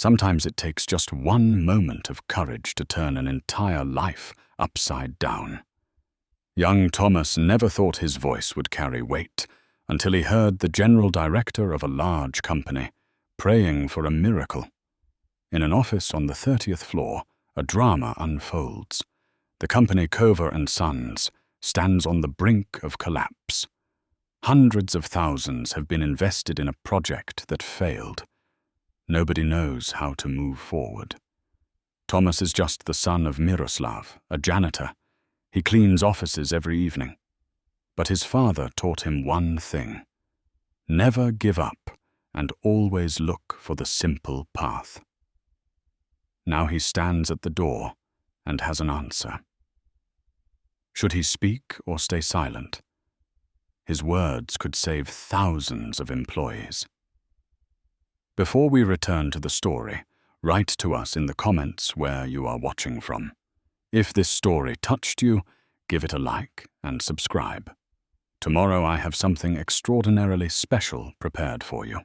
Sometimes it takes just one moment of courage to turn an entire life upside down. Young Thomas never thought his voice would carry weight until he heard the general director of a large company praying for a miracle. In an office on the 30th floor, a drama unfolds. The company Cover & Sons stands on the brink of collapse. Hundreds of thousands have been invested in a project that failed. Nobody knows how to move forward. Thomas is just the son of Miroslav, a janitor. He cleans offices every evening. But his father taught him one thing: never give up and always look for the simple path. Now he stands at the door and has an answer. Should he speak or stay silent? His words could save thousands of employees. Before we return to the story, write to us in the comments where you are watching from. If this story touched you, give it a like and subscribe. Tomorrow I have something extraordinarily special prepared for you.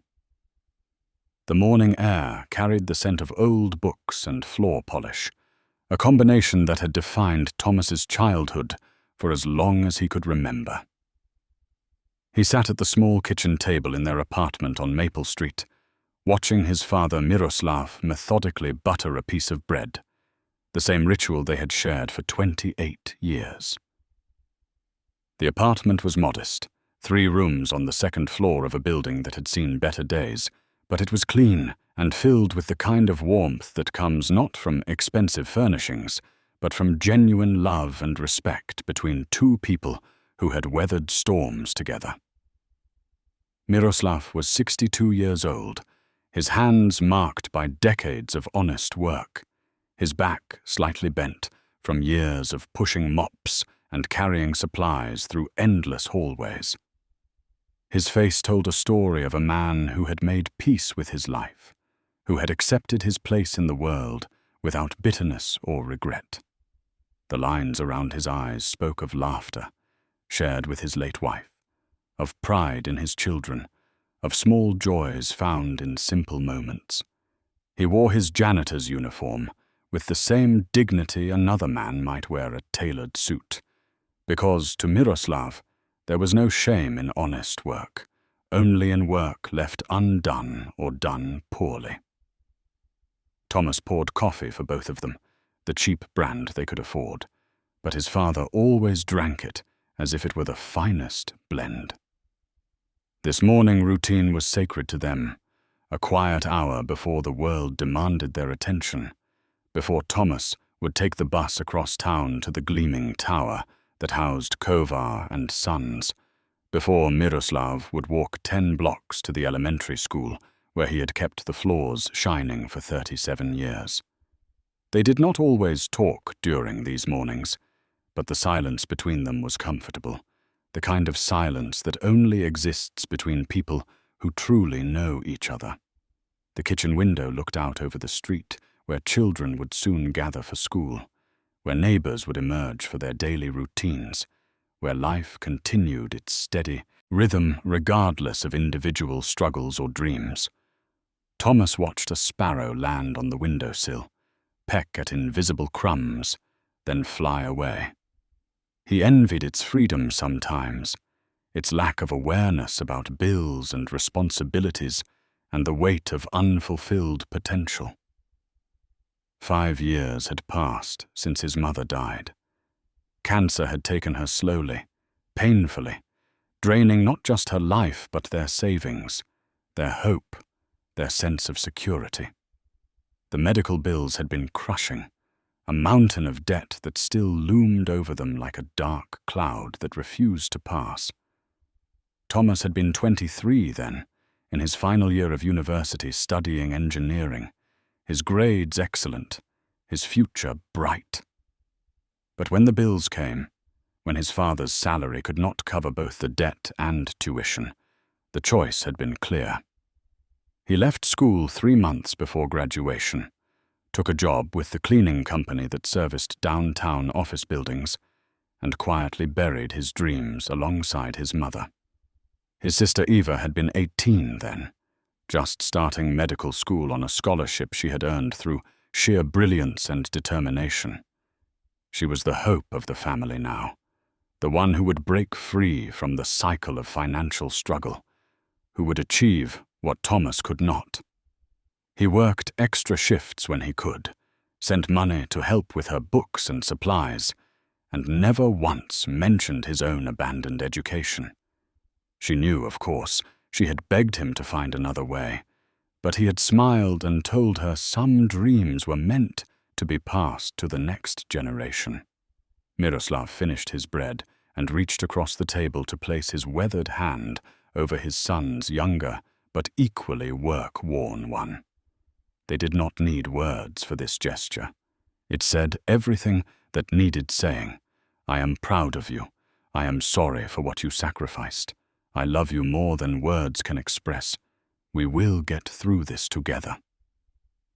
The morning air carried the scent of old books and floor polish, a combination that had defined Thomas's childhood for as long as he could remember. He sat at the small kitchen table in their apartment on Maple Street, watching his father Miroslav methodically butter a piece of bread, the same ritual they had shared for 28 years. The apartment was modest, 3 rooms on the second floor of a building that had seen better days, but it was clean and filled with the kind of warmth that comes not from expensive furnishings, but from genuine love and respect between 2 people who had weathered storms together. Miroslav was 62 years old, his hands marked by decades of honest work, his back slightly bent from years of pushing mops and carrying supplies through endless hallways. His face told a story of a man who had made peace with his life, who had accepted his place in the world without bitterness or regret. The lines around his eyes spoke of laughter, shared with his late wife, of pride in his children, of small joys found in simple moments. He wore his janitor's uniform with the same dignity another man might wear a tailored suit, because to Miroslav there was no shame in honest work, only in work left undone or done poorly. Thomas poured coffee for both of them, the cheap brand they could afford, but his father always drank it as if it were the finest blend. This morning routine was sacred to them, a quiet hour before the world demanded their attention, before Thomas would take the bus across town to the gleaming tower that housed Kovar and Sons, before Miroslav would walk 10 blocks to the elementary school where he had kept the floors shining for 37 years. They did not always talk during these mornings, but the silence between them was comfortable, the kind of silence that only exists between people who truly know each other. The kitchen window looked out over the street where children would soon gather for school, where neighbors would emerge for their daily routines, where life continued its steady rhythm regardless of individual struggles or dreams. Thomas watched a sparrow land on the windowsill, peck at invisible crumbs, then fly away. He envied its freedom sometimes, its lack of awareness about bills and responsibilities and the weight of unfulfilled potential. 5 years had passed since his mother died. Cancer had taken her slowly, painfully, draining not just her life but their savings, their hope, their sense of security. The medical bills had been crushing, a mountain of debt that still loomed over them like a dark cloud that refused to pass. Thomas had been 23 then, in his final year of university studying engineering, his grades excellent, his future bright. But when the bills came, when his father's salary could not cover both the debt and tuition, the choice had been clear. He left school 3 months before graduation, took a job with the cleaning company that serviced downtown office buildings, and quietly buried his dreams alongside his mother. His sister Eva had been 18 then, just starting medical school on a scholarship she had earned through sheer brilliance and determination. She was the hope of the family now, the one who would break free from the cycle of financial struggle, who would achieve what Thomas could not. He worked extra shifts when he could, sent money to help with her books and supplies, and never once mentioned his own abandoned education. She knew, of course, she had begged him to find another way, but he had smiled and told her some dreams were meant to be passed to the next generation. Miroslav finished his bread and reached across the table to place his weathered hand over his son's younger but equally work-worn one. They did not need words for this gesture. It said everything that needed saying. I am proud of you. I am sorry for what you sacrificed. I love you more than words can express. We will get through this together.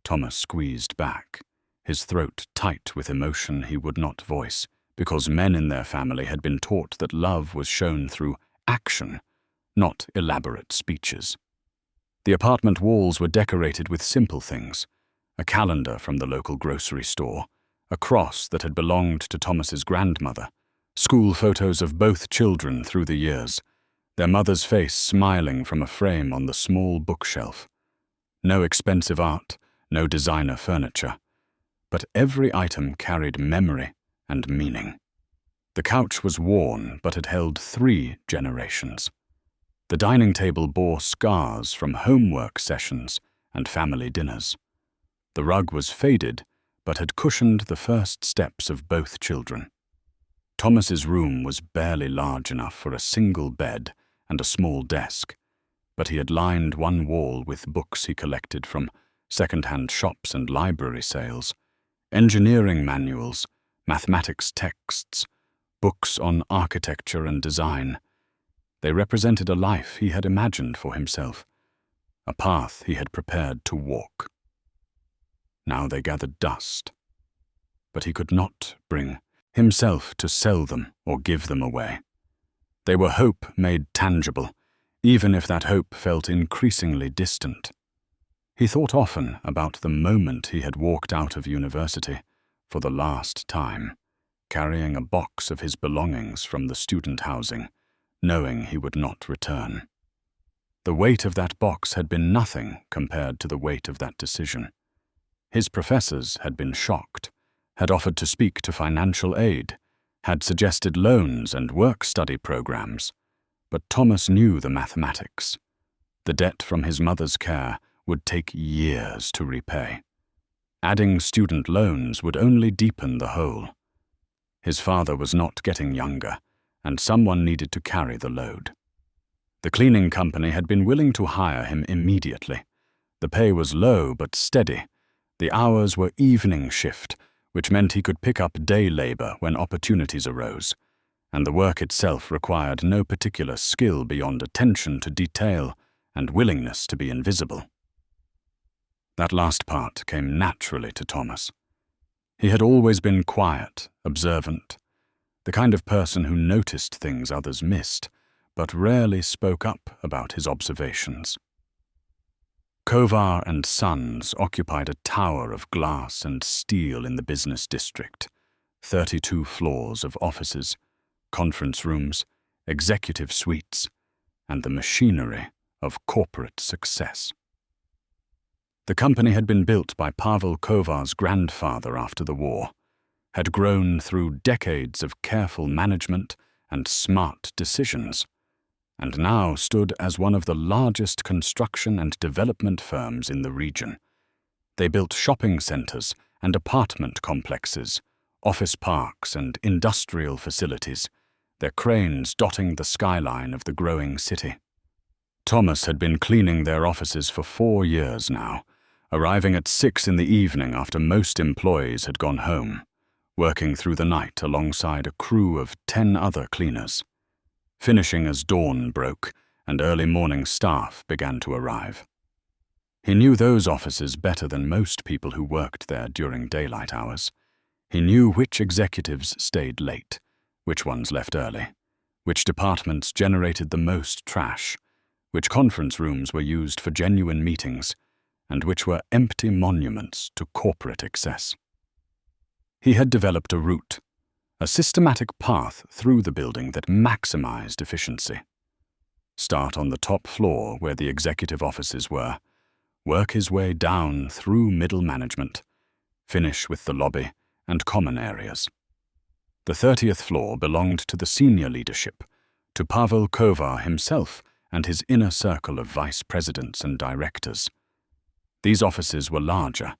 Thomas squeezed back, his throat tight with emotion he would not voice, because men in their family had been taught that love was shown through action, not elaborate speeches. The apartment walls were decorated with simple things: a calendar from the local grocery store, a cross that had belonged to Thomas's grandmother, school photos of both children through the years, their mother's face smiling from a frame on the small bookshelf. No expensive art, no designer furniture, but every item carried memory and meaning. The couch was worn, but had held 3 generations. The dining table bore scars from homework sessions and family dinners. The rug was faded, but had cushioned the first steps of both children. Thomas's room was barely large enough for a single bed and a small desk, but he had lined one wall with books he collected from second-hand shops and library sales, engineering manuals, mathematics texts, books on architecture and design. They represented a life he had imagined for himself, a path he had prepared to walk. Now they gathered dust, but he could not bring himself to sell them or give them away. They were hope made tangible, even if that hope felt increasingly distant. He thought often about the moment he had walked out of university for the last time, carrying a box of his belongings from the student housing, knowing he would not return. The weight of that box had been nothing compared to the weight of that decision. His professors had been shocked, had offered to speak to financial aid, had suggested loans and work-study programs, but Thomas knew the mathematics. The debt from his mother's care would take years to repay. Adding student loans would only deepen the hole. His father was not getting younger, and someone needed to carry the load. The cleaning company had been willing to hire him immediately. The pay was low but steady. The hours were evening shift, which meant he could pick up day labor when opportunities arose, and the work itself required no particular skill beyond attention to detail and willingness to be invisible. That last part came naturally to Thomas. He had always been quiet, observant, the kind of person who noticed things others missed, but rarely spoke up about his observations. Kovar and Sons occupied a tower of glass and steel in the business district, 32 floors of offices, conference rooms, executive suites, and the machinery of corporate success. The company had been built by Pavel Kovar's grandfather after the war, had grown through decades of careful management and smart decisions, and now stood as one of the largest construction and development firms in the region. They built shopping centers and apartment complexes, office parks and industrial facilities, their cranes dotting the skyline of the growing city. Thomas had been cleaning their offices for 4 years now, arriving at 6 in the evening after most employees had gone home, working through the night alongside a crew of 10 other cleaners, finishing as dawn broke and early morning staff began to arrive. He knew those offices better than most people who worked there during daylight hours. He knew which executives stayed late, which ones left early, which departments generated the most trash, which conference rooms were used for genuine meetings, and which were empty monuments to corporate excess. He had developed a route, a systematic path through the building that maximized efficiency. Start on the top floor where the executive offices were, work his way down through middle management, finish with the lobby and common areas. The 30th floor belonged to the senior leadership, to Pavel Kovar himself and his inner circle of vice presidents and directors. These offices were larger,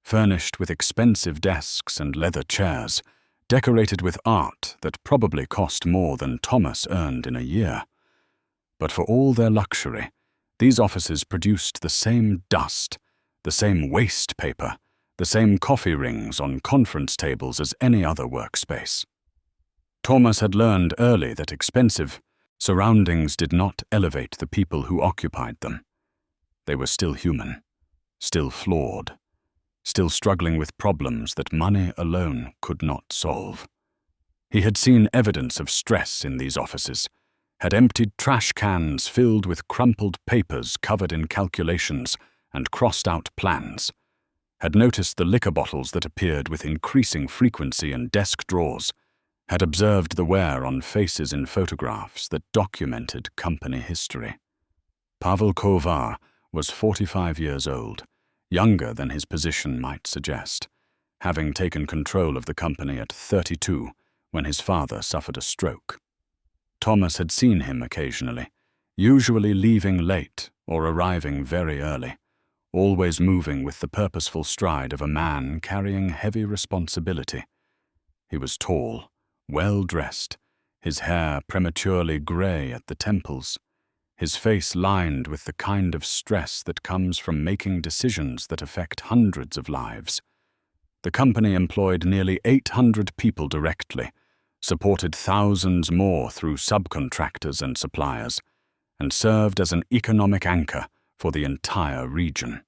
furnished with expensive desks and leather chairs, decorated with art that probably cost more than Thomas earned in a year. But for all their luxury, these offices produced the same dust, the same waste paper, the same coffee rings on conference tables as any other workspace. Thomas had learned early that expensive surroundings did not elevate the people who occupied them. They were still human, still flawed, still struggling with problems that money alone could not solve. He had seen evidence of stress in these offices, had emptied trash cans filled with crumpled papers covered in calculations and crossed-out plans, had noticed the liquor bottles that appeared with increasing frequency in desk drawers, had observed the wear on faces in photographs that documented company history. Pavel Kovar was 45 years old, younger than his position might suggest, having taken control of the company at 32 when his father suffered a stroke. Thomas had seen him occasionally, usually leaving late or arriving very early, always moving with the purposeful stride of a man carrying heavy responsibility. He was tall, well-dressed, his hair prematurely grey at the temples, his face lined with the kind of stress that comes from making decisions that affect hundreds of lives. The company employed nearly 800 people directly, supported thousands more through subcontractors and suppliers, and served as an economic anchor for the entire region.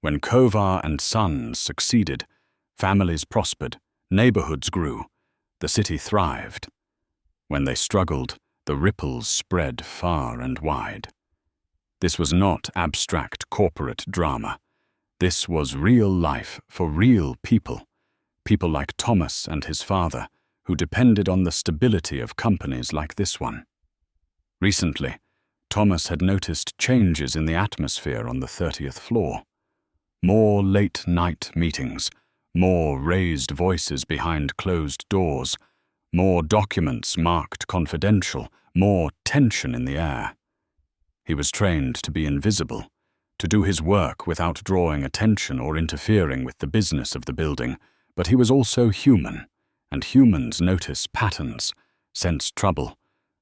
When Kovar and Sons succeeded, families prospered, neighborhoods grew, the city thrived. When they struggled, the ripples spread far and wide. This was not abstract corporate drama. This was real life for real people, people like Thomas and his father, who depended on the stability of companies like this one. Recently, Thomas had noticed changes in the atmosphere on the 30th floor. More late-night meetings, more raised voices behind closed doors, more documents marked confidential, more tension in the air. He was trained to be invisible, to do his work without drawing attention or interfering with the business of the building, but he was also human, and humans notice patterns, sense trouble,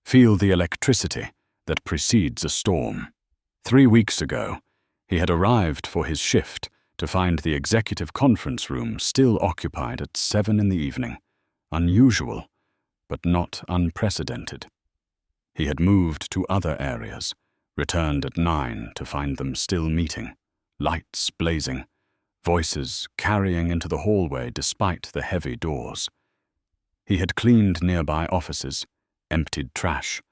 feel the electricity that precedes a storm. 3 weeks ago, he had arrived for his shift to find the executive conference room still occupied at 7 in the evening. Unusual, but not unprecedented. He had moved to other areas, returned at 9 to find them still meeting, lights blazing, voices carrying into the hallway despite the heavy doors. He had cleaned nearby offices, emptied trash,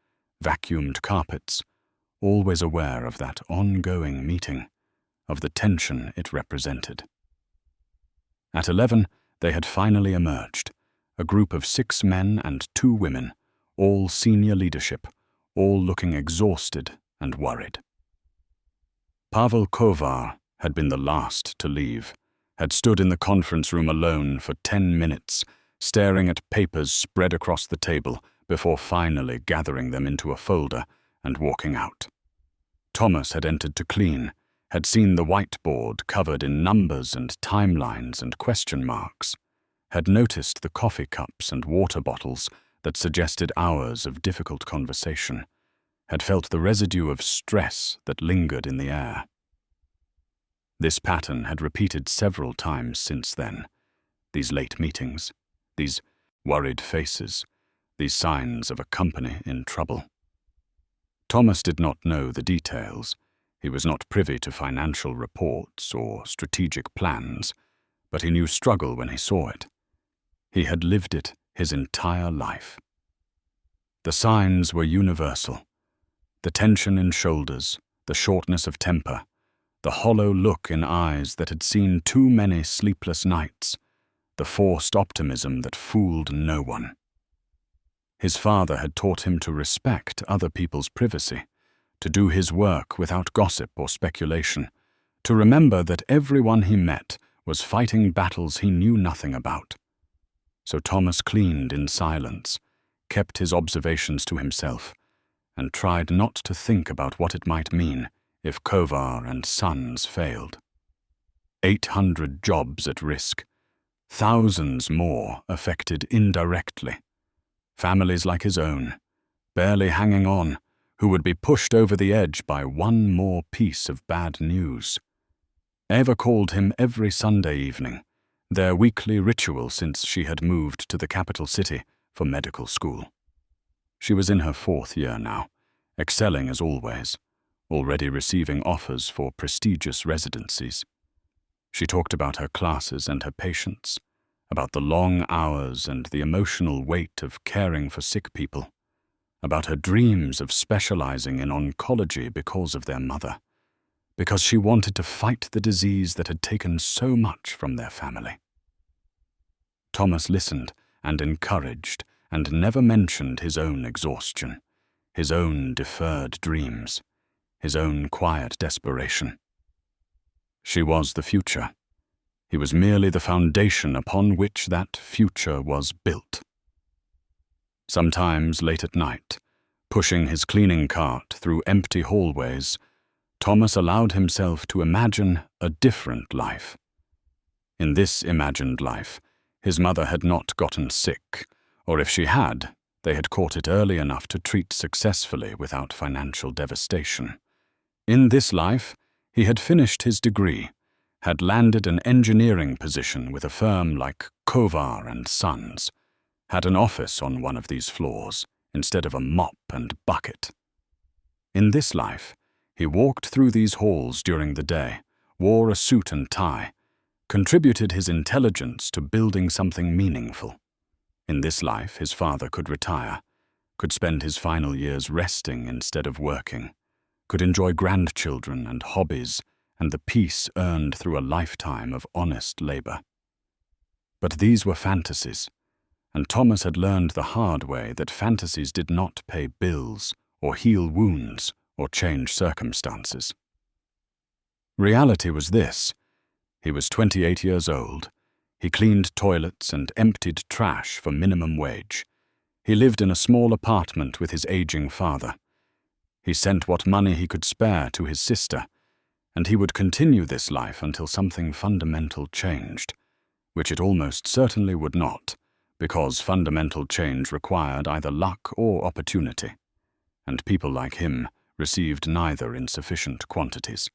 vacuumed carpets, always aware of that ongoing meeting, of the tension it represented. At 11, they had finally emerged, a group of 6 men and 2 women, all senior leadership, all looking exhausted and worried. Pavel Kovar had been the last to leave, had stood in the conference room alone for 10 minutes, staring at papers spread across the table before finally gathering them into a folder and walking out. Thomas had entered to clean, had seen the whiteboard covered in numbers and timelines and question marks, had noticed the coffee cups and water bottles that suggested hours of difficult conversation, had felt the residue of stress that lingered in the air. This pattern had repeated several times since then, these late meetings, these worried faces, these signs of a company in trouble. Thomas did not know the details. He was not privy to financial reports or strategic plans, but he knew struggle when he saw it. He had lived it his entire life. The signs were universal. The tension in shoulders, the shortness of temper, the hollow look in eyes that had seen too many sleepless nights, the forced optimism that fooled no one. His father had taught him to respect other people's privacy, to do his work without gossip or speculation, to remember that everyone he met was fighting battles he knew nothing about. So Thomas cleaned in silence, kept his observations to himself, and tried not to think about what it might mean if Kovar and Sons failed. 800 jobs at risk, thousands more affected indirectly. Families like his own, barely hanging on, who would be pushed over the edge by one more piece of bad news. Eva called him every Sunday evening, their weekly ritual since she had moved to the capital city for medical school. She was in her 4th year now, excelling as always, already receiving offers for prestigious residencies. She talked about her classes and her patients, about the long hours and the emotional weight of caring for sick people, about her dreams of specializing in oncology because of their mother, because she wanted to fight the disease that had taken so much from their family. Thomas listened and encouraged and never mentioned his own exhaustion, his own deferred dreams, his own quiet desperation. She was the future. He was merely the foundation upon which that future was built. Sometimes late at night, pushing his cleaning cart through empty hallways, Thomas allowed himself to imagine a different life. In this imagined life, his mother had not gotten sick, or if she had, they had caught it early enough to treat successfully without financial devastation. In this life, he had finished his degree, had landed an engineering position with a firm like Kovar and Sons, had an office on one of these floors instead of a mop and bucket. In this life, he walked through these halls during the day, wore a suit and tie, contributed his intelligence to building something meaningful. In this life, his father could retire, could spend his final years resting instead of working, could enjoy grandchildren and hobbies and the peace earned through a lifetime of honest labor. But these were fantasies, and Thomas had learned the hard way that fantasies did not pay bills or heal wounds or change circumstances. Reality was this. He was 28 years old. He cleaned toilets and emptied trash for minimum wage. He lived in a small apartment with his aging father. He sent what money he could spare to his sister, and he would continue this life until something fundamental changed, which it almost certainly would not, because fundamental change required either luck or opportunity, and people like him received neither in sufficient quantities.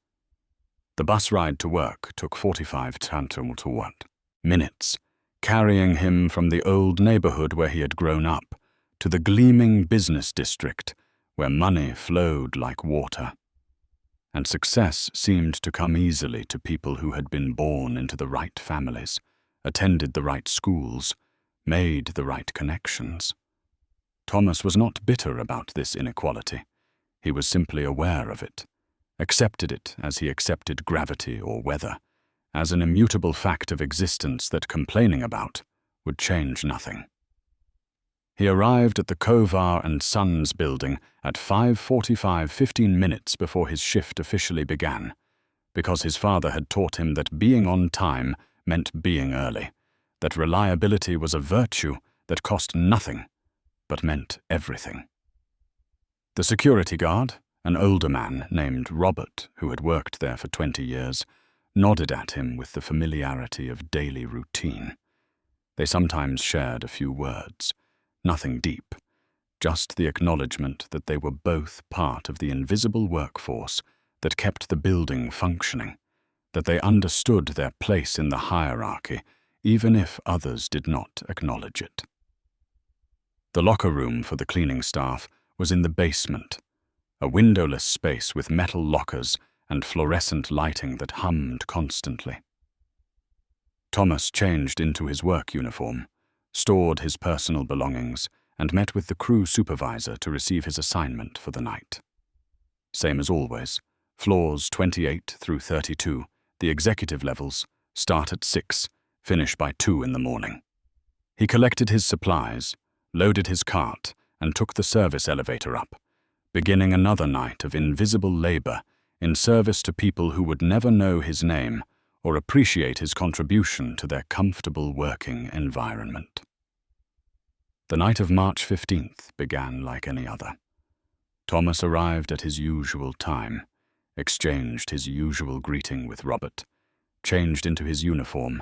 The bus ride to work took 45 minutes, carrying him from the old neighborhood where he had grown up to the gleaming business district where money flowed like water. And success seemed to come easily to people who had been born into the right families, attended the right schools, made the right connections. Thomas was not bitter about this inequality. He was simply aware of it, accepted it as he accepted gravity or weather, as an immutable fact of existence that complaining about would change nothing. He arrived at the Kovar and Sons building at 5:45, 15 minutes before his shift officially began, because his father had taught him that being on time meant being early, that reliability was a virtue that cost nothing, but meant everything. The security guard, an older man named Robert, who had worked there for 20 years, nodded at him with the familiarity of daily routine. They sometimes shared a few words, nothing deep, just the acknowledgement that they were both part of the invisible workforce that kept the building functioning, that they understood their place in the hierarchy, even if others did not acknowledge it. The locker room for the cleaning staff was in the basement, a windowless space with metal lockers and fluorescent lighting that hummed constantly. Thomas changed into his work uniform, stored his personal belongings, and met with the crew supervisor to receive his assignment for the night. same as always. Floors 28 through 32, the executive levels, start at 6, finish by 2 in the morning. He collected his supplies, loaded his cart, and took the service elevator up, beginning another night of invisible labor in service to people who would never know his name or appreciate his contribution to their comfortable working environment. The night of March 15th began like any other. Thomas arrived at his usual time, exchanged his usual greeting with Robert, changed into his uniform,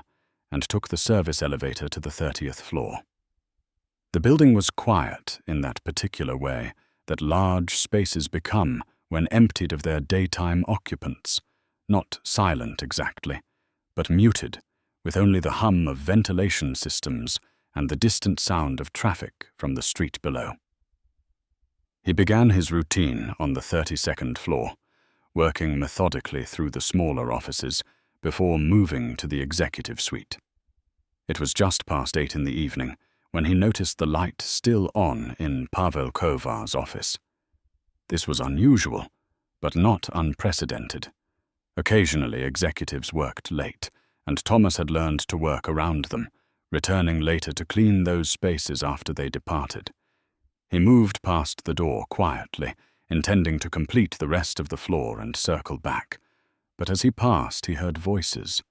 and took the service elevator to the 30th floor. The building was quiet in that particular way that large spaces become when emptied of their daytime occupants, not silent exactly, but muted, with only the hum of ventilation systems and the distant sound of traffic from the street below. He began his routine on the 32nd floor, working methodically through the smaller offices before moving to the executive suite. It was just past 8 in the evening when he noticed the light still on in Pavel Kovar's office. This was unusual, but not unprecedented. Occasionally, executives worked late, and Thomas had learned to work around them, returning later to clean those spaces after they departed. He moved past the door quietly, intending to complete the rest of the floor and circle back. But as he passed, he heard voices,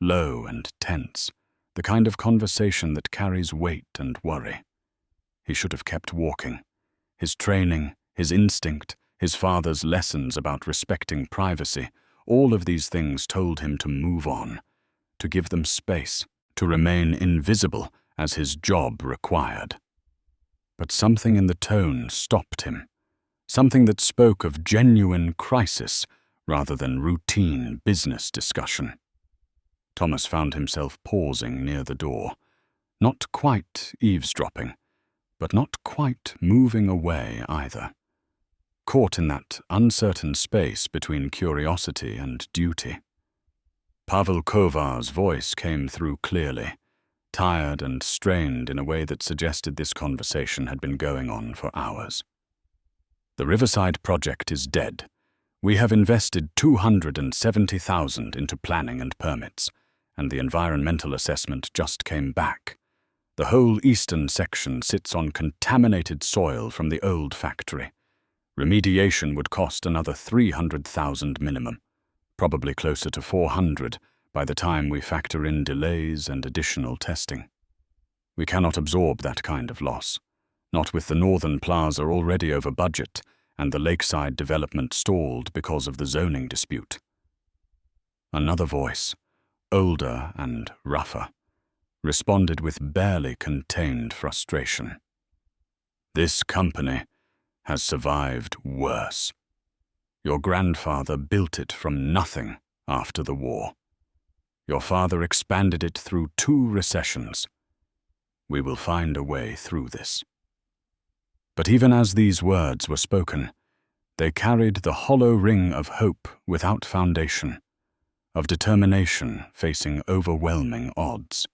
low and tense, the kind of conversation that carries weight and worry. He should have kept walking. His training, his instinct, his father's lessons about respecting privacy, all of these things told him to move on, to give them space, to remain invisible as his job required. But something in the tone stopped him, something that spoke of genuine crisis rather than routine business discussion. Thomas found himself pausing near the door, not quite eavesdropping, but not quite moving away either, caught in that uncertain space between curiosity and duty. Pavel Kovar's voice came through clearly, tired and strained in a way that suggested this conversation had been going on for hours. The Riverside project is dead. We have invested $270,000 into planning and permits, and the environmental assessment just came back. The whole eastern section sits on contaminated soil from the old factory. Remediation would cost another $300,000 minimum, probably closer to $400,000 by the time we factor in delays and additional testing. We cannot absorb that kind of loss, not with the northern plaza already over budget and the lakeside development stalled because of the zoning dispute. Another voice, older and rougher, responded with barely contained frustration. This company has survived worse. Your grandfather built it from nothing after the war. Your father expanded it through 2 recessions. We will find a way through this. But even as these words were spoken, they carried the hollow ring of hope without foundation, of determination facing overwhelming odds.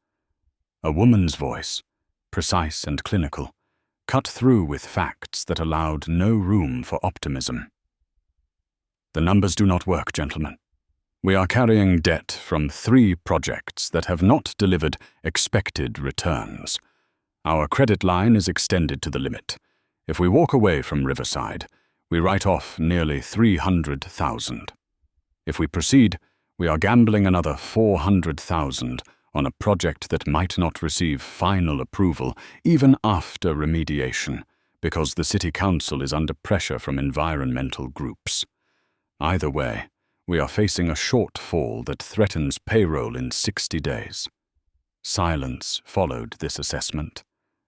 A woman's voice, precise and clinical, cut through with facts that allowed no room for optimism. The numbers do not work, gentlemen. We are carrying debt from 3 projects that have not delivered expected returns. Our credit line is extended to the limit. If we walk away from Riverside, we write off nearly $300,000. If we proceed, we are gambling another $400,000 on a project that might not receive final approval even after remediation, because the City Council is under pressure from environmental groups. Either way, we are facing a shortfall that threatens payroll in 60 days. Silence followed this assessment,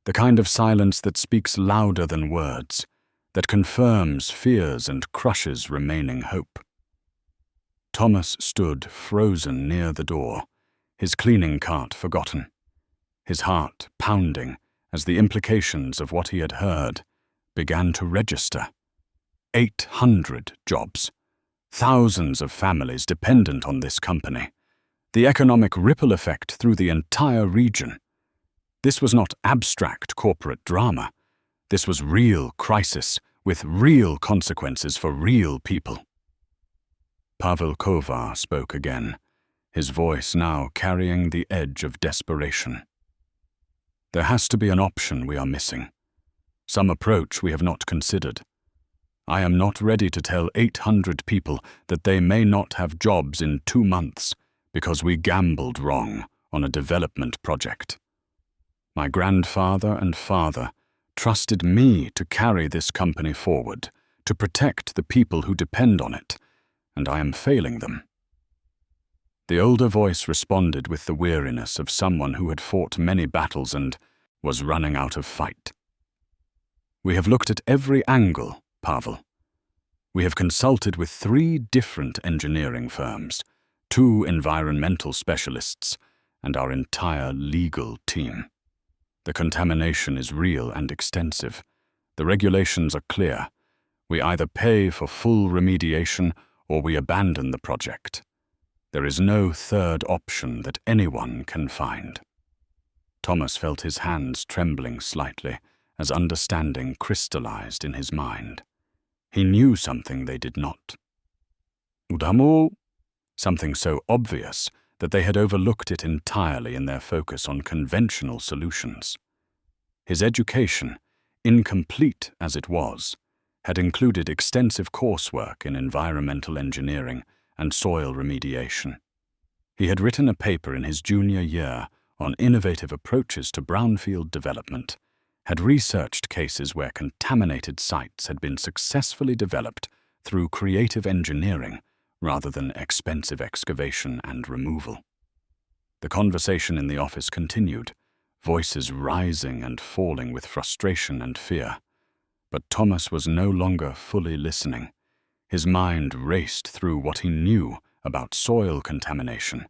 the kind of silence that speaks louder than words, that confirms fears and crushes remaining hope. Thomas stood frozen near the door, his cleaning cart forgotten, his heart pounding as the implications of what he had heard began to register. 800 jobs. Thousands of families dependent on this company. The economic ripple effect through the entire region. This was not abstract corporate drama. This was real crisis with real consequences for real people. Pavel Kovar spoke again, his voice now carrying the edge of desperation. There has to be an option we are missing, some approach we have not considered. I am not ready to tell 800 people that they may not have jobs in 2 months because we gambled wrong on a development project. My grandfather and father trusted me to carry this company forward, to protect the people who depend on it, and I am failing them. The older voice responded with the weariness of someone who had fought many battles and was running out of fight. We have looked at every angle, Pavel. We have consulted with 3 different engineering firms, 2 environmental specialists, and our entire legal team. The contamination is real and extensive. The regulations are clear. We either pay for full remediation or we abandon the project. There is no third option that anyone can find. Thomas felt his hands trembling slightly as understanding crystallized in his mind. He knew something they did not. Udamo, something so obvious that they had overlooked it entirely in their focus on conventional solutions. His education, incomplete as it was, had included extensive coursework in environmental engineering and soil remediation. He had written a paper in his junior year on innovative approaches to brownfield development, had researched cases where contaminated sites had been successfully developed through creative engineering rather than expensive excavation and removal. The conversation in the office continued, voices rising and falling with frustration and fear. But Thomas was no longer fully listening. His mind raced through what he knew about soil contamination,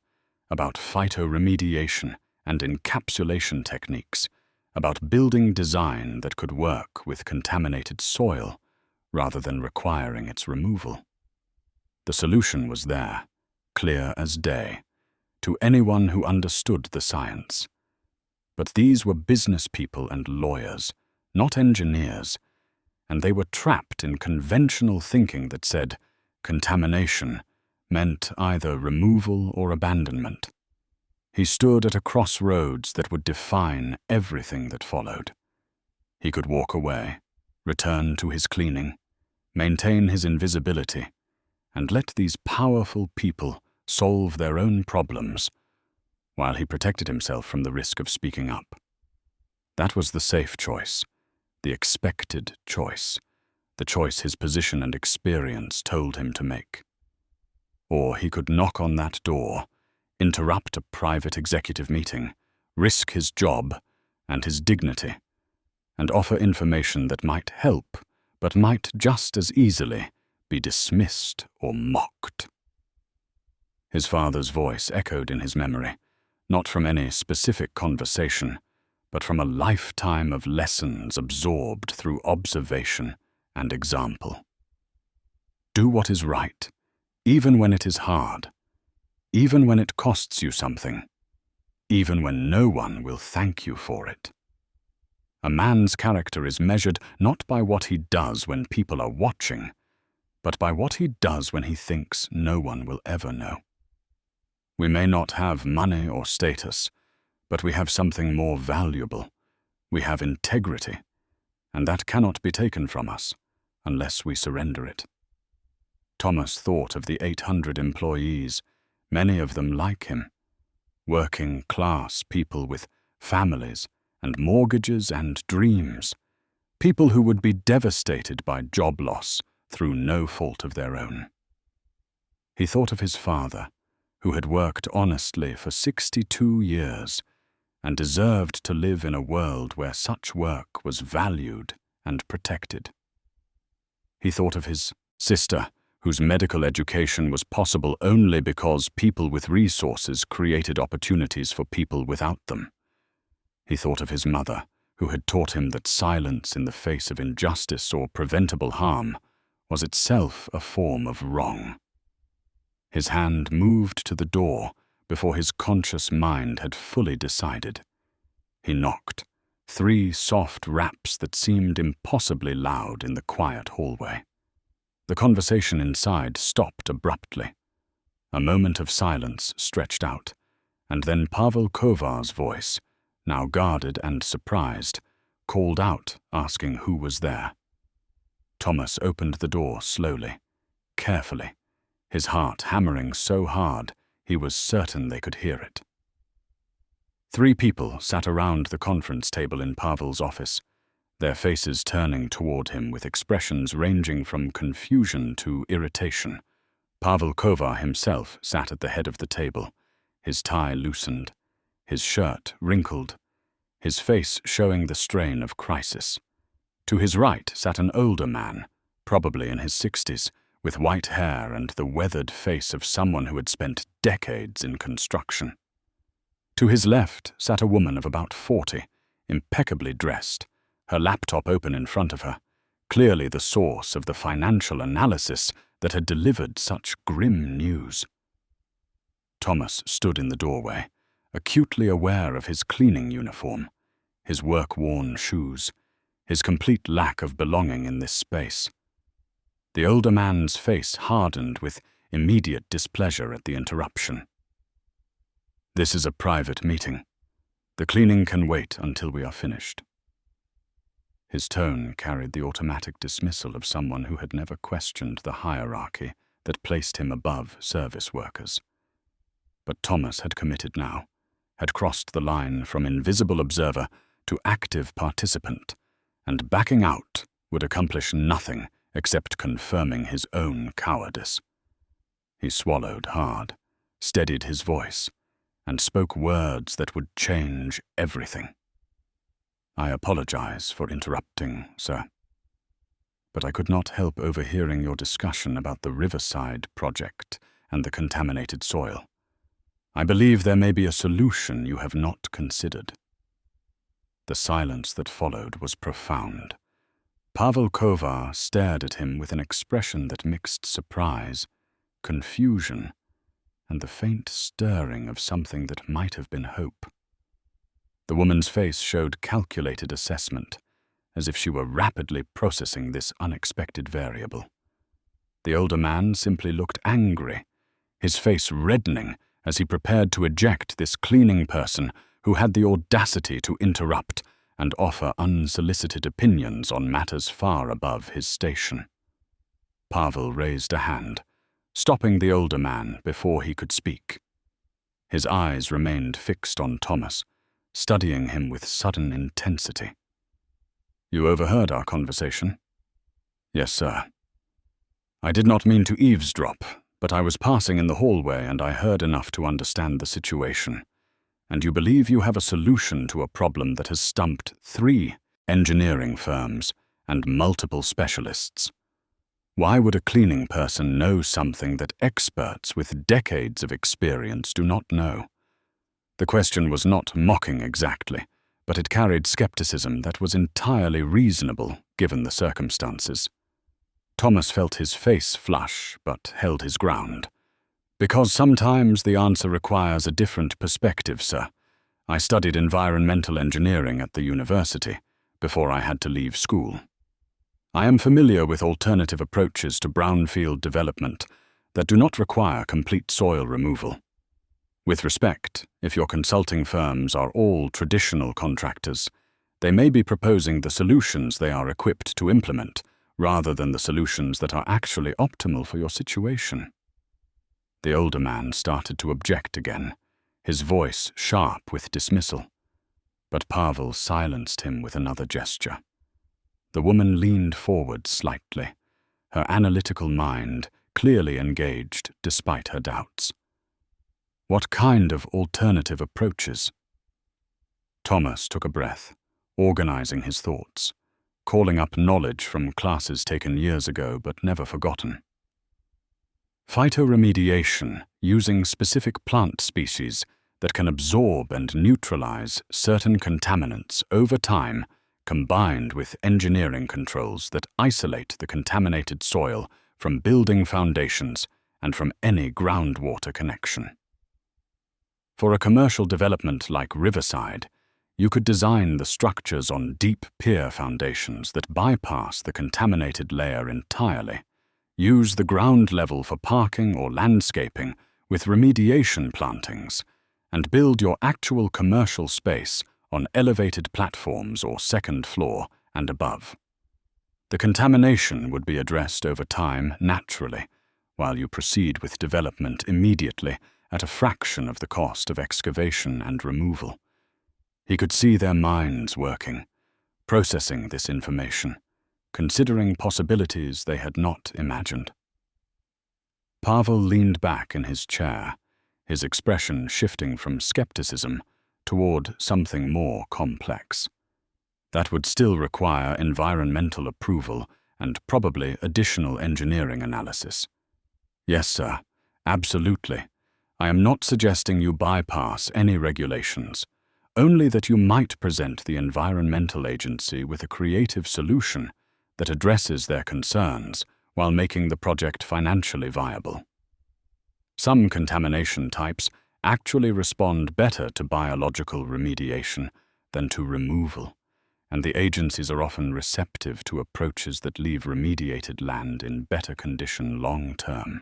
about phytoremediation and encapsulation techniques, about building design that could work with contaminated soil rather than requiring its removal. The solution was there, clear as day, to anyone who understood the science. But these were business people and lawyers, not engineers, and they were trapped in conventional thinking that said contamination meant either removal or abandonment. He stood at a crossroads that would define everything that followed. He could walk away, return to his cleaning, maintain his invisibility, and let these powerful people solve their own problems, while he protected himself from the risk of speaking up. That was the safe choice, the expected choice, the choice his position and experience told him to make. Or he could knock on that door, interrupt a private executive meeting, risk his job and his dignity, and offer information that might help, but might just as easily be dismissed or mocked. His father's voice echoed in his memory, not from any specific conversation, but from a lifetime of lessons absorbed through observation and example. Do what is right, even when it is hard, even when it costs you something, even when no one will thank you for it. A man's character is measured not by what he does when people are watching, but by what he does when he thinks no one will ever know. We may not have money or status, but we have something more valuable. We have integrity, and that cannot be taken from us unless we surrender it. Thomas thought of the 800 employees, many of them like him, working-class people with families and mortgages and dreams, people who would be devastated by job loss through no fault of their own. He thought of his father, who had worked honestly for 62 years and deserved to live in a world where such work was valued and protected. He thought of his sister, whose medical education was possible only because people with resources created opportunities for people without them. He thought of his mother, who had taught him that silence in the face of injustice or preventable harm was itself a form of wrong. His hand moved to the door before his conscious mind had fully decided. He knocked, 3 soft raps that seemed impossibly loud in the quiet hallway. The conversation inside stopped abruptly. A moment of silence stretched out, and then Pavel Kovar's voice, now guarded and surprised, called out, asking who was there. Thomas opened the door slowly, carefully, his heart hammering so hard he was certain they could hear it. 3 people sat around the conference table in Pavel's office, their faces turning toward him with expressions ranging from confusion to irritation. Pavel Kovar himself sat at the head of the table, his tie loosened, his shirt wrinkled, his face showing the strain of crisis. To his right sat an older man, probably in his 60s, with white hair and the weathered face of someone who had spent decades in construction. To his left sat a woman of about 40, impeccably dressed, her laptop open in front of her, clearly the source of the financial analysis that had delivered such grim news. Thomas stood in the doorway, acutely aware of his cleaning uniform, his work-worn shoes, his complete lack of belonging in this space. The older man's face hardened with immediate displeasure at the interruption. "This is a private meeting. The cleaning can wait until we are finished." His tone carried the automatic dismissal of someone who had never questioned the hierarchy that placed him above service workers. But Thomas had committed now, had crossed the line from invisible observer to active participant, and backing out would accomplish nothing except confirming his own cowardice. He swallowed hard, steadied his voice, and spoke words that would change everything. "I apologize for interrupting, sir, but I could not help overhearing your discussion about the Riverside project and the contaminated soil. I believe there may be a solution you have not considered." The silence that followed was profound. Pavel Kovar stared at him with an expression that mixed surprise, confusion, and the faint stirring of something that might have been hope. The woman's face showed calculated assessment, as if she were rapidly processing this unexpected variable. The older man simply looked angry, his face reddening as he prepared to eject this cleaning person who had the audacity to interrupt and offer unsolicited opinions on matters far above his station. Pavel raised a hand, stopping the older man before he could speak. His eyes remained fixed on Thomas, studying him with sudden intensity. "You overheard our conversation?" "Yes, sir. I did not mean to eavesdrop, but I was passing in the hallway and I heard enough to understand the situation. And you believe you have a solution to a problem that has stumped 3 engineering firms and multiple specialists. Why would a cleaning person know something that experts with decades of experience do not know?" The question was not mocking exactly, but it carried skepticism that was entirely reasonable given the circumstances. Thomas felt his face flush, but held his ground. "Because sometimes the answer requires a different perspective, sir. I studied environmental engineering at the university before I had to leave school. I am familiar with alternative approaches to brownfield development that do not require complete soil removal. With respect, if your consulting firms are all traditional contractors, they may be proposing the solutions they are equipped to implement rather than the solutions that are actually optimal for your situation." The older man started to object again, his voice sharp with dismissal. But Pavel silenced him with another gesture. The woman leaned forward slightly, her analytical mind clearly engaged despite her doubts. "What kind of alternative approaches?" Thomas took a breath, organizing his thoughts, calling up knowledge from classes taken years ago but never forgotten. Phytoremediation using specific plant species that can absorb and neutralize certain contaminants over time, combined with engineering controls that isolate the contaminated soil from building foundations and from any groundwater connection. For a commercial development like Riverside, You could design the structures on deep pier foundations that bypass the contaminated layer entirely. Use the ground level for parking or landscaping with remediation plantings, and build your actual commercial space on elevated platforms or second floor and above. The contamination would be addressed over time naturally, while you proceed with development immediately at a fraction of the cost of excavation and removal. He could see their minds working, processing this information, considering possibilities they had not imagined. Pavel leaned back in his chair, his expression shifting from skepticism toward something more complex. That would still require environmental approval and probably additional engineering analysis. Yes, sir, absolutely. I am not suggesting you bypass any regulations, only that you might present the environmental agency with a creative solution that addresses their concerns while making the project financially viable. Some contamination types actually respond better to biological remediation than to removal, and the agencies are often receptive to approaches that leave remediated land in better condition long term.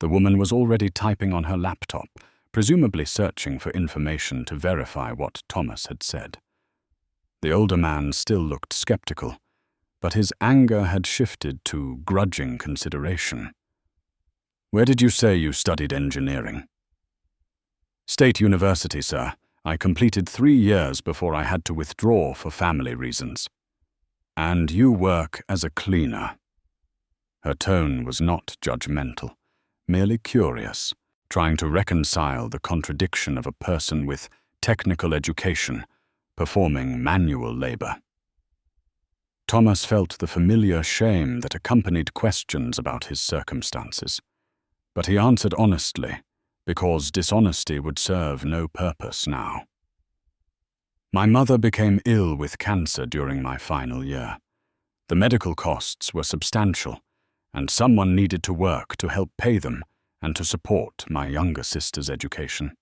The woman was already typing on her laptop, presumably searching for information to verify what Thomas had said. The older man still looked skeptical, but his anger had shifted to grudging consideration. Where did you say you studied engineering? State University, sir. I completed 3 years before I had to withdraw for family reasons. And you work as a cleaner. Her tone was not judgmental, merely curious, trying to reconcile the contradiction of a person with technical education performing manual labor. Thomas felt the familiar shame that accompanied questions about his circumstances, but he answered honestly, because dishonesty would serve no purpose now. My mother became ill with cancer during my final year. The medical costs were substantial, and someone needed to work to help pay them and to support my younger sister's education.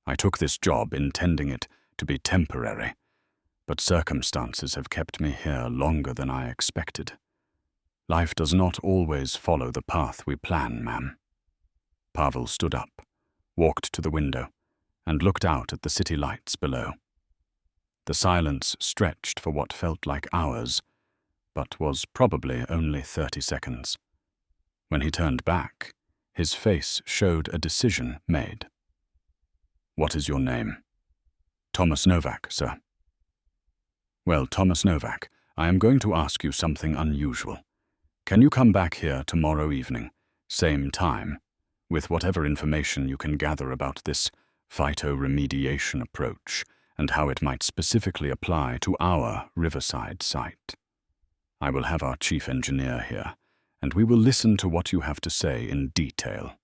I took this job intending it to be temporary, but circumstances have kept me here longer than I expected. Life does not always follow the path we plan, ma'am. Pavel stood up, walked to the window, and looked out at the city lights below. The silence stretched for what felt like hours, but was probably only 30 seconds. When he turned back, his face showed a decision made. What is your name? Thomas Novak, sir. Well, Thomas Novak, I am going to ask you something unusual. Can you come back here tomorrow evening, same time, with whatever information you can gather about this phytoremediation approach and how it might specifically apply to our Riverside site? I will have our chief engineer here, and we will listen to what you have to say in detail.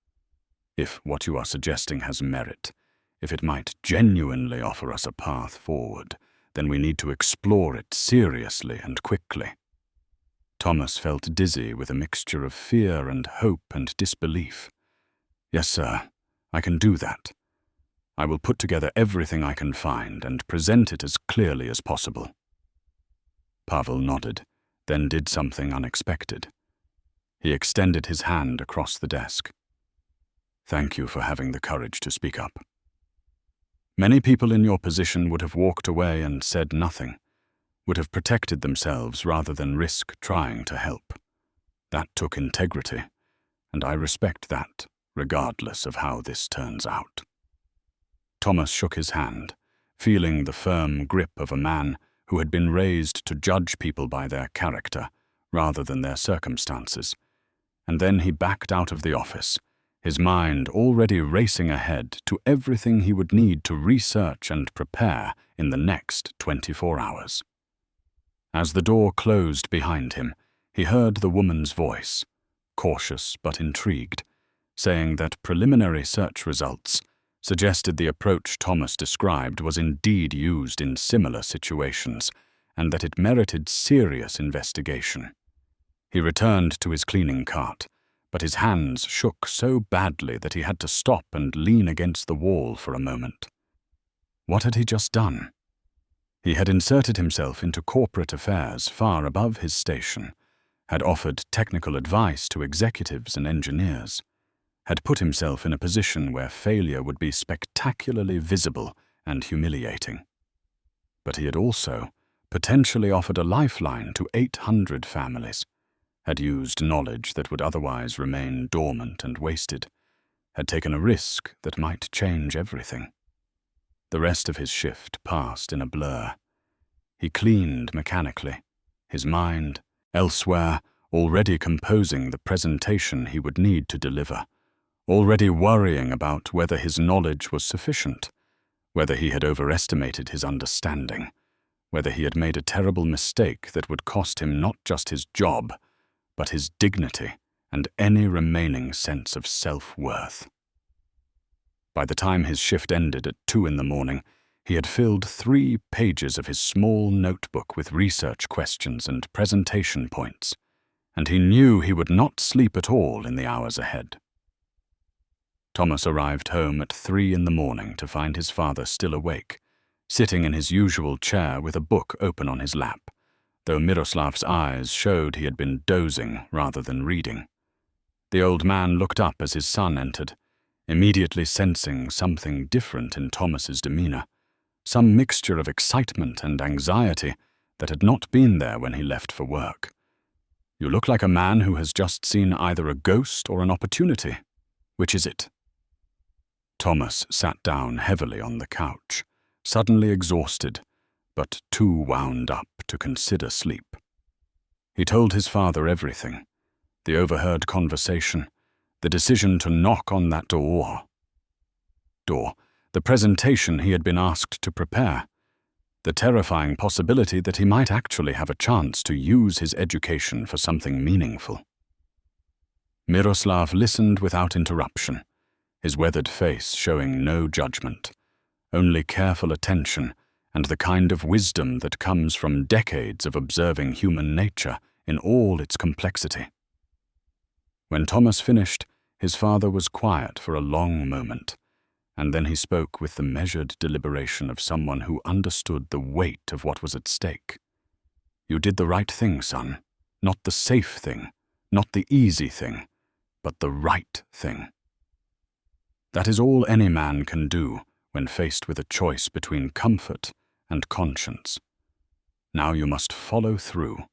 If what you are suggesting has merit, if it might genuinely offer us a path forward, then we need to explore it seriously and quickly. Thomas felt dizzy with a mixture of fear and hope and disbelief. Yes, sir, I can do that. I will put together everything I can find and present it as clearly as possible. Pavel nodded, then did something unexpected. He extended his hand across the desk. Thank you for having the courage to speak up. Many people in your position would have walked away and said nothing, would have protected themselves rather than risk trying to help. That took integrity, and I respect that, regardless of how this turns out. Thomas shook his hand, feeling the firm grip of a man who had been raised to judge people by their character rather than their circumstances, and then he backed out of the office, his mind already racing ahead to everything he would need to research and prepare in the next 24 hours. As the door closed behind him, he heard the woman's voice, cautious but intrigued, saying that preliminary search results suggested the approach Thomas described was indeed used in similar situations and that it merited serious investigation. He returned to his cleaning cart, but his hands shook so badly that he had to stop and lean against the wall for a moment. What had he just done? He had inserted himself into corporate affairs far above his station, had offered technical advice to executives and engineers, had put himself in a position where failure would be spectacularly visible and humiliating. But he had also potentially offered a lifeline to 800 families, had used knowledge that would otherwise remain dormant and wasted, had taken a risk that might change everything. The rest of his shift passed in a blur. He cleaned mechanically, his mind elsewhere, already composing the presentation he would need to deliver, already worrying about whether his knowledge was sufficient, whether he had overestimated his understanding, whether he had made a terrible mistake that would cost him not just his job, but his dignity and any remaining sense of self-worth. By the time his shift ended at 2 a.m, he had filled 3 pages of his small notebook with research questions and presentation points, and he knew he would not sleep at all in the hours ahead. Thomas arrived home at 3 a.m. to find his father still awake, sitting in his usual chair with a book open on his lap, though Miroslav's eyes showed he had been dozing rather than reading. The old man looked up as his son entered, immediately sensing something different in Thomas's demeanor, some mixture of excitement and anxiety that had not been there when he left for work. "You look like a man who has just seen either a ghost or an opportunity. Which is it?" Thomas sat down heavily on the couch, suddenly exhausted, but too wound up to consider sleep. He told his father everything: the overheard conversation, the decision to knock on that door, the presentation he had been asked to prepare, the terrifying possibility that he might actually have a chance to use his education for something meaningful. Miroslav listened without interruption, his weathered face showing no judgment, only careful attention and the kind of wisdom that comes from decades of observing human nature in all its complexity. When Thomas finished, his father was quiet for a long moment, and then he spoke with the measured deliberation of someone who understood the weight of what was at stake. "You did the right thing, son. Not the safe thing, not the easy thing, but the right thing. That is all any man can do when faced with a choice between comfort and conscience. Now you must follow through,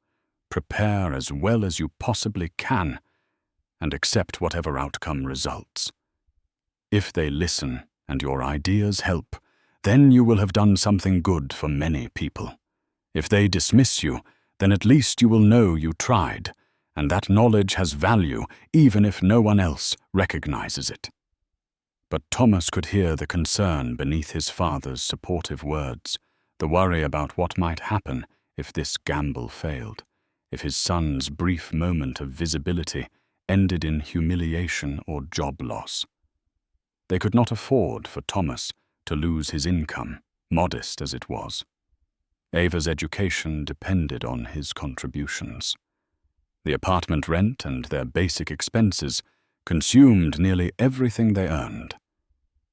prepare as well as you possibly can, and accept whatever outcome results. If they listen and your ideas help, then you will have done something good for many people. If they dismiss you, then at least you will know you tried, and that knowledge has value even if no one else recognizes it." But Thomas could hear the concern beneath his father's supportive words, the worry about what might happen if this gamble failed, if his son's brief moment of visibility ended in humiliation or job loss. They could not afford for Thomas to lose his income, modest as it was. Ava's education depended on his contributions. The apartment rent and their basic expenses consumed nearly everything they earned.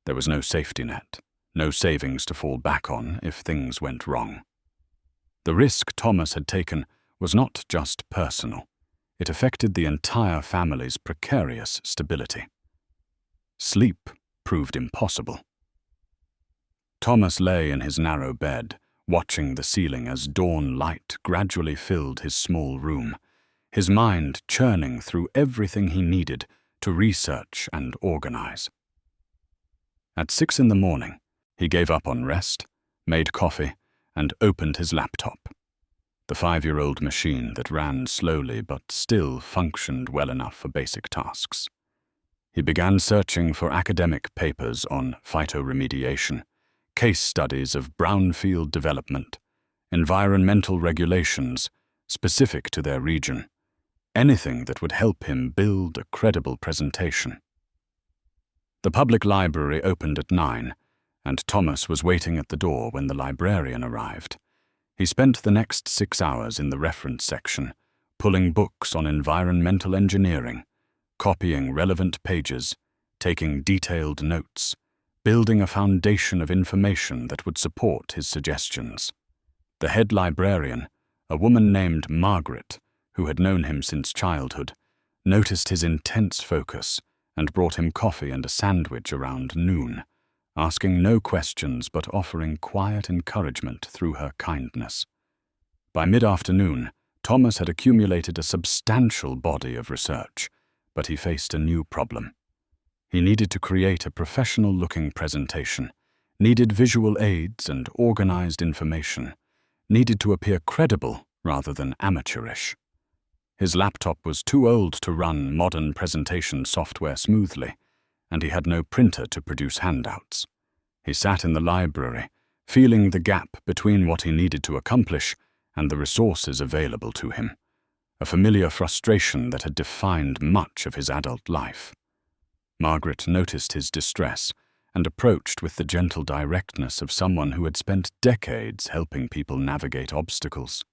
There was no safety net, no savings to fall back on if things went wrong. The risk Thomas had taken was not just personal. It affected the entire family's precarious stability. Sleep proved impossible. Thomas lay in his narrow bed, watching the ceiling as dawn light gradually filled his small room, his mind churning through everything he needed to research and organize. At 6 a.m, he gave up on rest, made coffee, and opened his laptop, the 5-year-old machine that ran slowly but still functioned well enough for basic tasks. He began searching for academic papers on phytoremediation, case studies of brownfield development, environmental regulations specific to their region, anything that would help him build a credible presentation. The public library opened at 9, and Thomas was waiting at the door when the librarian arrived. He spent the next 6 hours in the reference section, pulling books on environmental engineering, copying relevant pages, taking detailed notes, building a foundation of information that would support his suggestions. The head librarian, a woman named Margaret, who had known him since childhood, noticed his intense focus and brought him coffee and a sandwich around noon, asking no questions but offering quiet encouragement through her kindness. By mid-afternoon, Thomas had accumulated a substantial body of research, but he faced a new problem. He needed to create a professional-looking presentation, needed visual aids and organized information, needed to appear credible rather than amateurish. His laptop was too old to run modern presentation software smoothly, and he had no printer to produce handouts. He sat in the library, feeling the gap between what he needed to accomplish and the resources available to him, a familiar frustration that had defined much of his adult life. Margaret noticed his distress and approached with the gentle directness of someone who had spent decades helping people navigate obstacles.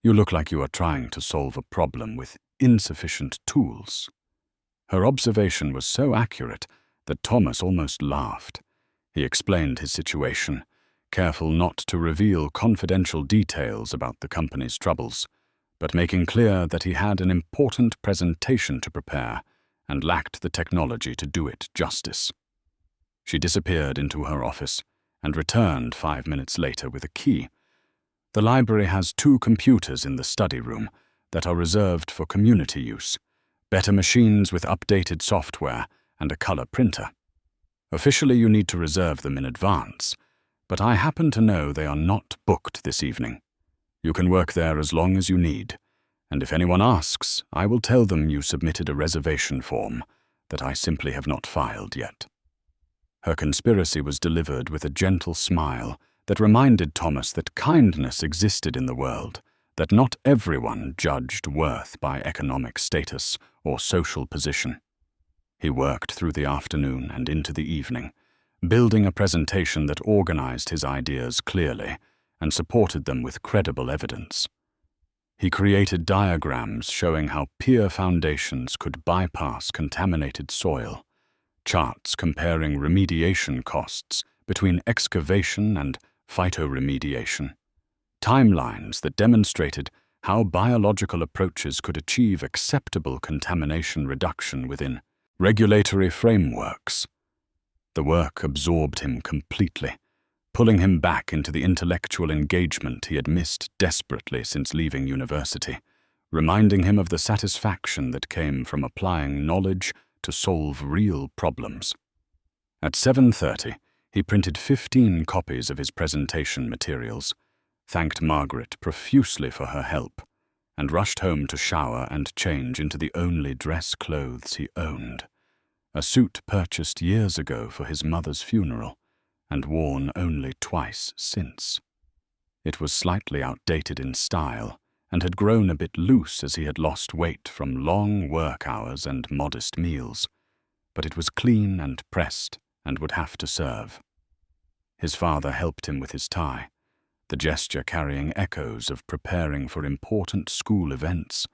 "You look like you are trying to solve a problem with insufficient tools." Her observation was so accurate that Thomas almost laughed. He explained his situation, careful not to reveal confidential details about the company's troubles, but making clear that he had an important presentation to prepare and lacked the technology to do it justice. She disappeared into her office and returned 5 minutes later with a key. "The library has 2 computers in the study room that are reserved for community use, better machines with updated software, and a color printer. Officially, you need to reserve them in advance, but I happen to know they are not booked this evening. You can work there as long as you need, and if anyone asks, I will tell them you submitted a reservation form that I simply have not filed yet." Her conspiracy was delivered with a gentle smile that reminded Thomas that kindness existed in the world, that not everyone judged worth by economic status or social position. He worked through the afternoon and into the evening, building a presentation that organized his ideas clearly and supported them with credible evidence. He created diagrams showing how pier foundations could bypass contaminated soil, charts comparing remediation costs between excavation and phytoremediation, timelines that demonstrated how biological approaches could achieve acceptable contamination reduction within regulatory frameworks. The work absorbed him completely, pulling him back into the intellectual engagement he had missed desperately since leaving university, reminding him of the satisfaction that came from applying knowledge to solve real problems. At 7:30, he printed 15 copies of his presentation materials, thanked Margaret profusely for her help, and rushed home to shower and change into the only dress clothes he owned, a suit purchased years ago for his mother's funeral and worn only twice since. It was slightly outdated in style and had grown a bit loose as he had lost weight from long work hours and modest meals, but it was clean and pressed and would have to serve. His father helped him with his tie, the gesture carrying echoes of preparing for important school events,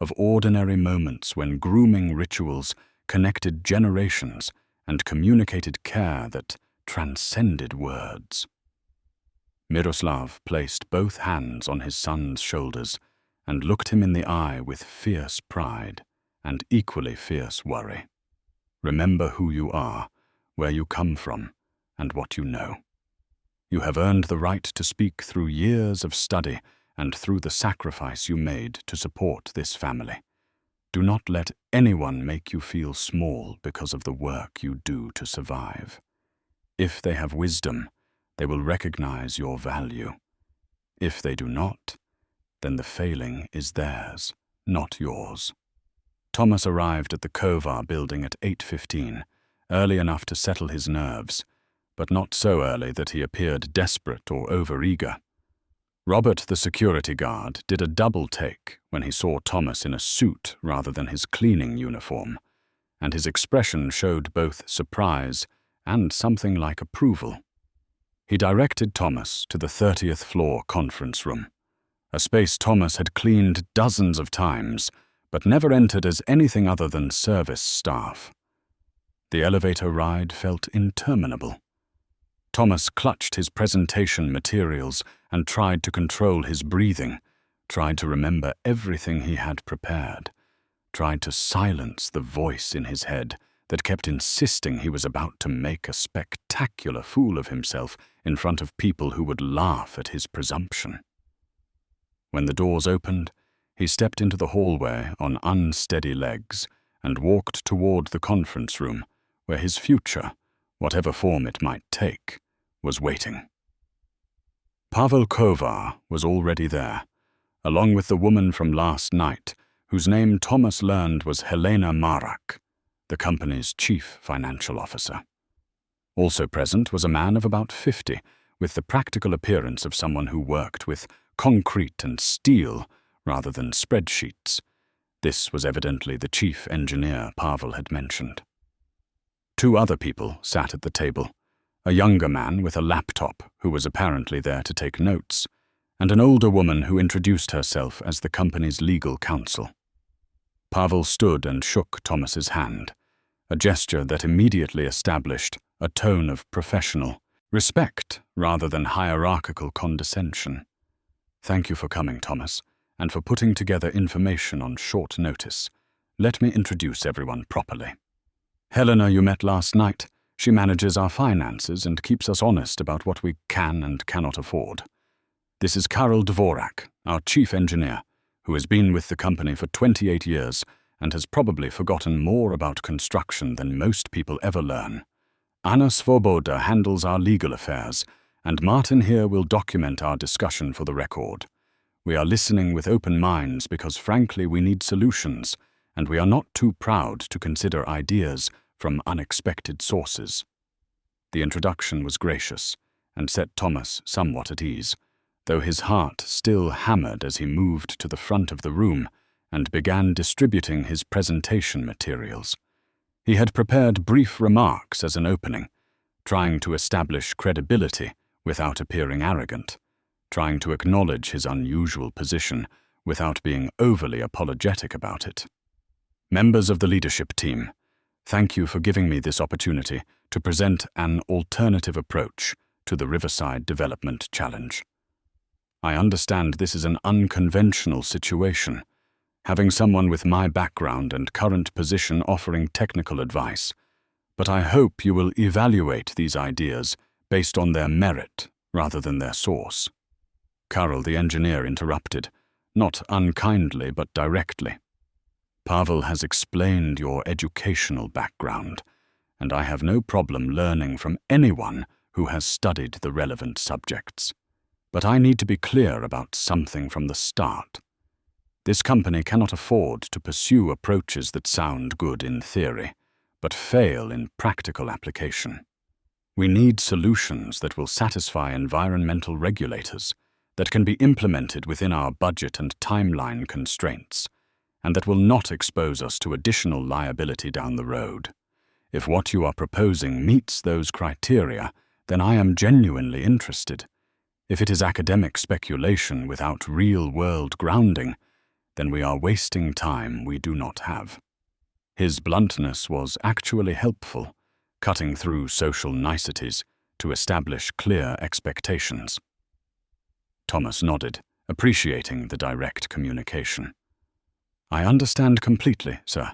of ordinary moments when grooming rituals connected generations and communicated care that transcended words. Miroslav placed both hands on his son's shoulders and looked him in the eye with fierce pride and equally fierce worry. "Remember who you are, where you come from, and what you know. You have earned the right to speak through years of study and through the sacrifice you made to support this family. Do not let anyone make you feel small because of the work you do to survive. If they have wisdom, they will recognize your value. If they do not, then the failing is theirs, not yours." Thomas arrived at the Kovar building at 8:15, early enough to settle his nerves, but not so early that he appeared desperate or overeager. Robert, the security guard, did a double take when he saw Thomas in a suit rather than his cleaning uniform, and his expression showed both surprise and something like approval. He directed Thomas to the 30th floor conference room, a space Thomas had cleaned dozens of times, but never entered as anything other than service staff. The elevator ride felt interminable. Thomas clutched his presentation materials and tried to control his breathing, tried to remember everything he had prepared, tried to silence the voice in his head that kept insisting he was about to make a spectacular fool of himself in front of people who would laugh at his presumption. When the doors opened, he stepped into the hallway on unsteady legs and walked toward the conference room where his future, whatever form it might take, was waiting. Pavel Kovar was already there, along with the woman from last night, whose name Thomas learned was Helena Marak, the company's chief financial officer. Also present was a man of about 50, with the practical appearance of someone who worked with concrete and steel rather than spreadsheets. This was evidently the chief engineer Pavel had mentioned. 2 other people sat at the table, a younger man with a laptop who was apparently there to take notes, and an older woman who introduced herself as the company's legal counsel. Pavel stood and shook Thomas's hand, a gesture that immediately established a tone of professional respect rather than hierarchical condescension. "Thank you for coming, Thomas, and for putting together information on short notice. Let me introduce everyone properly. Helena you met last night. She manages our finances and keeps us honest about what we can and cannot afford. This is Karel Dvorak, our chief engineer, who has been with the company for 28 years and has probably forgotten more about construction than most people ever learn. Anna Svoboda handles our legal affairs, and Martin here will document our discussion for the record. We are listening with open minds because, frankly, we need solutions, and we are not too proud to consider ideas from unexpected sources." The introduction was gracious and set Thomas somewhat at ease, though his heart still hammered as he moved to the front of the room and began distributing his presentation materials. He had prepared brief remarks as an opening, trying to establish credibility without appearing arrogant, trying to acknowledge his unusual position without being overly apologetic about it. "Members of the leadership team, thank you for giving me this opportunity to present an alternative approach to the Riverside Development Challenge. I understand this is an unconventional situation, having someone with my background and current position offering technical advice, but I hope you will evaluate these ideas based on their merit rather than their source." Karel the engineer interrupted, not unkindly but directly. "Pavel has explained your educational background, and I have no problem learning from anyone who has studied the relevant subjects. But I need to be clear about something from the start. This company cannot afford to pursue approaches that sound good in theory, but fail in practical application. We need solutions that will satisfy environmental regulators, that can be implemented within our budget and timeline constraints, and that will not expose us to additional liability down the road. If what you are proposing meets those criteria, then I am genuinely interested. If it is academic speculation without real-world grounding, then we are wasting time we do not have." His bluntness was actually helpful, cutting through social niceties to establish clear expectations. Thomas nodded, appreciating the direct communication. "I understand completely, sir,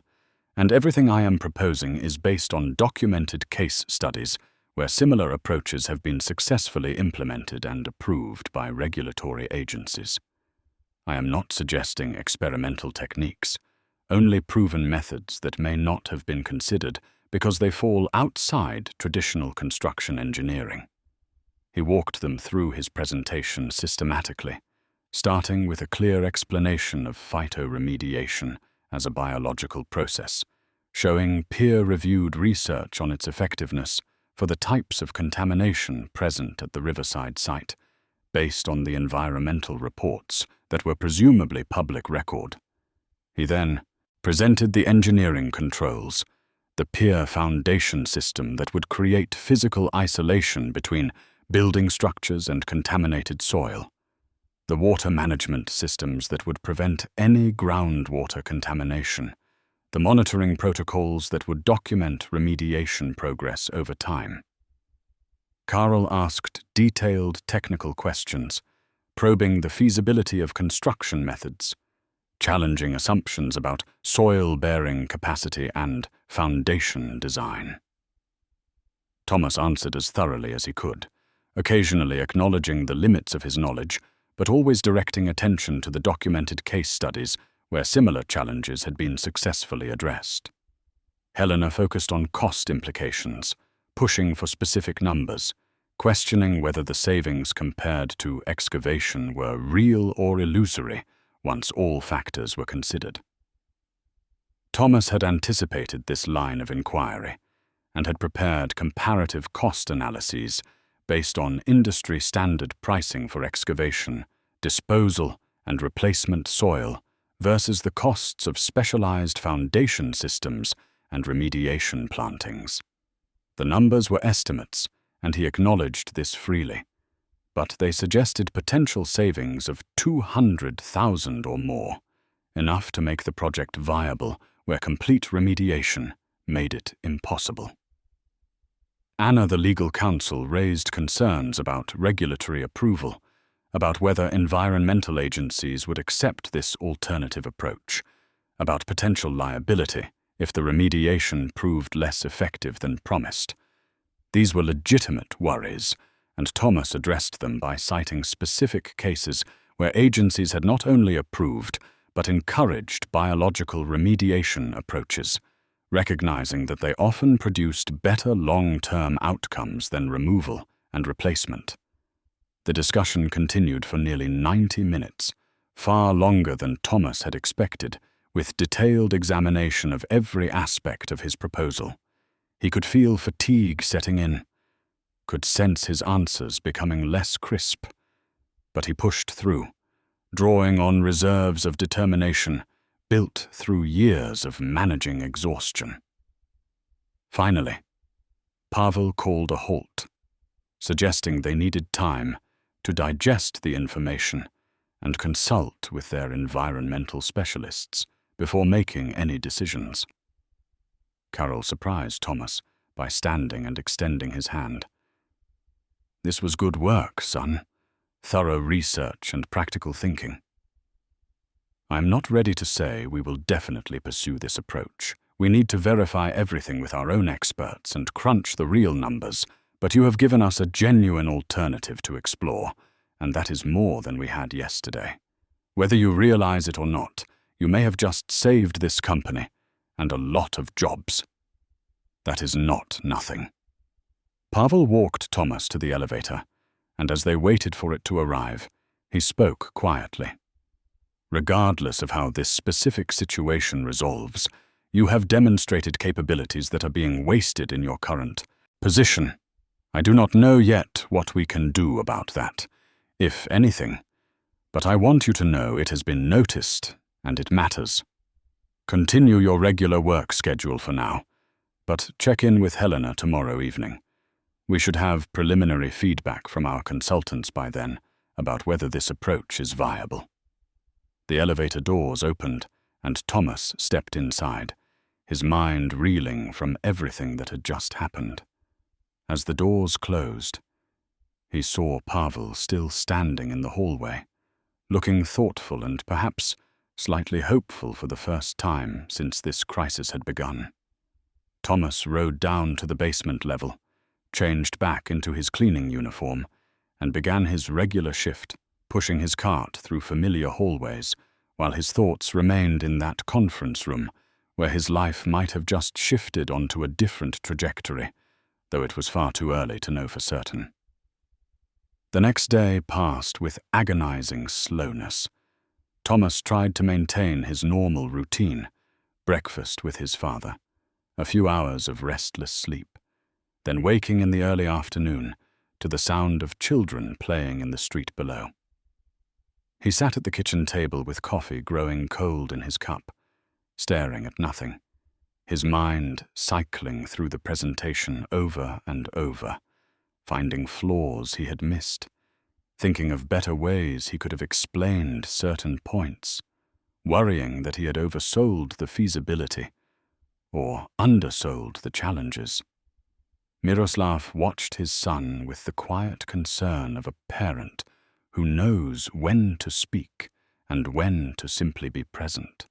and everything I am proposing is based on documented case studies where similar approaches have been successfully implemented and approved by regulatory agencies. I am not suggesting experimental techniques, only proven methods that may not have been considered because they fall outside traditional construction engineering." He walked them through his presentation systematically, starting with a clear explanation of phytoremediation as a biological process, showing peer-reviewed research on its effectiveness for the types of contamination present at the Riverside site, based on the environmental reports that were presumably public record. He then presented the engineering controls, the pier foundation system that would create physical isolation between building structures and contaminated soil, the water management systems that would prevent any groundwater contamination, the monitoring protocols that would document remediation progress over time. Karel asked detailed technical questions, probing the feasibility of construction methods, challenging assumptions about soil-bearing capacity and foundation design. Thomas answered as thoroughly as he could, occasionally acknowledging the limits of his knowledge, but always directing attention to the documented case studies where similar challenges had been successfully addressed. Helena focused on cost implications, pushing for specific numbers, questioning whether the savings compared to excavation were real or illusory once all factors were considered. Thomas had anticipated this line of inquiry and had prepared comparative cost analyses based on industry-standard pricing for excavation, disposal, and replacement soil versus the costs of specialized foundation systems and remediation plantings. The numbers were estimates, and he acknowledged this freely, but they suggested potential savings of $200,000 or more, enough to make the project viable where complete remediation made it impossible. Anna, the legal counsel, raised concerns about regulatory approval, about whether environmental agencies would accept this alternative approach, about potential liability if the remediation proved less effective than promised. These were legitimate worries, and Thomas addressed them by citing specific cases where agencies had not only approved but encouraged biological remediation approaches, recognizing that they often produced better long-term outcomes than removal and replacement. The discussion continued for nearly 90 minutes, far longer than Thomas had expected, with detailed examination of every aspect of his proposal. He could feel fatigue setting in, could sense his answers becoming less crisp, but he pushed through, drawing on reserves of determination built through years of managing exhaustion. Finally, Pavel called a halt, suggesting they needed time to digest the information and consult with their environmental specialists before making any decisions. Carol surprised Thomas by standing and extending his hand. This was good work, son. Thorough research and practical thinking. I'm not ready to say we will definitely pursue this approach. We need to verify everything with our own experts and crunch the real numbers, but you have given us a genuine alternative to explore, and that is more than we had yesterday. Whether you realize it or not, you may have just saved this company and a lot of jobs. That is not nothing. Pavel walked Thomas to the elevator, and as they waited for it to arrive, he spoke quietly. Regardless of how this specific situation resolves, you have demonstrated capabilities that are being wasted in your current position. I do not know yet what we can do about that, if anything, but I want you to know it has been noticed and it matters. Continue your regular work schedule for now, but check in with Helena tomorrow evening. We should have preliminary feedback from our consultants by then about whether this approach is viable. The elevator doors opened, and Thomas stepped inside, his mind reeling from everything that had just happened. As the doors closed, he saw Pavel still standing in the hallway, looking thoughtful and perhaps slightly hopeful for the first time since this crisis had begun. Thomas rode down to the basement level, changed back into his cleaning uniform, and began his regular shift, pushing his cart through familiar hallways, while his thoughts remained in that conference room where his life might have just shifted onto a different trajectory, though it was far too early to know for certain. The next day passed with agonizing slowness. Thomas tried to maintain his normal routine, breakfast with his father, a few hours of restless sleep, then waking in the early afternoon to the sound of children playing in the street below. He sat at the kitchen table with coffee growing cold in his cup, staring at nothing, his mind cycling through the presentation over and over, finding flaws he had missed, thinking of better ways he could have explained certain points, worrying that he had oversold the feasibility or undersold the challenges. Miroslav watched his son with the quiet concern of a parent who knows when to speak and when to simply be present.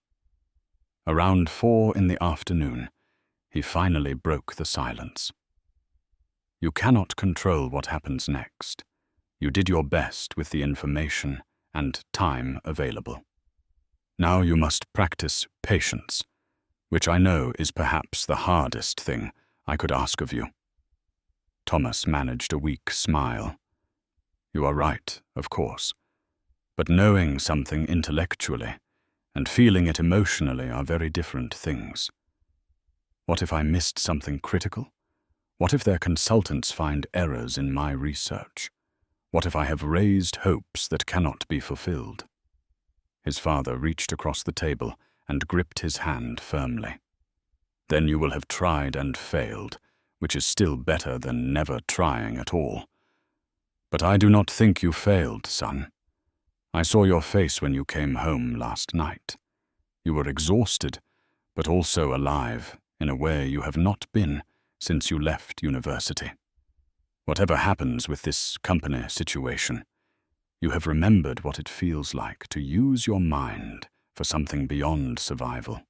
Around 4 in the afternoon, he finally broke the silence. You cannot control what happens next. You did your best with the information and time available. Now you must practice patience, which I know is perhaps the hardest thing I could ask of you. Thomas managed a weak smile. You are right, of course, but knowing something intellectually and feeling it emotionally are very different things. What if I missed something critical? What if their consultants find errors in my research? What if I have raised hopes that cannot be fulfilled? His father reached across the table and gripped his hand firmly. Then you will have tried and failed, which is still better than never trying at all. But I do not think you failed, son. I saw your face when you came home last night. You were exhausted, but also alive in a way you have not been since you left university. Whatever happens with this company situation, you have remembered what it feels like to use your mind for something beyond survival.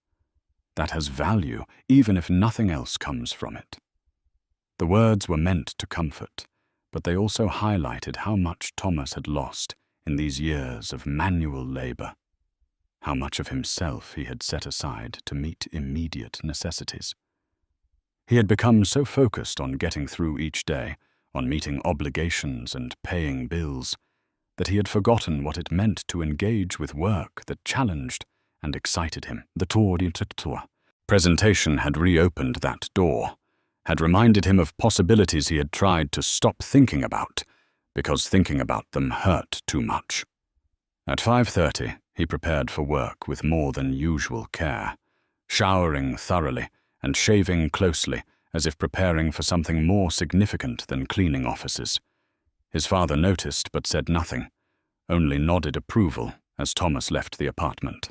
That has value, even if nothing else comes from it. The words were meant to comfort, but they also highlighted how much Thomas had lost in these years of manual labor, how much of himself he had set aside to meet immediate necessities. He had become so focused on getting through each day, on meeting obligations and paying bills, that he had forgotten what it meant to engage with work that challenged and excited him. The tour presentation had reopened that door, had reminded him of possibilities he had tried to stop thinking about, because thinking about them hurt too much. At 5:30, he prepared for work with more than usual care, showering thoroughly and shaving closely as if preparing for something more significant than cleaning offices. His father noticed but said nothing, only nodded approval as Thomas left the apartment.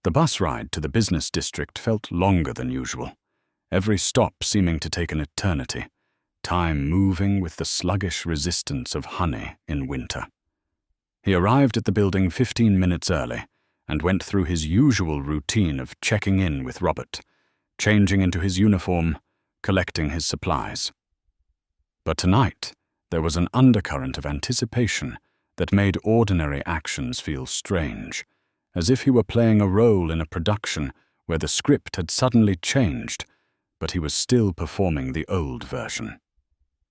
The bus ride to the business district felt longer than usual, every stop seeming to take an eternity, time moving with the sluggish resistance of honey in winter. He arrived at the building 15 minutes early and went through his usual routine of checking in with Robert, changing into his uniform, collecting his supplies. But tonight, there was an undercurrent of anticipation that made ordinary actions feel strange, as if he were playing a role in a production where the script had suddenly changed, but he was still performing the old version.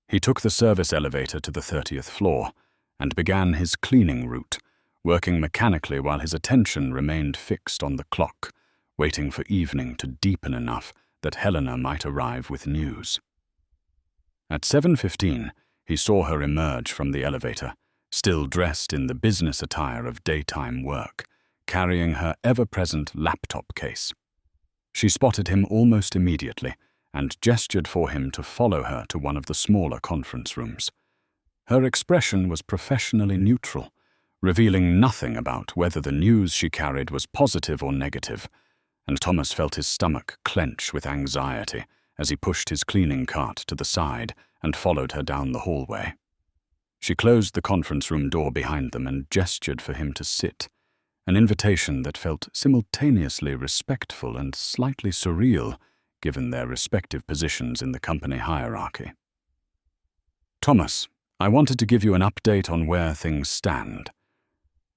He took the service elevator to the 30th floor and began his cleaning route, working mechanically while his attention remained fixed on the clock, waiting for evening to deepen enough that Helena might arrive with news. At 7:15, he saw her emerge from the elevator, still dressed in the business attire of daytime work, carrying her ever-present laptop case. She spotted him almost immediately and gestured for him to follow her to one of the smaller conference rooms. Her expression was professionally neutral, revealing nothing about whether the news she carried was positive or negative, and Thomas felt his stomach clench with anxiety as he pushed his cleaning cart to the side and followed her down the hallway. She closed the conference room door behind them and gestured for him to sit, an invitation that felt simultaneously respectful and slightly surreal given their respective positions in the company hierarchy. Thomas, I wanted to give you an update on where things stand.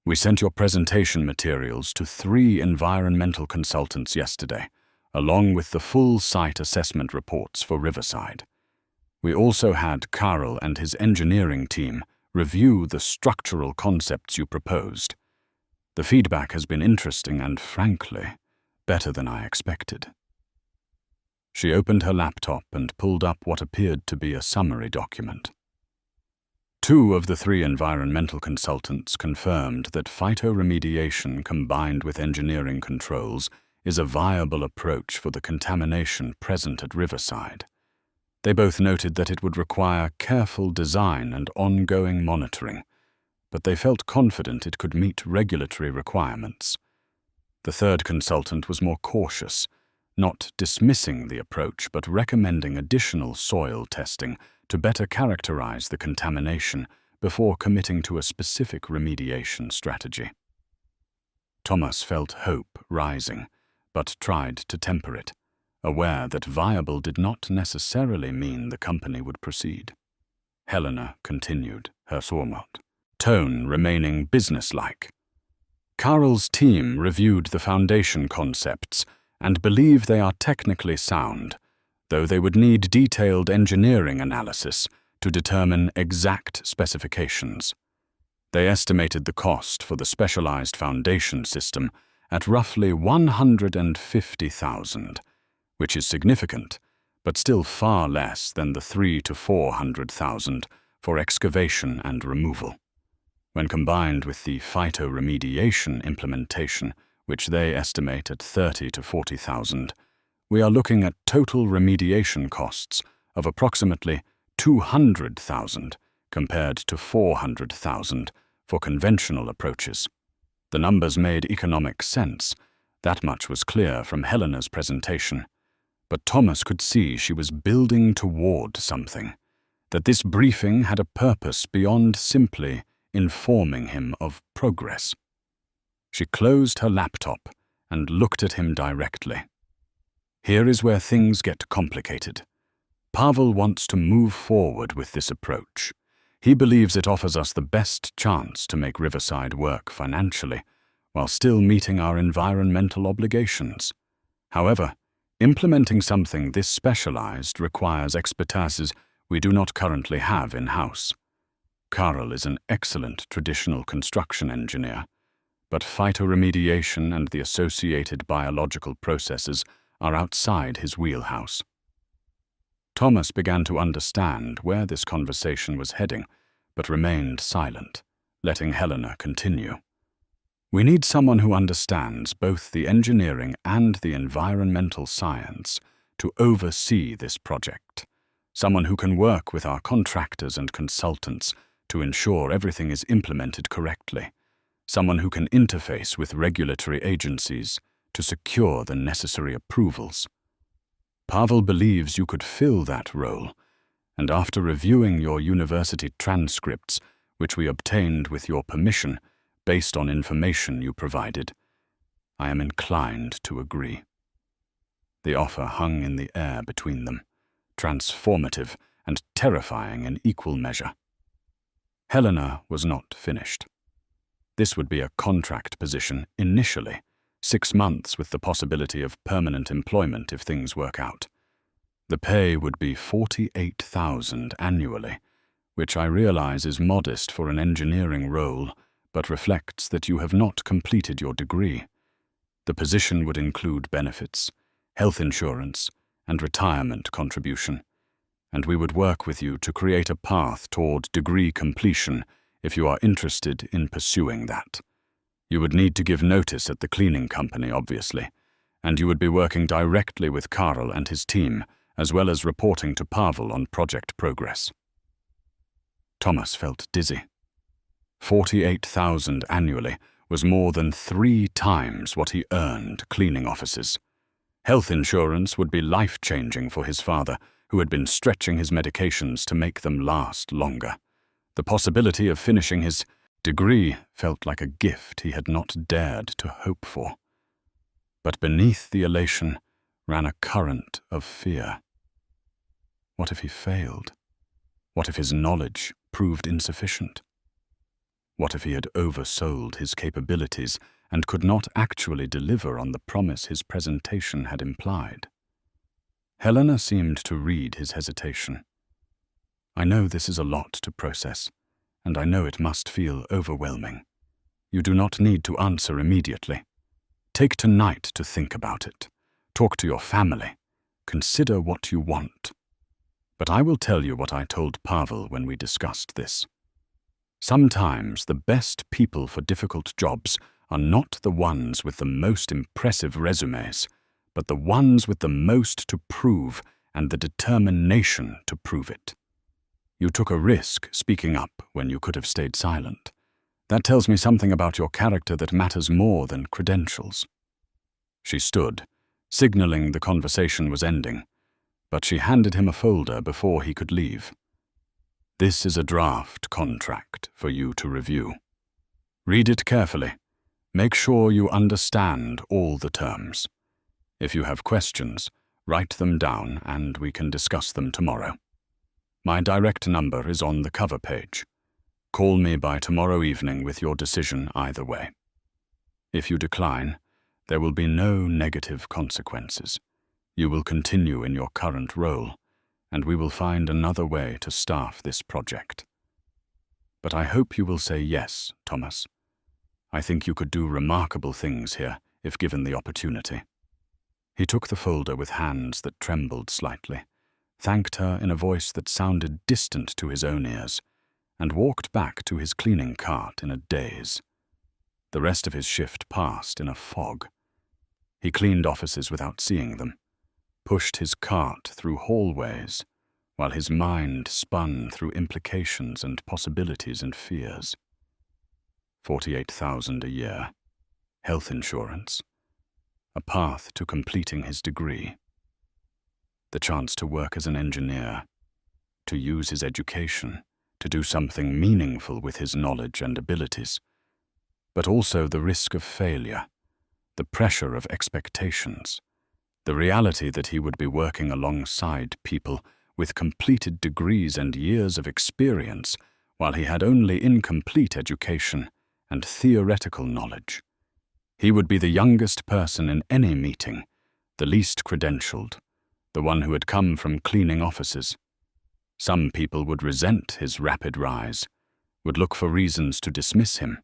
We sent your presentation materials to 3 environmental consultants yesterday, along with the full site assessment reports for Riverside. We also had Carl and his engineering team review the structural concepts you proposed. The feedback has been interesting and, frankly, better than I expected. She opened her laptop and pulled up what appeared to be a summary document. 2 of the 3 environmental consultants confirmed that phytoremediation combined with engineering controls is a viable approach for the contamination present at Riverside. They both noted that it would require careful design and ongoing monitoring, but they felt confident it could meet regulatory requirements. The 3rd consultant was more cautious, not dismissing the approach but recommending additional soil testing to better characterize the contamination before committing to a specific remediation strategy. Thomas felt hope rising, but tried to temper it, aware that viable did not necessarily mean the company would proceed. Helena continued her format, tone remaining businesslike. Carl's team reviewed the foundation concepts and believe they are technically sound, though they would need detailed engineering analysis to determine exact specifications. They estimated the cost for the specialized foundation system at roughly $150,000, which is significant, but still far less than the $300,000 to $400,000 for excavation and removal. When combined with the phytoremediation implementation, which they estimate at $30,000 to $40,000, we are looking at total remediation costs of approximately $200,000 compared to $400,000 for conventional approaches. The numbers made economic sense. That much was clear from Helena's presentation. But Thomas could see she was building toward something, that this briefing had a purpose beyond simply informing him of progress. She closed her laptop and looked at him directly. Here is where things get complicated. Pavel wants to move forward with this approach. He believes it offers us the best chance to make Riverside work financially, while still meeting our environmental obligations. However, implementing something this specialized requires expertises we do not currently have in-house. Carl is an excellent traditional construction engineer, but phytoremediation and the associated biological processes are outside his wheelhouse. Thomas began to understand where this conversation was heading, but remained silent, letting Helena continue. We need someone who understands both the engineering and the environmental science to oversee this project. Someone who can work with our contractors and consultants to ensure everything is implemented correctly. Someone who can interface with regulatory agencies to secure the necessary approvals. Pavel believes you could fill that role, and after reviewing your university transcripts, which we obtained with your permission, based on information you provided, I am inclined to agree. The offer hung in the air between them, transformative and terrifying in equal measure. Helena was not finished. This would be a contract position initially, 6 months with the possibility of permanent employment if things work out. The pay would be $48,000 annually, which I realize is modest for an engineering role, but reflects that you have not completed your degree. The position would include benefits, health insurance, and retirement contribution, and we would work with you to create a path toward degree completion if you are interested in pursuing that. You would need to give notice at the cleaning company, obviously, and you would be working directly with Carl and his team, as well as reporting to Pavel on project progress. Thomas felt dizzy. $48,000 annually was more than 3 times what he earned cleaning offices. Health insurance would be life-changing for his father, who had been stretching his medications to make them last longer. The possibility of finishing his degree felt like a gift he had not dared to hope for. But beneath the elation ran a current of fear. What if he failed? What if his knowledge proved insufficient? What if he had oversold his capabilities and could not actually deliver on the promise his presentation had implied? Helena seemed to read his hesitation. I know this is a lot to process, and I know it must feel overwhelming. You do not need to answer immediately. Take tonight to think about it. Talk to your family. Consider what you want. But I will tell you what I told Pavel when we discussed this. Sometimes the best people for difficult jobs are not the ones with the most impressive resumes, but the ones with the most to prove and the determination to prove it. You took a risk speaking up when you could have stayed silent. That tells me something about your character that matters more than credentials. She stood, signaling the conversation was ending, but she handed him a folder before he could leave. This is a draft contract for you to review. Read it carefully. Make sure you understand all the terms. If you have questions, write them down and we can discuss them tomorrow. My direct number is on the cover page. Call me by tomorrow evening with your decision either way. If you decline, there will be no negative consequences. You will continue in your current role, and we will find another way to staff this project. But I hope you will say yes, Thomas. I think you could do remarkable things here if given the opportunity. He took the folder with hands that trembled slightly, thanked her in a voice that sounded distant to his own ears, and walked back to his cleaning cart in a daze. The rest of his shift passed in a fog. He cleaned offices without seeing them, pushed his cart through hallways, while his mind spun through implications and possibilities and fears. 48,000 a year, health insurance, a path to completing his degree, the chance to work as an engineer, to use his education, to do something meaningful with his knowledge and abilities, but also the risk of failure, the pressure of expectations, the reality that he would be working alongside people with completed degrees and years of experience while he had only incomplete education and theoretical knowledge. He would be the youngest person in any meeting, the least credentialed, the one who had come from cleaning offices. Some people would resent his rapid rise, would look for reasons to dismiss him,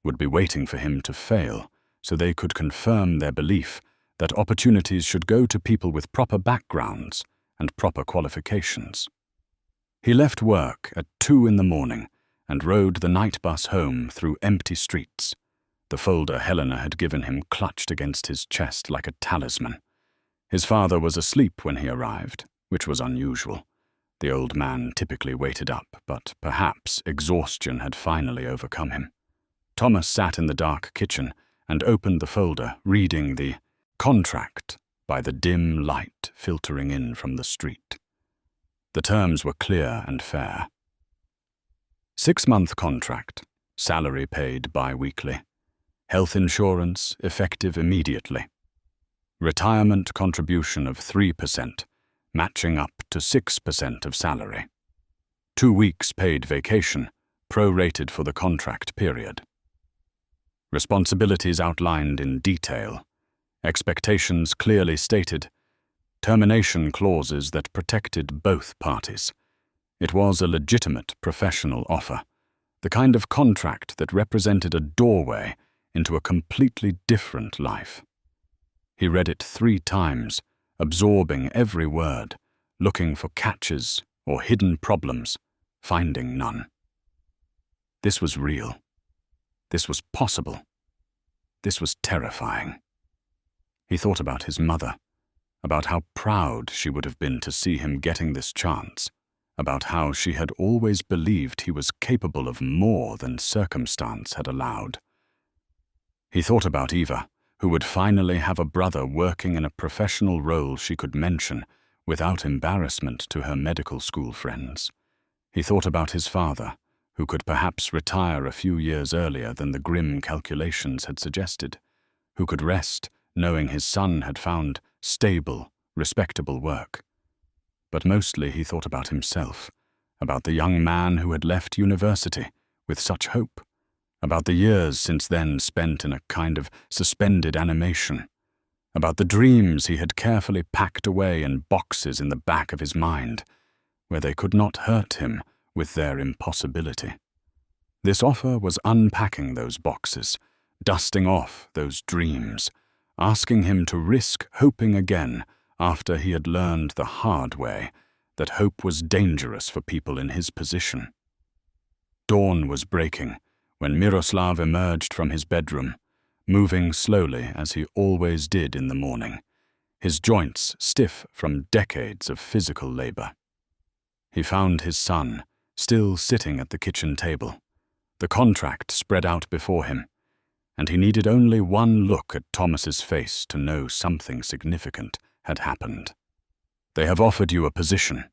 would be waiting for him to fail so they could confirm their belief that opportunities should go to people with proper backgrounds and proper qualifications. He left work at 2 a.m. and rode the night bus home through empty streets, the folder Helena had given him clutched against his chest like a talisman. His father was asleep when he arrived, which was unusual. The old man typically waited up, but perhaps exhaustion had finally overcome him. Thomas sat in the dark kitchen and opened the folder, reading the contract by the dim light filtering in from the street. The terms were clear and fair. 6-month contract, salary paid bi-weekly, health insurance effective immediately, retirement contribution of 3%, matching up to 6% of salary, 2 weeks paid vacation, prorated for the contract period. Responsibilities outlined in detail, expectations clearly stated, termination clauses that protected both parties. It was a legitimate professional offer, the kind of contract that represented a doorway into a completely different life. He read it 3 times, absorbing every word, looking for catches or hidden problems, finding none. This was real. This was possible. This was terrifying. He thought about his mother, about how proud she would have been to see him getting this chance, about how she had always believed he was capable of more than circumstance had allowed. He thought about Eva, who would finally have a brother working in a professional role she could mention without embarrassment to her medical school friends. He thought about his father, who could perhaps retire a few years earlier than the grim calculations had suggested, who could rest knowing his son had found stable, respectable work. But mostly he thought about himself, about the young man who had left university with such hope, about the years since then spent in a kind of suspended animation, about the dreams he had carefully packed away in boxes in the back of his mind, where they could not hurt him with their impossibility. This offer was unpacking those boxes, dusting off those dreams, asking him to risk hoping again after he had learned the hard way that hope was dangerous for people in his position. Dawn was breaking when Miroslav emerged from his bedroom, moving slowly as he always did in the morning, his joints stiff from decades of physical labor. He found his son, still sitting at the kitchen table, the contract spread out before him, and he needed only one look at Thomas's face to know something significant had happened. "They have offered you a position.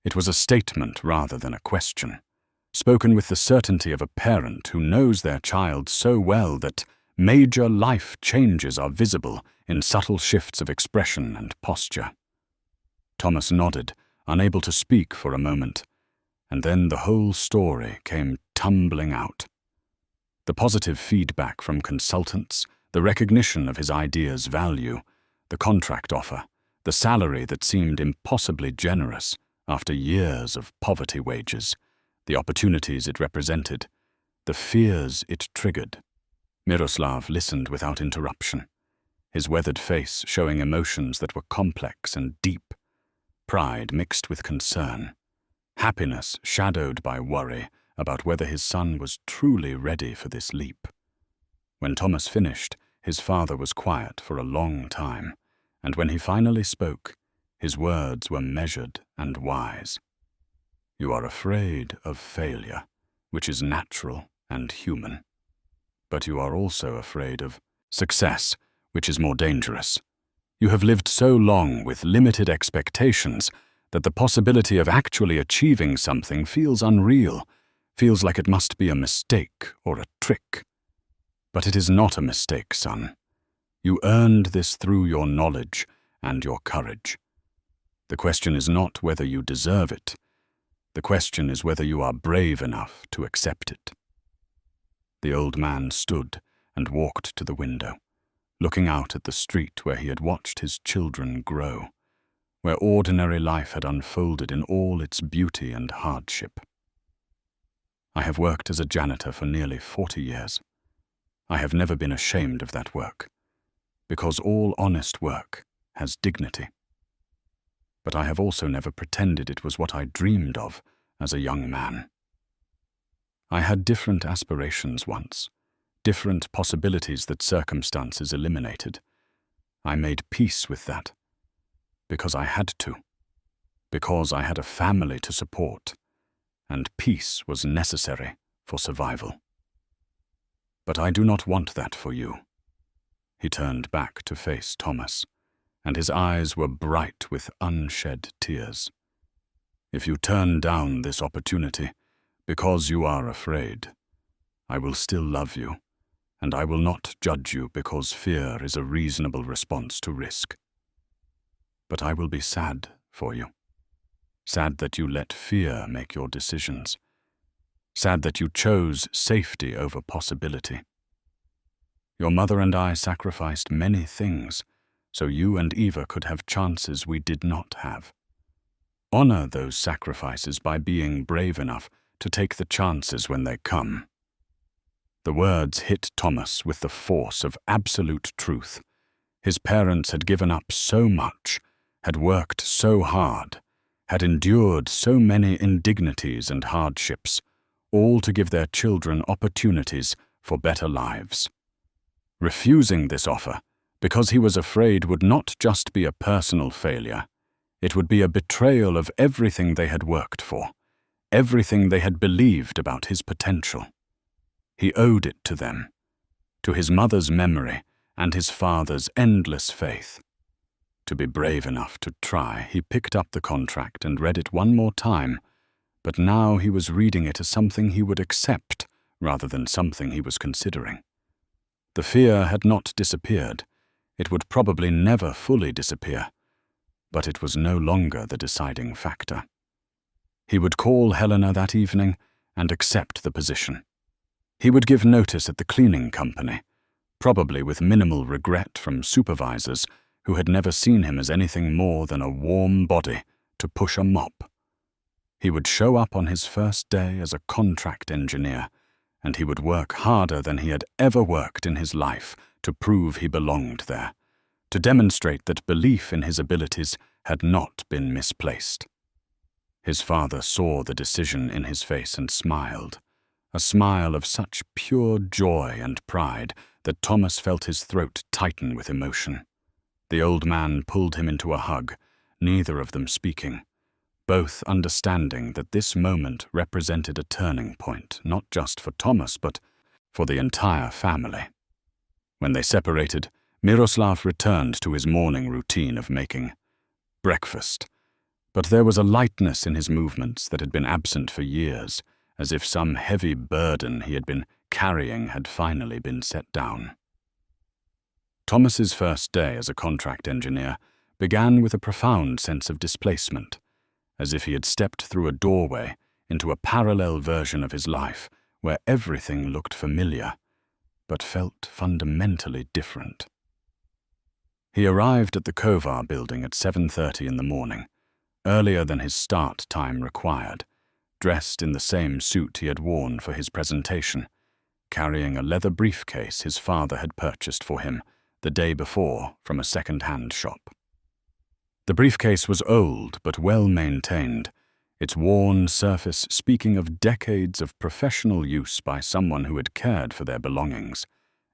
It was a statement rather than a question, spoken with the certainty of a parent who knows their child so well that major life changes are visible in subtle shifts of expression and posture. Thomas nodded, unable to speak for a moment, and then the whole story came tumbling out. The positive feedback from consultants, the recognition of his idea's value, the contract offer, the salary that seemed impossibly generous after years of poverty wages, the opportunities it represented, the fears it triggered. Miroslav listened without interruption, his weathered face showing emotions that were complex and deep, pride mixed with concern, happiness shadowed by worry about whether his son was truly ready for this leap. When Thomas finished, his father was quiet for a long time, and when he finally spoke, his words were measured and wise. You are afraid of failure, which is natural and human. But you are also afraid of success, which is more dangerous. You have lived so long with limited expectations that the possibility of actually achieving something feels unreal, feels like it must be a mistake or a trick. But it is not a mistake, son. You earned this through your knowledge and your courage. The question is not whether you deserve it. The question is whether you are brave enough to accept it. The old man stood and walked to the window, looking out at the street where he had watched his children grow, where ordinary life had unfolded in all its beauty and hardship. I have worked as a janitor for nearly 40 years. I have never been ashamed of that work, because all honest work has dignity. But I have also never pretended it was what I dreamed of as a young man. I had different aspirations once, different possibilities that circumstances eliminated. I made peace with that, because I had to, because I had a family to support, and peace was necessary for survival. But I do not want that for you. He turned back to face Thomas, and his eyes were bright with unshed tears. If you turn down this opportunity because you are afraid, I will still love you, and I will not judge you because fear is a reasonable response to risk. But I will be sad for you, sad that you let fear make your decisions, sad that you chose safety over possibility. Your mother and I sacrificed many things so you and Eva could have chances we did not have. Honor those sacrifices by being brave enough to take the chances when they come. The words hit Thomas with the force of absolute truth. His parents had given up so much, had worked so hard, had endured so many indignities and hardships, all to give their children opportunities for better lives. Refusing this offer, because he was afraid, would not just be a personal failure. It would be a betrayal of everything they had worked for, everything they had believed about his potential. He owed it to them, to his mother's memory and his father's endless faith. To be brave enough to try, he picked up the contract and read it one more time, but now he was reading it as something he would accept rather than something he was considering. The fear had not disappeared. It would probably never fully disappear, but it was no longer the deciding factor. He would call Helena that evening and accept the position. He would give notice at the cleaning company, probably with minimal regret from supervisors who had never seen him as anything more than a warm body to push a mop. He would show up on his first day as a contract engineer, and he would work harder than he had ever worked in his life to prove he belonged there, to demonstrate that belief in his abilities had not been misplaced. His father saw the decision in his face and smiled, a smile of such pure joy and pride that Thomas felt his throat tighten with emotion. The old man pulled him into a hug, neither of them speaking, both understanding that this moment represented a turning point, not just for Thomas, but for the entire family. When they separated, Miroslav returned to his morning routine of making breakfast, But there was a lightness in his movements that had been absent for years, as if some heavy burden he had been carrying had finally been set down. Thomas's first day as a contract engineer began with a profound sense of displacement, as if he had stepped through a doorway into a parallel version of his life where everything looked familiar, but felt fundamentally different. He arrived at the Kovar building at 7:30 in the morning, earlier than his start time required, dressed in the same suit he had worn for his presentation, carrying a leather briefcase his father had purchased for him the day before from a second-hand shop. The briefcase was old but well maintained, its worn surface speaking of decades of professional use by someone who had cared for their belongings,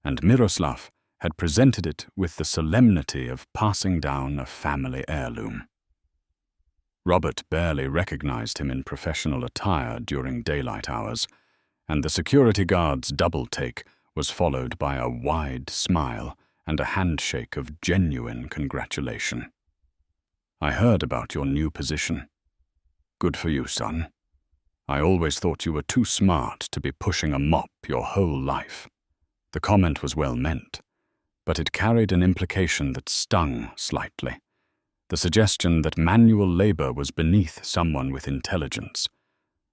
and Miroslav had presented it with the solemnity of passing down a family heirloom. Robert barely recognized him in professional attire during daylight hours, and the security guard's double-take was followed by a wide smile and a handshake of genuine congratulation. "I heard about your new position. Good for you, son. I always thought you were too smart to be pushing a mop your whole life." The comment was well meant, but it carried an implication that stung slightly. The suggestion that manual labor was beneath someone with intelligence,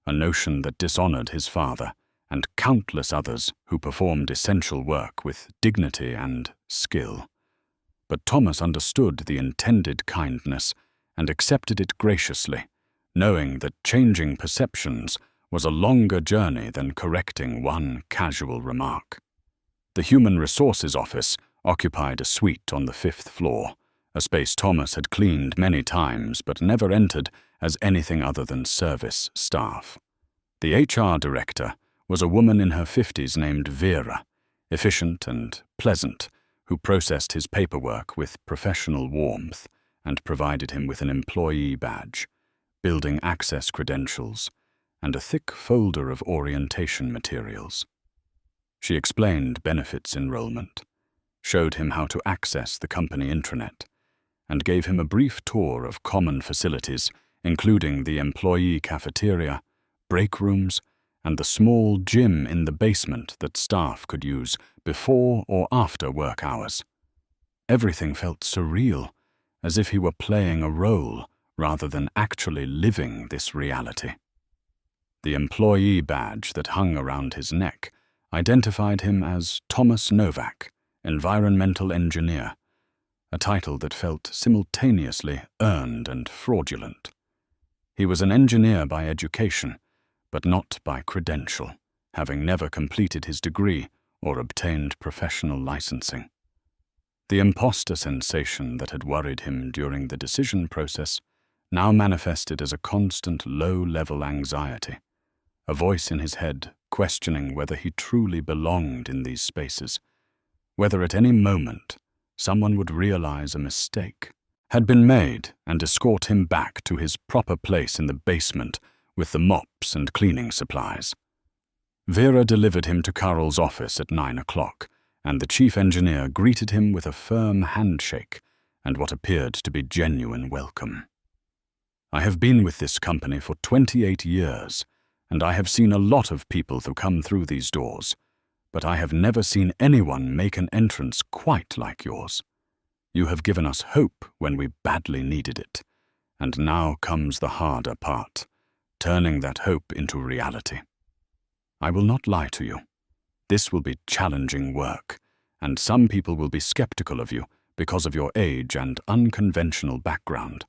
a notion that dishonored his father and countless others who performed essential work with dignity and skill. But Thomas understood the intended kindness and accepted it graciously, knowing that changing perceptions was a longer journey than correcting one casual remark. The Human Resources Office occupied a suite on the 5th floor, a space Thomas had cleaned many times but never entered as anything other than service staff. The HR director was a woman in her 50s named Vera, efficient and pleasant, who processed his paperwork with professional warmth and provided him with an employee badge, building access credentials, and a thick folder of orientation materials. She explained benefits enrollment, showed him how to access the company intranet, and gave him a brief tour of common facilities, including the employee cafeteria, break rooms, and the small gym in the basement that staff could use before or after work hours. Everything felt surreal, as if he were playing a role rather than actually living this reality. The employee badge that hung around his neck identified him as Thomas Novak, environmental engineer, a title that felt simultaneously earned and fraudulent. He was an engineer by education, but not by credential, having never completed his degree or obtained professional licensing. The imposter sensation that had worried him during the decision process now manifested as a constant low-level anxiety, a voice in his head questioning whether he truly belonged in these spaces, whether at any moment someone would realize a mistake had been made and escort him back to his proper place in the basement with the mops and cleaning supplies. Vera delivered him to Karol's office at 9 o'clock, and the chief engineer greeted him with a firm handshake and what appeared to be genuine welcome. "I have been with this company for 28 years, and I have seen a lot of people who come through these doors, but I have never seen anyone make an entrance quite like yours. You have given us hope when we badly needed it, and now comes the harder part, turning that hope into reality. I will not lie to you. This will be challenging work, and some people will be skeptical of you because of your age and unconventional background.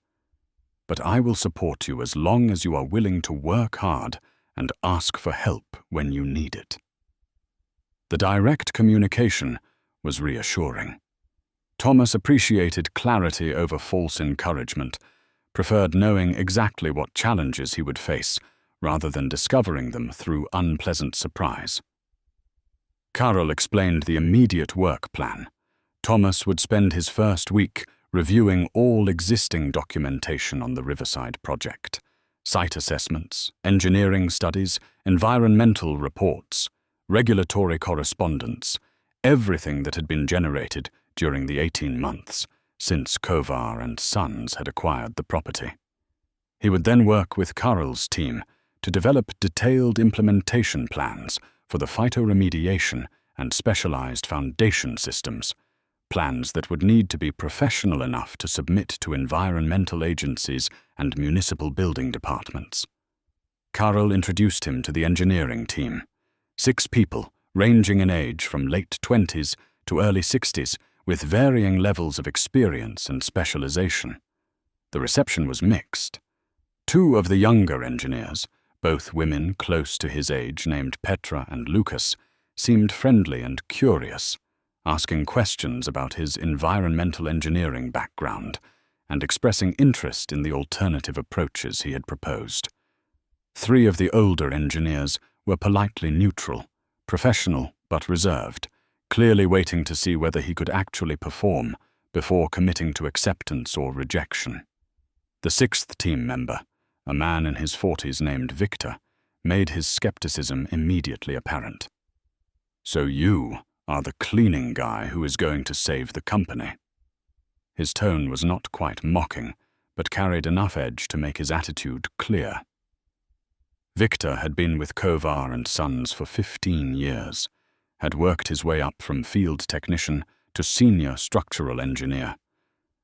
But I will support you as long as you are willing to work hard and ask for help when you need it." The direct communication was reassuring. Thomas appreciated clarity over false encouragement, preferred knowing exactly what challenges he would face rather than discovering them through unpleasant surprise. Karol explained the immediate work plan. Thomas would spend his first week reviewing all existing documentation on the Riverside project, site assessments, engineering studies, environmental reports, regulatory correspondence, everything that had been generated during the 18 months since Kovar and Sons had acquired the property. He would then work with Karel's team to develop detailed implementation plans for the phytoremediation and specialized foundation systems, plans that would need to be professional enough to submit to environmental agencies and municipal building departments. Karel introduced him to the engineering team, 6 people ranging in age from late 20s to early 60s with varying levels of experience and specialization. The reception was mixed. 2 of the younger engineers, both women close to his age named Petra and Lucas, seemed friendly and curious, asking questions about his environmental engineering background and expressing interest in the alternative approaches he had proposed. 3 of the older engineers were politely neutral, professional but reserved, clearly waiting to see whether he could actually perform before committing to acceptance or rejection. The 6th team member, a man in his 40s named Victor, made his skepticism immediately apparent. "So you are the cleaning guy who is going to save the company." His tone was not quite mocking, but carried enough edge to make his attitude clear. Victor had been with Kovar and Sons for 15 years, had worked his way up from field technician to senior structural engineer,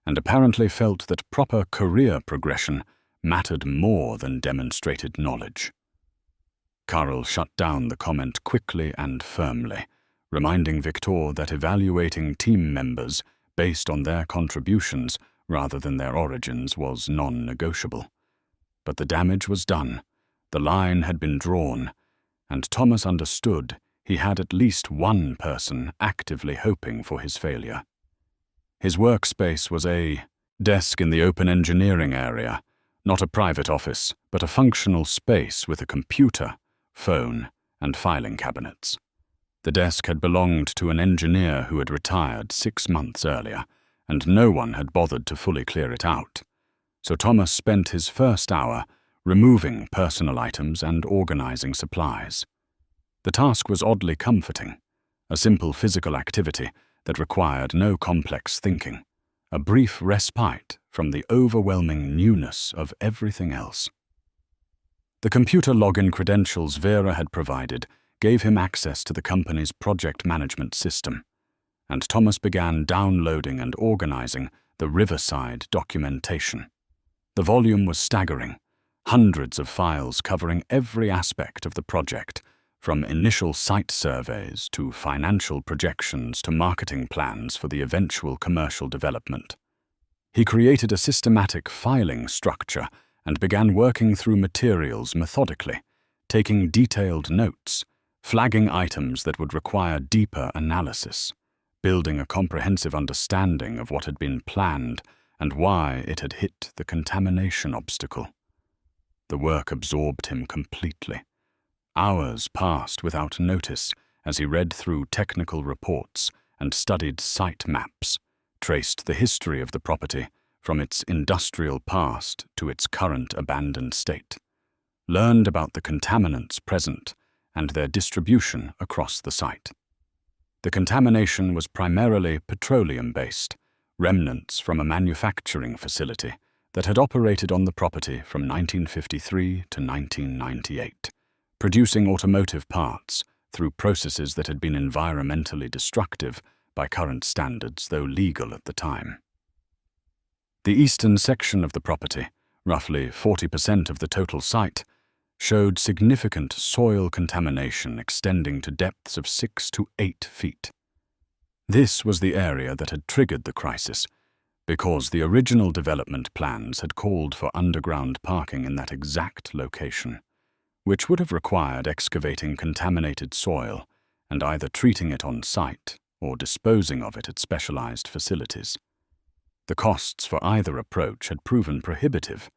and apparently felt that proper career progression mattered more than demonstrated knowledge. Karel shut down the comment quickly and firmly, reminding Victor that evaluating team members based on their contributions rather than their origins was non-negotiable. But the damage was done, the line had been drawn, and Thomas understood he had at least one person actively hoping for his failure. His workspace was a desk in the open engineering area, not a private office, but a functional space with a computer, phone, and filing cabinets. The desk had belonged to an engineer who had retired 6 months earlier, and no one had bothered to fully clear it out. So Thomas spent his first hour removing personal items and organizing supplies. The task was oddly comforting, a simple physical activity that required no complex thinking, a brief respite from the overwhelming newness of everything else. The computer login credentials Vera had provided gave him access to the company's project management system, and Thomas began downloading and organizing the Riverside documentation. The volume was staggering, hundreds of files covering every aspect of the project, from initial site surveys to financial projections to marketing plans for the eventual commercial development. He created a systematic filing structure and began working through materials methodically, taking detailed notes, flagging items that would require deeper analysis, building a comprehensive understanding of what had been planned and why it had hit the contamination obstacle. The work absorbed him completely. Hours passed without notice as he read through technical reports and studied site maps, traced the history of the property from its industrial past to its current abandoned state, learned about the contaminants present and their distribution across the site. The contamination was primarily petroleum-based, remnants from a manufacturing facility that had operated on the property from 1953 to 1998, producing automotive parts through processes that had been environmentally destructive by current standards, though legal at the time. The eastern section of the property, roughly 40% of the total site, showed significant soil contamination extending to depths of 6 to 8 feet. This was the area that had triggered the crisis, because the original development plans had called for underground parking in that exact location, which would have required excavating contaminated soil and either treating it on site or disposing of it at specialized facilities. The costs for either approach had proven prohibitive,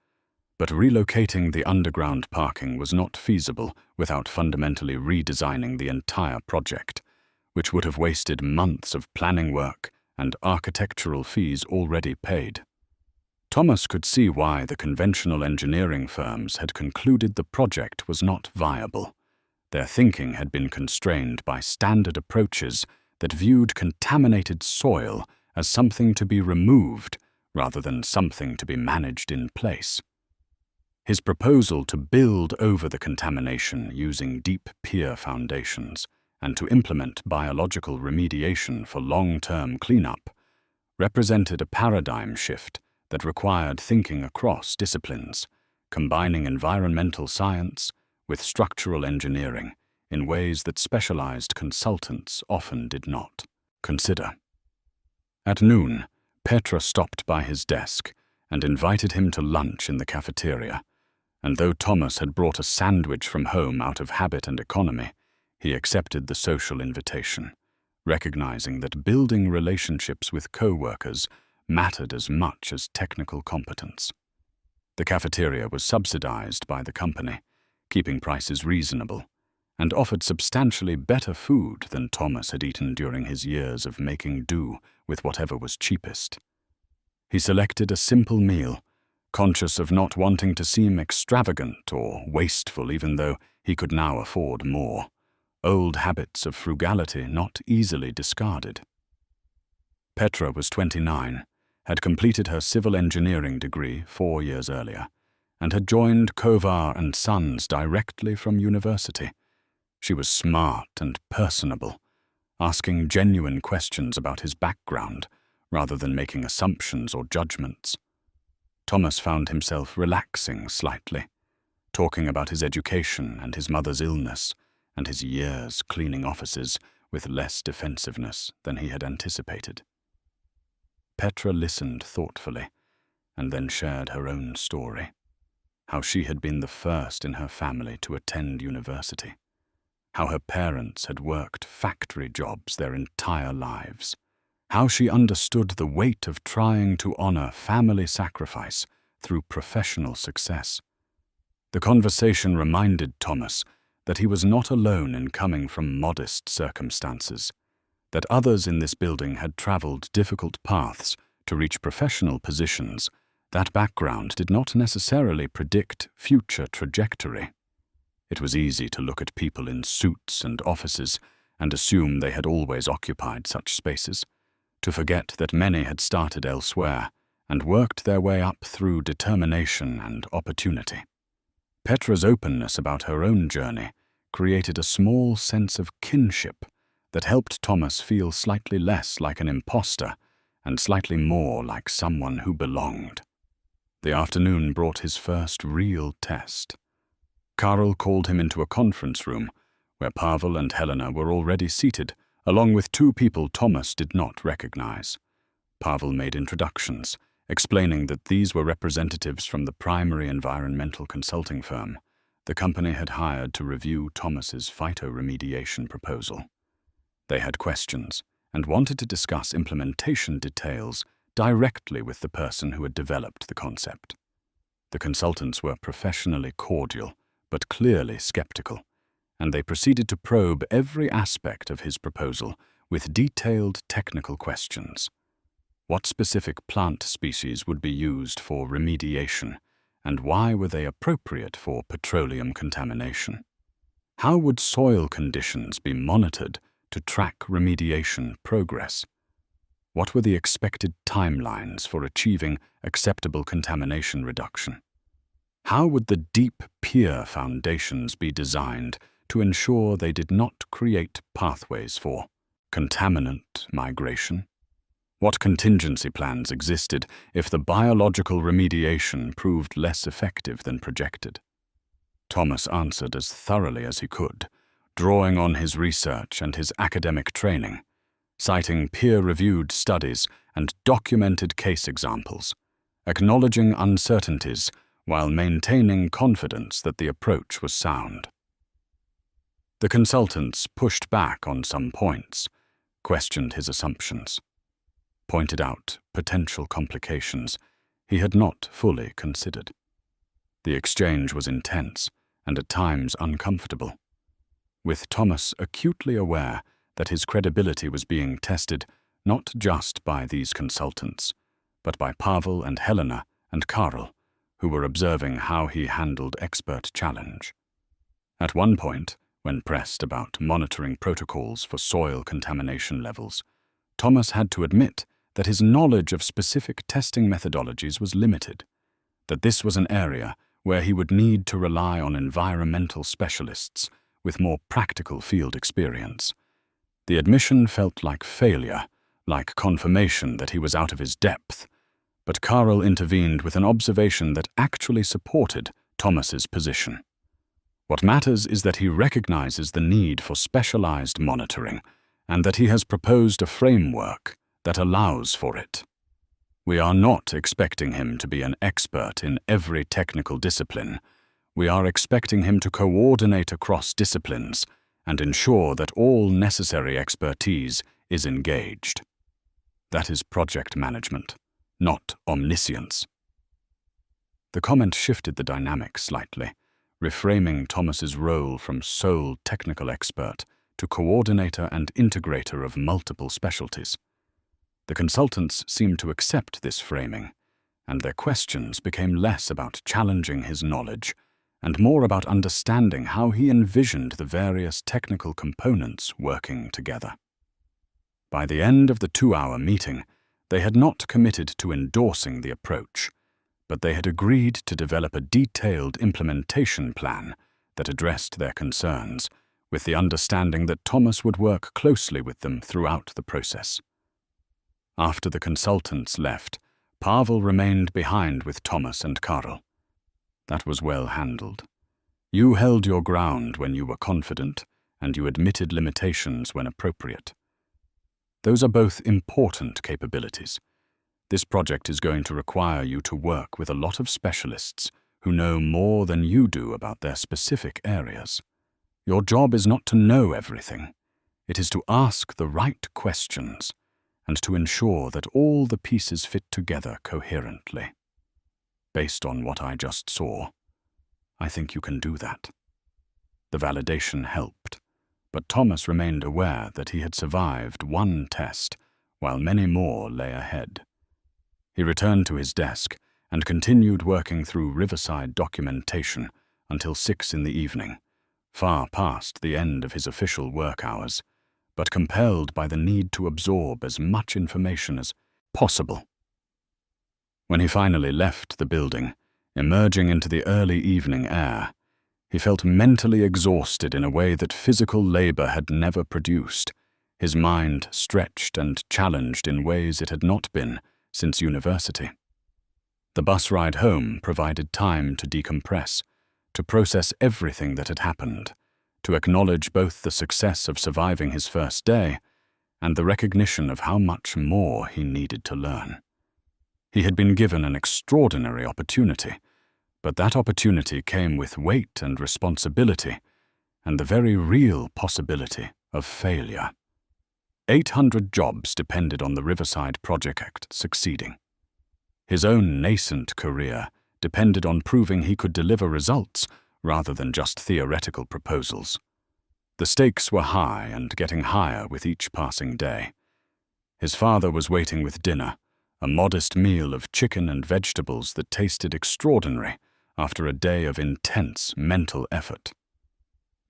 but relocating the underground parking was not feasible without fundamentally redesigning the entire project, which would have wasted months of planning work and architectural fees already paid. Thomas could see why the conventional engineering firms had concluded the project was not viable. Their thinking had been constrained by standard approaches that viewed contaminated soil as something to be removed rather than something to be managed in place. His proposal to build over the contamination using deep pier foundations and to implement biological remediation for long-term cleanup represented a paradigm shift that required thinking across disciplines, combining environmental science with structural engineering in ways that specialized consultants often did not consider. At noon, Petra stopped by his desk and invited him to lunch in the cafeteria, and though Thomas had brought a sandwich from home out of habit and economy, he accepted the social invitation, recognizing that building relationships with co-workers mattered as much as technical competence. The cafeteria was subsidized by the company, keeping prices reasonable, and offered substantially better food than Thomas had eaten during his years of making do with whatever was cheapest. He selected a simple meal, conscious of not wanting to seem extravagant or wasteful even though he could now afford more, old habits of frugality not easily discarded. Petra was 29, had completed her civil engineering degree 4 years earlier, and had joined Kovar & Sons directly from university. She was smart and personable, asking genuine questions about his background rather than making assumptions or judgments. Thomas found himself relaxing slightly, talking about his education and his mother's illness and his years cleaning offices with less defensiveness than he had anticipated. Petra listened thoughtfully and then shared her own story, how she had been the first in her family to attend university, how her parents had worked factory jobs their entire lives, how she understood the weight of trying to honor family sacrifice through professional success. The conversation reminded Thomas that he was not alone in coming from modest circumstances, that others in this building had traveled difficult paths to reach professional positions. That background did not necessarily predict future trajectory. It was easy to look at people in suits and offices and assume they had always occupied such spaces, to forget that many had started elsewhere and worked their way up through determination and opportunity. Petra's openness about her own journey created a small sense of kinship that helped Thomas feel slightly less like an imposter and slightly more like someone who belonged. The afternoon brought his first real test. Karl called him into a conference room where Pavel and Helena were already seated, along with 2 people Thomas did not recognize. Pavel made introductions, explaining that these were representatives from the primary environmental consulting firm the company had hired to review Thomas's phytoremediation proposal. They had questions and wanted to discuss implementation details directly with the person who had developed the concept. The consultants were professionally cordial, but clearly skeptical, and they proceeded to probe every aspect of his proposal with detailed technical questions. What specific plant species would be used for remediation, and why were they appropriate for petroleum contamination? How would soil conditions be monitored to track remediation progress? What were the expected timelines for achieving acceptable contamination reduction? How would the deep pier foundations be designed to ensure they did not create pathways for contaminant migration? What contingency plans existed if the biological remediation proved less effective than projected? Thomas answered as thoroughly as he could, drawing on his research and his academic training, citing peer-reviewed studies and documented case examples, acknowledging uncertainties while maintaining confidence that the approach was sound. The consultants pushed back on some points, questioned his assumptions, pointed out potential complications he had not fully considered. The exchange was intense and at times uncomfortable, with Thomas acutely aware that his credibility was being tested not just by these consultants, but by Pavel and Helena and Karl, who were observing how he handled expert challenge. At one point, when pressed about monitoring protocols for soil contamination levels, Thomas had to admit that his knowledge of specific testing methodologies was limited, that this was an area where he would need to rely on environmental specialists with more practical field experience. The admission felt like failure, like confirmation that he was out of his depth, but Karl intervened with an observation that actually supported Thomas's position. What matters is that he recognizes the need for specialized monitoring and that he has proposed a framework that allows for it. We are not expecting him to be an expert in every technical discipline. We are expecting him to coordinate across disciplines and ensure that all necessary expertise is engaged. That is project management, not omniscience. The comment shifted the dynamic slightly, reframing Thomas's role from sole technical expert to coordinator and integrator of multiple specialties. The consultants seemed to accept this framing, and their questions became less about challenging his knowledge and more about understanding how he envisioned the various technical components working together. By the end of the 2-hour meeting, they had not committed to endorsing the approach, but they had agreed to develop a detailed implementation plan that addressed their concerns, with the understanding that Thomas would work closely with them throughout the process. After the consultants left, Pavel remained behind with Thomas and Karl. That was well handled. You held your ground when you were confident, and you admitted limitations when appropriate. Those are both important capabilities. This project is going to require you to work with a lot of specialists who know more than you do about their specific areas. Your job is not to know everything. It is to ask the right questions and to ensure that all the pieces fit together coherently. Based on what I just saw, I think you can do that. The validation helped, but Thomas remained aware that he had survived one test while many more lay ahead. He returned to his desk and continued working through Riverside documentation until 6 p.m, far past the end of his official work hours, but compelled by the need to absorb as much information as possible. When he finally left the building, emerging into the early evening air, he felt mentally exhausted in a way that physical labor had never produced, his mind stretched and challenged in ways it had not been since university. The bus ride home provided time to decompress, to process everything that had happened, to acknowledge both the success of surviving his first day and the recognition of how much more he needed to learn. He had been given an extraordinary opportunity, but that opportunity came with weight and responsibility and the very real possibility of failure. 800 jobs depended on the Riverside project succeeding. His own nascent career depended on proving he could deliver results rather than just theoretical proposals. The stakes were high and getting higher with each passing day. His father was waiting with dinner, a modest meal of chicken and vegetables that tasted extraordinary after a day of intense mental effort.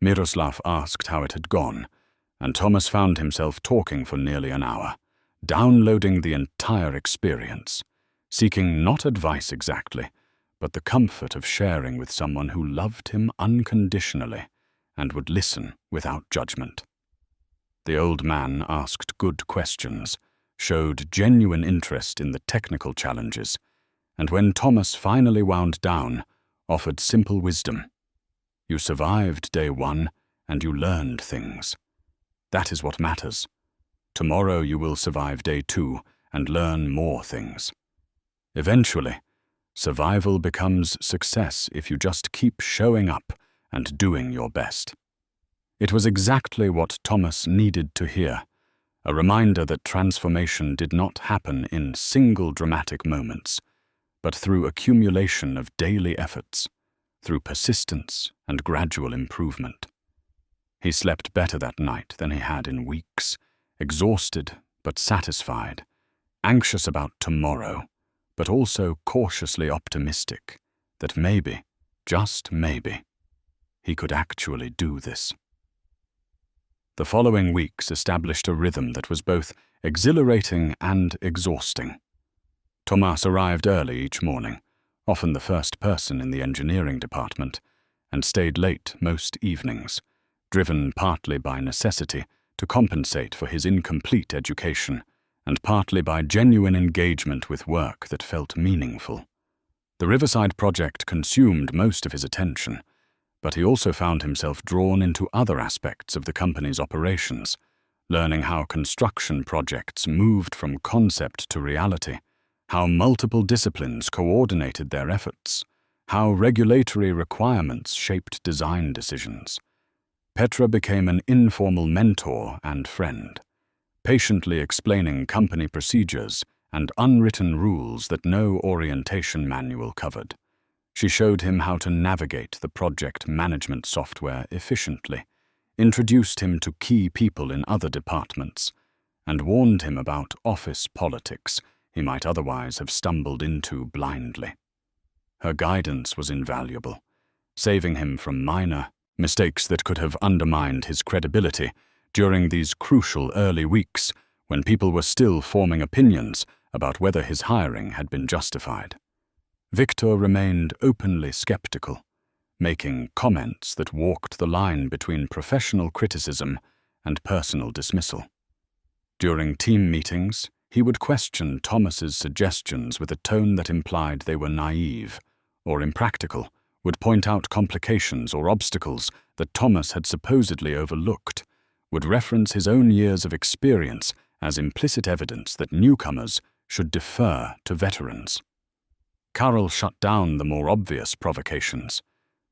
Miroslav asked how it had gone, and Thomas found himself talking for nearly an hour, downloading the entire experience, seeking not advice exactly, but the comfort of sharing with someone who loved him unconditionally and would listen without judgment. The old man asked good questions, showed genuine interest in the technical challenges, and when Thomas finally wound down, offered simple wisdom. You survived day 1 and you learned things. That is what matters. Tomorrow you will survive day 2 and learn more things. Eventually, survival becomes success if you just keep showing up and doing your best. It was exactly what Thomas needed to hear, a reminder that transformation did not happen in single dramatic moments, but through accumulation of daily efforts, through persistence and gradual improvement. He slept better that night than he had in weeks, exhausted but satisfied, anxious about tomorrow, but also cautiously optimistic that maybe, just maybe, he could actually do this. The following weeks established a rhythm that was both exhilarating and exhausting. Thomas arrived early each morning, often the first person in the engineering department, and stayed late most evenings, driven partly by necessity to compensate for his incomplete education, and partly by genuine engagement with work that felt meaningful. The Riverside project consumed most of his attention, but he also found himself drawn into other aspects of the company's operations, learning how construction projects moved from concept to reality, how multiple disciplines coordinated their efforts, how regulatory requirements shaped design decisions. Petra became an informal mentor and friend, patiently explaining company procedures and unwritten rules that no orientation manual covered. She showed him how to navigate the project management software efficiently, introduced him to key people in other departments, and warned him about office politics he might otherwise have stumbled into blindly. Her guidance was invaluable, saving him from minor mistakes that could have undermined his credibility during these crucial early weeks when people were still forming opinions about whether his hiring had been justified. Victor remained openly skeptical, making comments that walked the line between professional criticism and personal dismissal. During team meetings, he would question Thomas's suggestions with a tone that implied they were naive or impractical, would point out complications or obstacles that Thomas had supposedly overlooked, would reference his own years of experience as implicit evidence that newcomers should defer to veterans. Carroll shut down the more obvious provocations,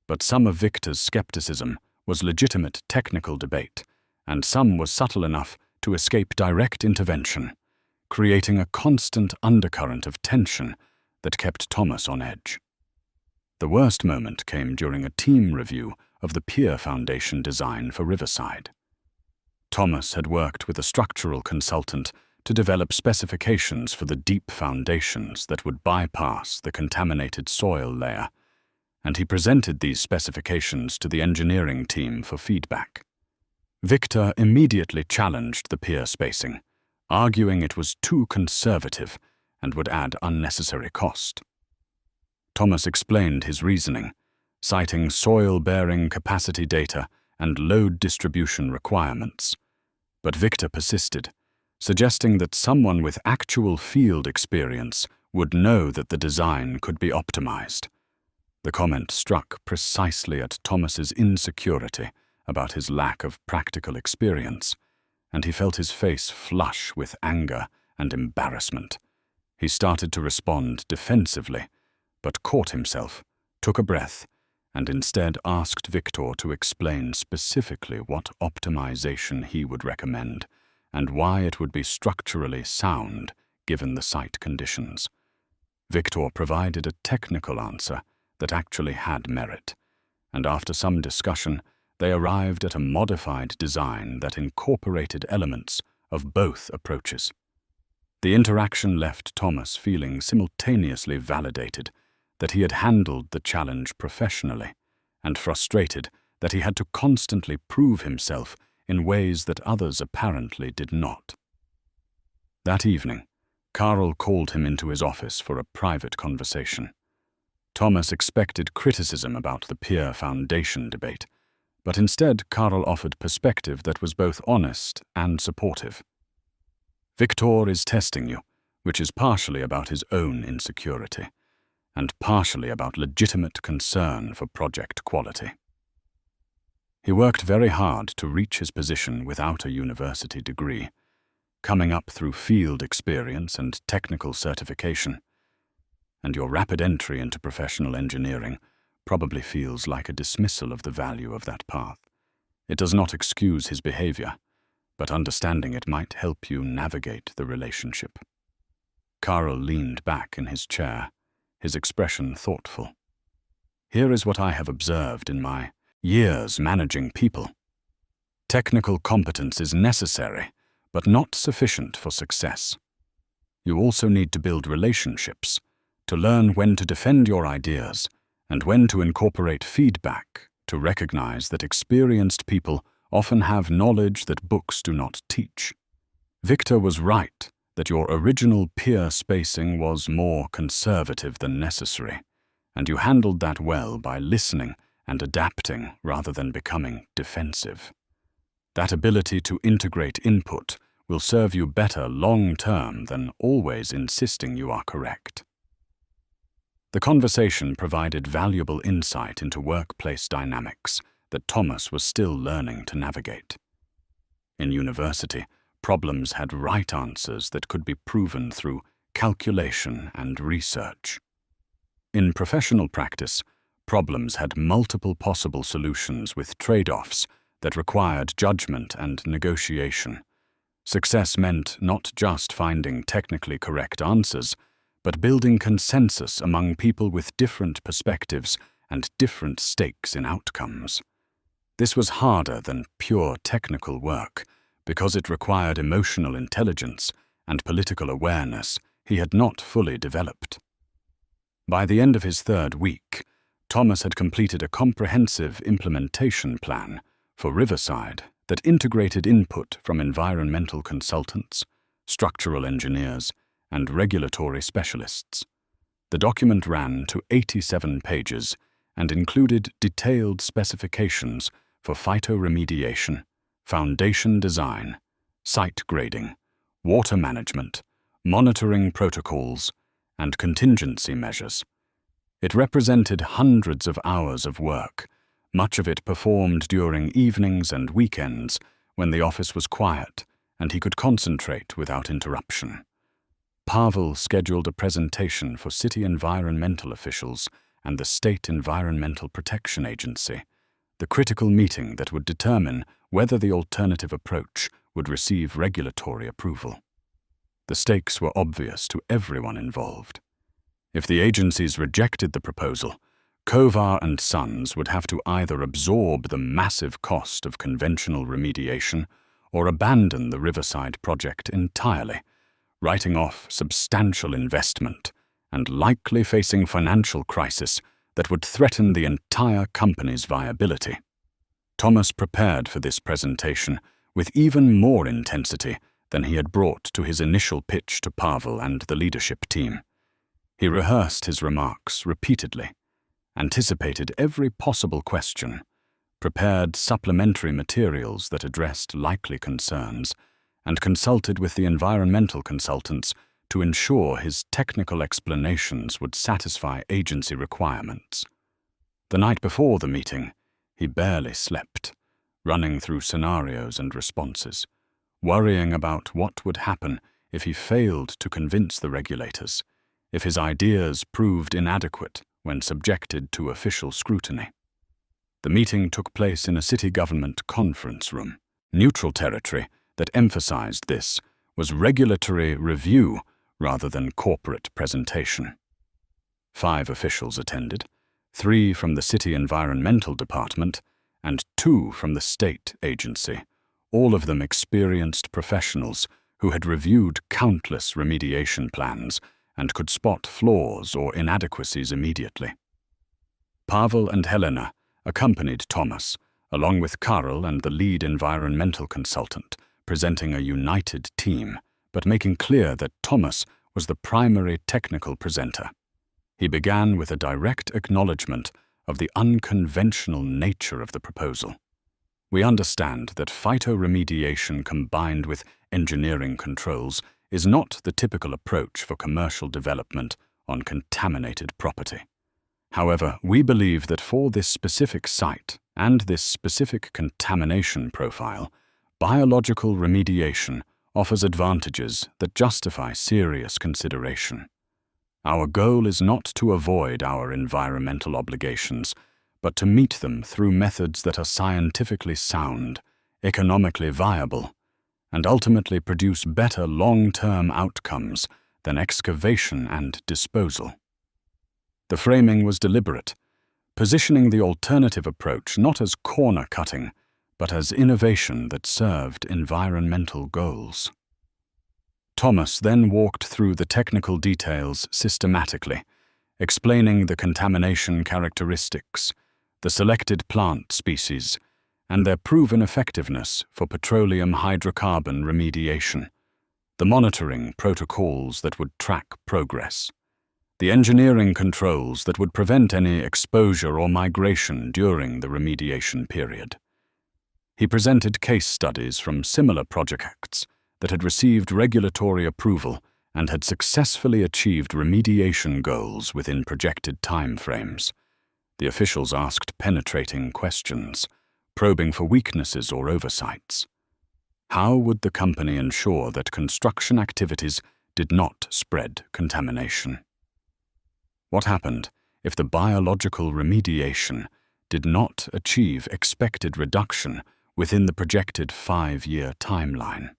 but some of Victor's skepticism was legitimate technical debate, and some was subtle enough to escape direct intervention, creating a constant undercurrent of tension that kept Thomas on edge. The worst moment came during a team review of the pier foundation design for Riverside. Thomas had worked with a structural consultant to develop specifications for the deep foundations that would bypass the contaminated soil layer, and he presented these specifications to the engineering team for feedback. Victor immediately challenged the pier spacing, arguing it was too conservative and would add unnecessary cost. Thomas explained his reasoning, citing soil-bearing capacity data and load distribution requirements. But Victor persisted, suggesting that someone with actual field experience would know that the design could be optimized. The comment struck precisely at Thomas's insecurity about his lack of practical experience, and he felt his face flush with anger and embarrassment. He started to respond defensively, but caught himself, took a breath, and instead asked Victor to explain specifically what optimization he would recommend and why it would be structurally sound given the site conditions. Victor provided a technical answer that actually had merit, and after some discussion, they arrived at a modified design that incorporated elements of both approaches. The interaction left Thomas feeling simultaneously validated that he had handled the challenge professionally, and frustrated that he had to constantly prove himself in ways that others apparently did not. That evening, Carroll called him into his office for a private conversation. Thomas expected criticism about the pier foundation debate, but instead Carroll offered perspective that was both honest and supportive. Victor is testing you, which is partially about his own insecurity, and partially about legitimate concern for project quality. He worked very hard to reach his position without a university degree, coming up through field experience and technical certification, and your rapid entry into professional engineering probably feels like a dismissal of the value of that path. It does not excuse his behavior, but understanding it might help you navigate the relationship. Carroll leaned back in his chair, his expression thoughtful. Here is what I have observed in my years managing people. Technical competence is necessary, but not sufficient for success. You also need to build relationships, to learn when to defend your ideas, and when to incorporate feedback, to recognize that experienced people often have knowledge that books do not teach. Victor was right that your original pier spacing was more conservative than necessary. and you handled that well by listening and adapting rather than becoming defensive. That ability to integrate input will serve you better long-term than always insisting you are correct. The conversation provided valuable insight into workplace dynamics that Thomas was still learning to navigate. In university, problems had right answers that could be proven through calculation and research. In professional practice, problems had multiple possible solutions with trade-offs that required judgment and negotiation. Success meant not just finding technically correct answers, but building consensus among people with different perspectives and different stakes in outcomes. This was harder than pure technical work because it required emotional intelligence and political awareness he had not fully developed. By the end of his third week, Thomas had completed a comprehensive implementation plan for Riverside that integrated input from environmental consultants, structural engineers, and regulatory specialists. The document ran to 87 pages and included detailed specifications for phytoremediation, foundation design, site grading, water management, monitoring protocols, and contingency measures. It represented hundreds of hours of work, much of it performed during evenings and weekends when the office was quiet and he could concentrate without interruption. Pavel scheduled a presentation for city environmental officials and the State Environmental Protection Agency, the critical meeting that would determine whether the alternative approach would receive regulatory approval. The stakes were obvious to everyone involved. If the agencies rejected the proposal, Kovar and Sons would have to either absorb the massive cost of conventional remediation or abandon the Riverside project entirely, writing off substantial investment and likely facing financial crisis that would threaten the entire company's viability. Thomas prepared for this presentation with even more intensity than he had brought to his initial pitch to Pavel and the leadership team. He rehearsed his remarks repeatedly, anticipated every possible question, prepared supplementary materials that addressed likely concerns, and consulted with the environmental consultants to ensure his technical explanations would satisfy agency requirements. The night before the meeting, he barely slept, running through scenarios and responses, worrying about what would happen if he failed to convince the regulators, if his ideas proved inadequate when subjected to official scrutiny. The meeting took place in a city government conference room. Neutral territory that emphasized this was regulatory review rather than corporate presentation. 5 officials attended, 3 from the City Environmental Department and 2 from the state agency, all of them experienced professionals who had reviewed countless remediation plans and could spot flaws or inadequacies immediately. Pavel and Helena accompanied Thomas, along with Karel and the lead environmental consultant, presenting a united team, but making clear that Thomas was the primary technical presenter. He began with a direct acknowledgement of the unconventional nature of the proposal. We understand that phytoremediation combined with engineering controls is not the typical approach for commercial development on contaminated property. However, we believe that for this specific site and this specific contamination profile, biological remediation offers advantages that justify serious consideration. Our goal is not to avoid our environmental obligations, but to meet them through methods that are scientifically sound, economically viable, and ultimately produce better long-term outcomes than excavation and disposal. The framing was deliberate, positioning the alternative approach not as corner-cutting, but as innovation that served environmental goals. Thomas then walked through the technical details systematically, explaining the contamination characteristics, the selected plant species, and their proven effectiveness for petroleum hydrocarbon remediation, the monitoring protocols that would track progress, the engineering controls that would prevent any exposure or migration during the remediation period. He presented case studies from similar projects that had received regulatory approval and had successfully achieved remediation goals within projected timeframes. The officials asked penetrating questions, probing for weaknesses or oversights. How would the company ensure that construction activities did not spread contamination? What happened if the biological remediation did not achieve expected reduction within the projected 5-year timeline?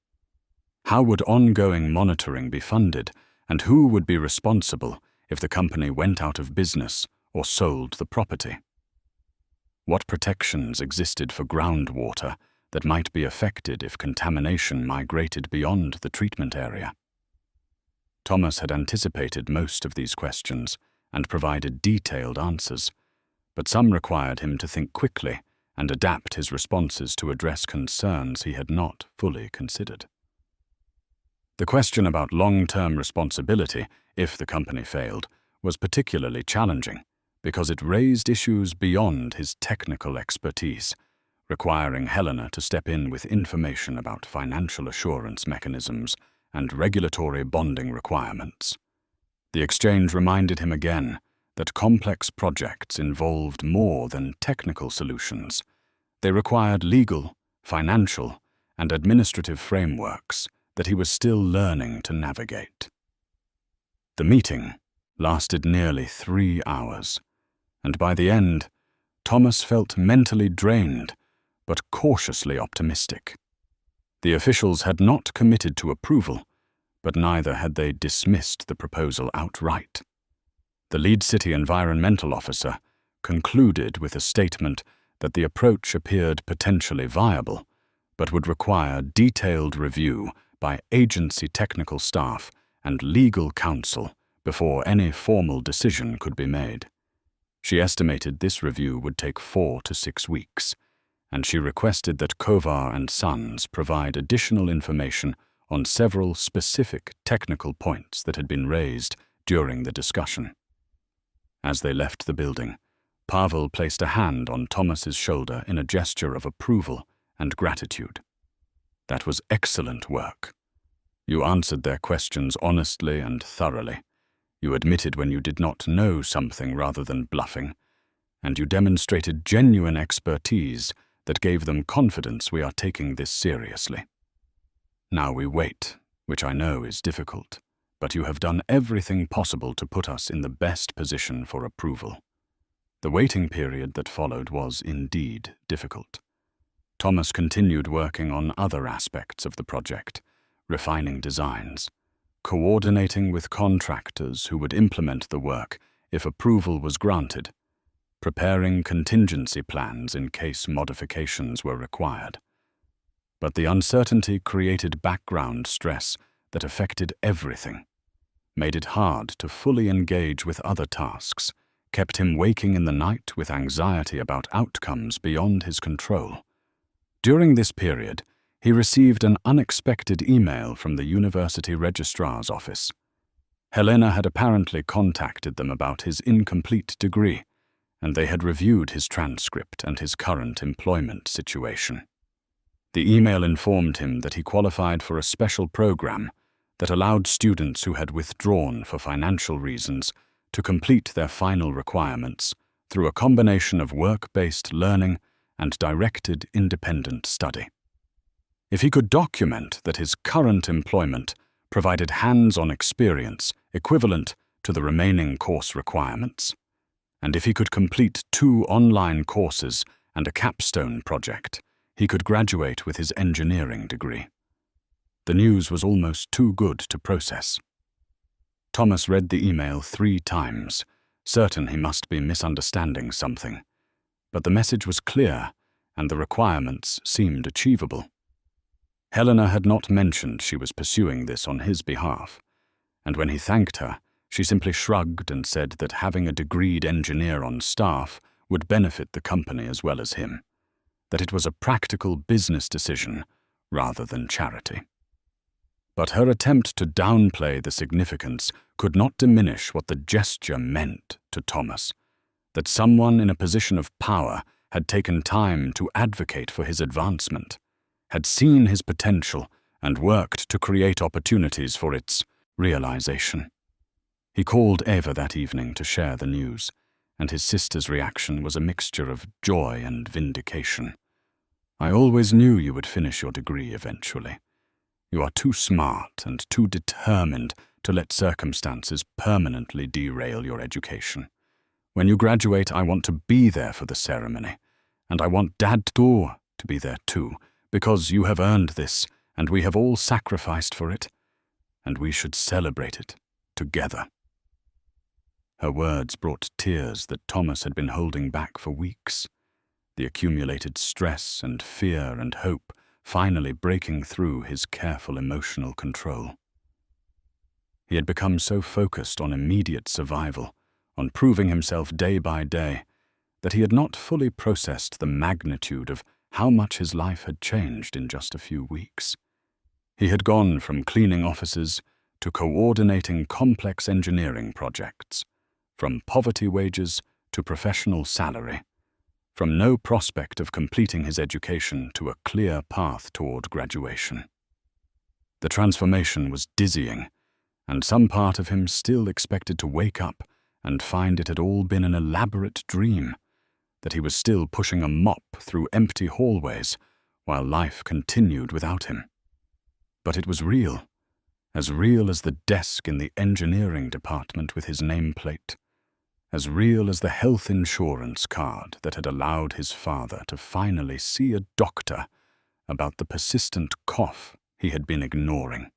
How would ongoing monitoring be funded, and who would be responsible if the company went out of business or sold the property? What protections existed for groundwater that might be affected if contamination migrated beyond the treatment area? Thomas had anticipated most of these questions and provided detailed answers, but some required him to think quickly and adapt his responses to address concerns he had not fully considered. The question about long-term responsibility, if the company failed, was particularly challenging because it raised issues beyond his technical expertise, requiring Helena to step in with information about financial assurance mechanisms and regulatory bonding requirements. The exchange reminded him again that complex projects involved more than technical solutions. They required legal, financial, and administrative frameworks that he was still learning to navigate. The meeting lasted nearly 3 hours, and by the end, Thomas felt mentally drained but cautiously optimistic. The officials had not committed to approval, but neither had they dismissed the proposal outright. The lead city environmental officer concluded with a statement that the approach appeared potentially viable, but would require detailed review by agency technical staff and legal counsel before any formal decision could be made. She estimated this review would take 4 to 6 weeks, and she requested that Kovar and Sons provide additional information on several specific technical points that had been raised during the discussion. As they left the building, Pavel placed a hand on Thomas's shoulder in a gesture of approval and gratitude. That was excellent work. You answered their questions honestly and thoroughly. You admitted when you did not know something rather than bluffing, and you demonstrated genuine expertise that gave them confidence we are taking this seriously. Now we wait, which I know is difficult, but you have done everything possible to put us in the best position for approval. The waiting period that followed was indeed difficult. Thomas continued working on other aspects of the project, refining designs, coordinating with contractors who would implement the work if approval was granted, preparing contingency plans in case modifications were required. But the uncertainty created background stress that affected everything, made it hard to fully engage with other tasks, kept him waking in the night with anxiety about outcomes beyond his control. During this period, he received an unexpected email from the university registrar's office. Helena had apparently contacted them about his incomplete degree, and they had reviewed his transcript and his current employment situation. The email informed him that he qualified for a special program that allowed students who had withdrawn for financial reasons to complete their final requirements through a combination of work-based learning and directed independent study. If he could document that his current employment provided hands-on experience equivalent to the remaining course requirements, and if he could complete 2 online courses and a capstone project, he could graduate with his engineering degree. The news was almost too good to process. Thomas read the email 3 times, certain he must be misunderstanding something. But the message was clear, and the requirements seemed achievable. Helena had not mentioned she was pursuing this on his behalf, and when he thanked her, she simply shrugged and said that having a degreed engineer on staff would benefit the company as well as him, that it was a practical business decision rather than charity. But her attempt to downplay the significance could not diminish what the gesture meant to Thomas, that someone in a position of power had taken time to advocate for his advancement, had seen his potential and worked to create opportunities for its realization. He called Eva that evening to share the news, and his sister's reaction was a mixture of joy and vindication. "I always knew you would finish your degree eventually. You are too smart and too determined to let circumstances permanently derail your education. When you graduate, I want to be there for the ceremony, and I want Dad to be there too, because you have earned this, and we have all sacrificed for it, and we should celebrate it together." Her words brought tears that Thomas had been holding back for weeks, the accumulated stress and fear and hope finally breaking through his careful emotional control. He had become so focused on immediate survival, on proving himself day by day, that he had not fully processed the magnitude of how much his life had changed in just a few weeks. He had gone from cleaning offices to coordinating complex engineering projects, from poverty wages to professional salary, from no prospect of completing his education to a clear path toward graduation. The transformation was dizzying, and some part of him still expected to wake up and find it had all been an elaborate dream, that he was still pushing a mop through empty hallways while life continued without him. But it was real as the desk in the engineering department with his nameplate, as real as the health insurance card that had allowed his father to finally see a doctor about the persistent cough he had been ignoring,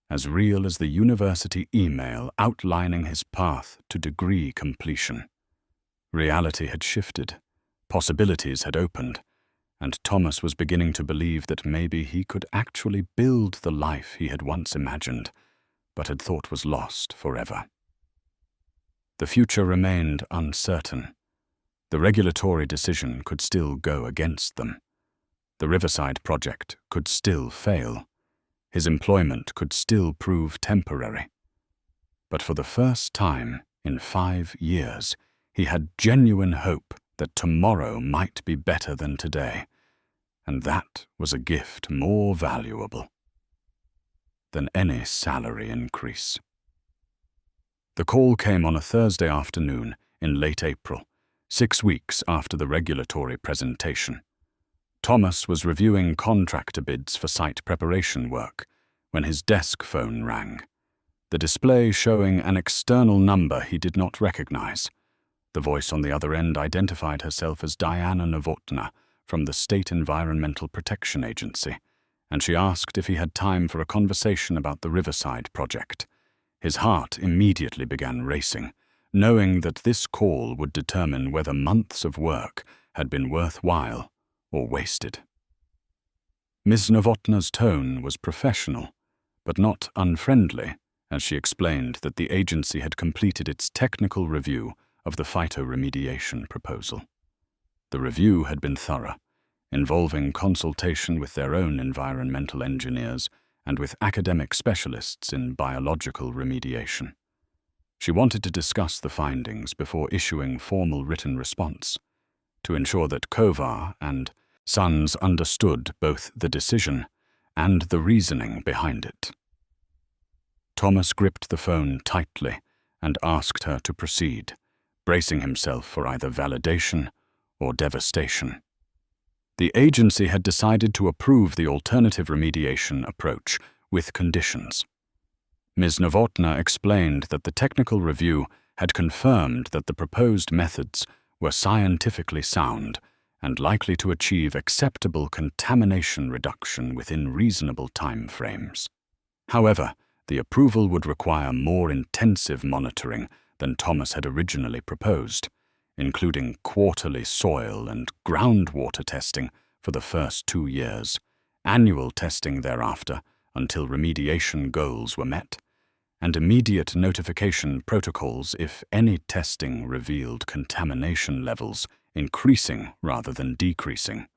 as real as the university email outlining his path to degree completion. Reality had shifted, possibilities had opened, and Thomas was beginning to believe that maybe he could actually build the life he had once imagined, but had thought was lost forever. The future remained uncertain. The regulatory decision could still go against them. The Riverside project could still fail. His employment could still prove temporary. But for the first time in 5 years, he had genuine hope that tomorrow might be better than today, and that was a gift more valuable than any salary increase. The call came on a Thursday afternoon in late April, 6 weeks after the regulatory presentation. Thomas was reviewing contractor bids for site preparation work when his desk phone rang, the display showing an external number he did not recognize. The voice on the other end identified herself as Diana Novotna from the State Environmental Protection Agency, and she asked if he had time for a conversation about the Riverside project. His heart immediately began racing, knowing that this call would determine whether months of work had been worthwhile or wasted. Ms. Novotna's tone was professional, but not unfriendly, as she explained that the agency had completed its technical review of the phytoremediation proposal. The review had been thorough, involving consultation with their own environmental engineers and with academic specialists in biological remediation. She wanted to discuss the findings before issuing formal written response, to ensure that Kovar and Sons understood both the decision and the reasoning behind it. Thomas gripped the phone tightly and asked her to proceed, bracing himself for either validation or devastation. The agency had decided to approve the alternative remediation approach with conditions. Ms. Novotna explained that the technical review had confirmed that the proposed methods were scientifically sound and likely to achieve acceptable contamination reduction within reasonable time frames. However, the approval would require more intensive monitoring than Thomas had originally proposed, including quarterly soil and groundwater testing for the first 2 years, annual testing thereafter until remediation goals were met, and immediate notification protocols if any testing revealed contamination levels increasing rather than decreasing.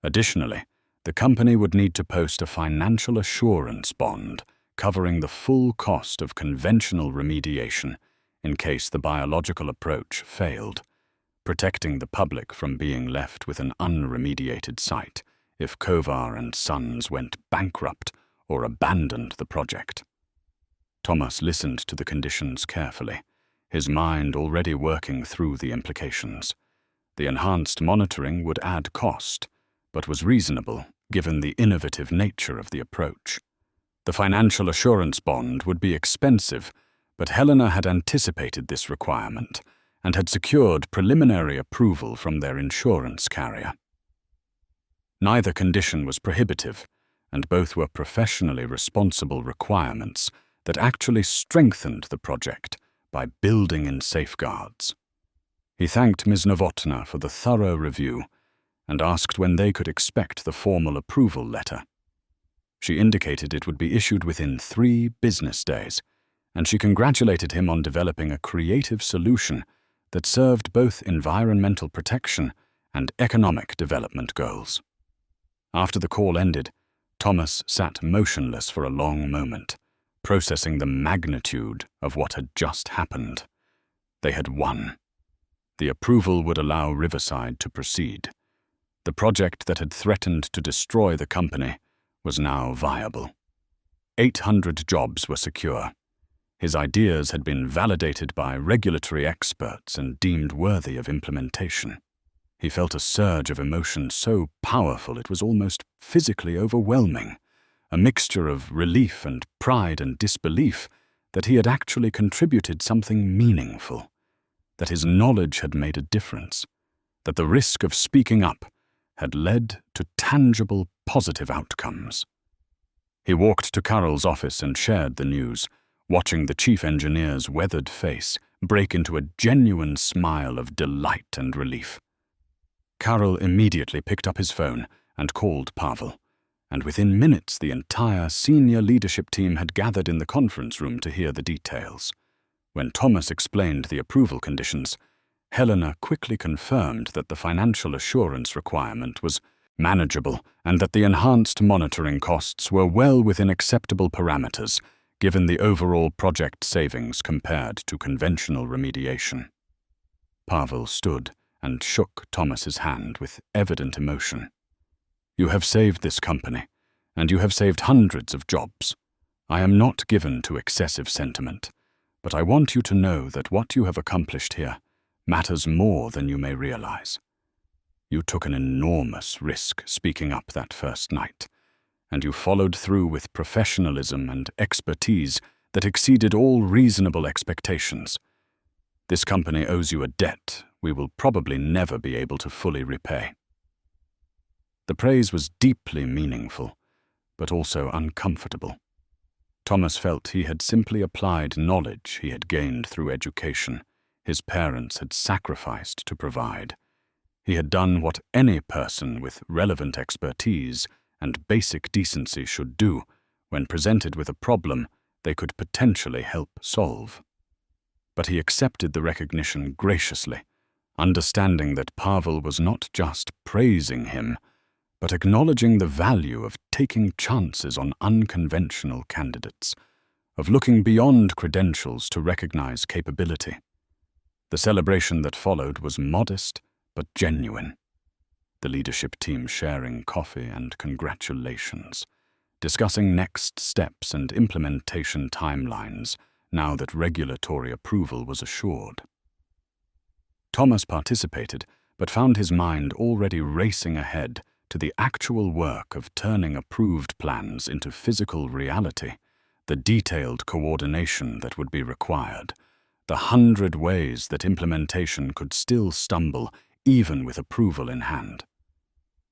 Additionally, The company would need to post a financial assurance bond covering the full cost of conventional remediation in case the biological approach failed, protecting the public from being left with an unremediated site if Kovar and Sons went bankrupt or abandoned the project. Thomas listened to the conditions carefully, his mind already working through the implications. The enhanced monitoring would add cost, but was reasonable given the innovative nature of the approach. The financial assurance bond would be expensive, but Helena had anticipated this requirement and had secured preliminary approval from their insurance carrier. Neither condition was prohibitive, and both were professionally responsible requirements that actually strengthened the project by building in safeguards. He thanked Ms. Novotna for the thorough review and asked when they could expect the formal approval letter. She indicated it would be issued within 3 business days, and she congratulated him on developing a creative solution that served both environmental protection and economic development goals. After the call ended, Thomas sat motionless for a long moment, processing the magnitude of what had just happened. They had won. The approval would allow Riverside to proceed. The project that had threatened to destroy the company was now viable. 800 jobs were secure. His ideas had been validated by regulatory experts and deemed worthy of implementation. He felt a surge of emotion so powerful it was almost physically overwhelming, a mixture of relief and pride and disbelief that he had actually contributed something meaningful, that his knowledge had made a difference, that the risk of speaking up had led to tangible, positive outcomes. He walked to Carol's office and shared the news, watching the chief engineer's weathered face break into a genuine smile of delight and relief. Carol immediately picked up his phone and called Pavel, and within minutes the entire senior leadership team had gathered in the conference room to hear the details. When Thomas explained the approval conditions, Helena quickly confirmed that the financial assurance requirement was manageable and that the enhanced monitoring costs were well within acceptable parameters, given the overall project savings compared to conventional remediation. Pavel stood and shook Thomas's hand with evident emotion. "You have saved this company, and you have saved hundreds of jobs. I am not given to excessive sentiment, but I want you to know that what you have accomplished here matters more than you may realize. You took an enormous risk speaking up that first night, and you followed through with professionalism and expertise that exceeded all reasonable expectations. This company owes you a debt we will probably never be able to fully repay." The praise was deeply meaningful, but also uncomfortable. Thomas felt he had simply applied knowledge he had gained through education, his parents had sacrificed to provide. He had done what any person with relevant expertise and basic decency should do when presented with a problem they could potentially help solve. But he accepted the recognition graciously, understanding that Pavel was not just praising him, but acknowledging the value of taking chances on unconventional candidates, of looking beyond credentials to recognize capability. The celebration that followed was modest but genuine. The leadership team sharing coffee and congratulations, discussing next steps and implementation timelines now that regulatory approval was assured. Thomas participated, but found his mind already racing ahead to the actual work of turning approved plans into physical reality, the detailed coordination that would be required, the 100 ways that implementation could still stumble even with approval in hand.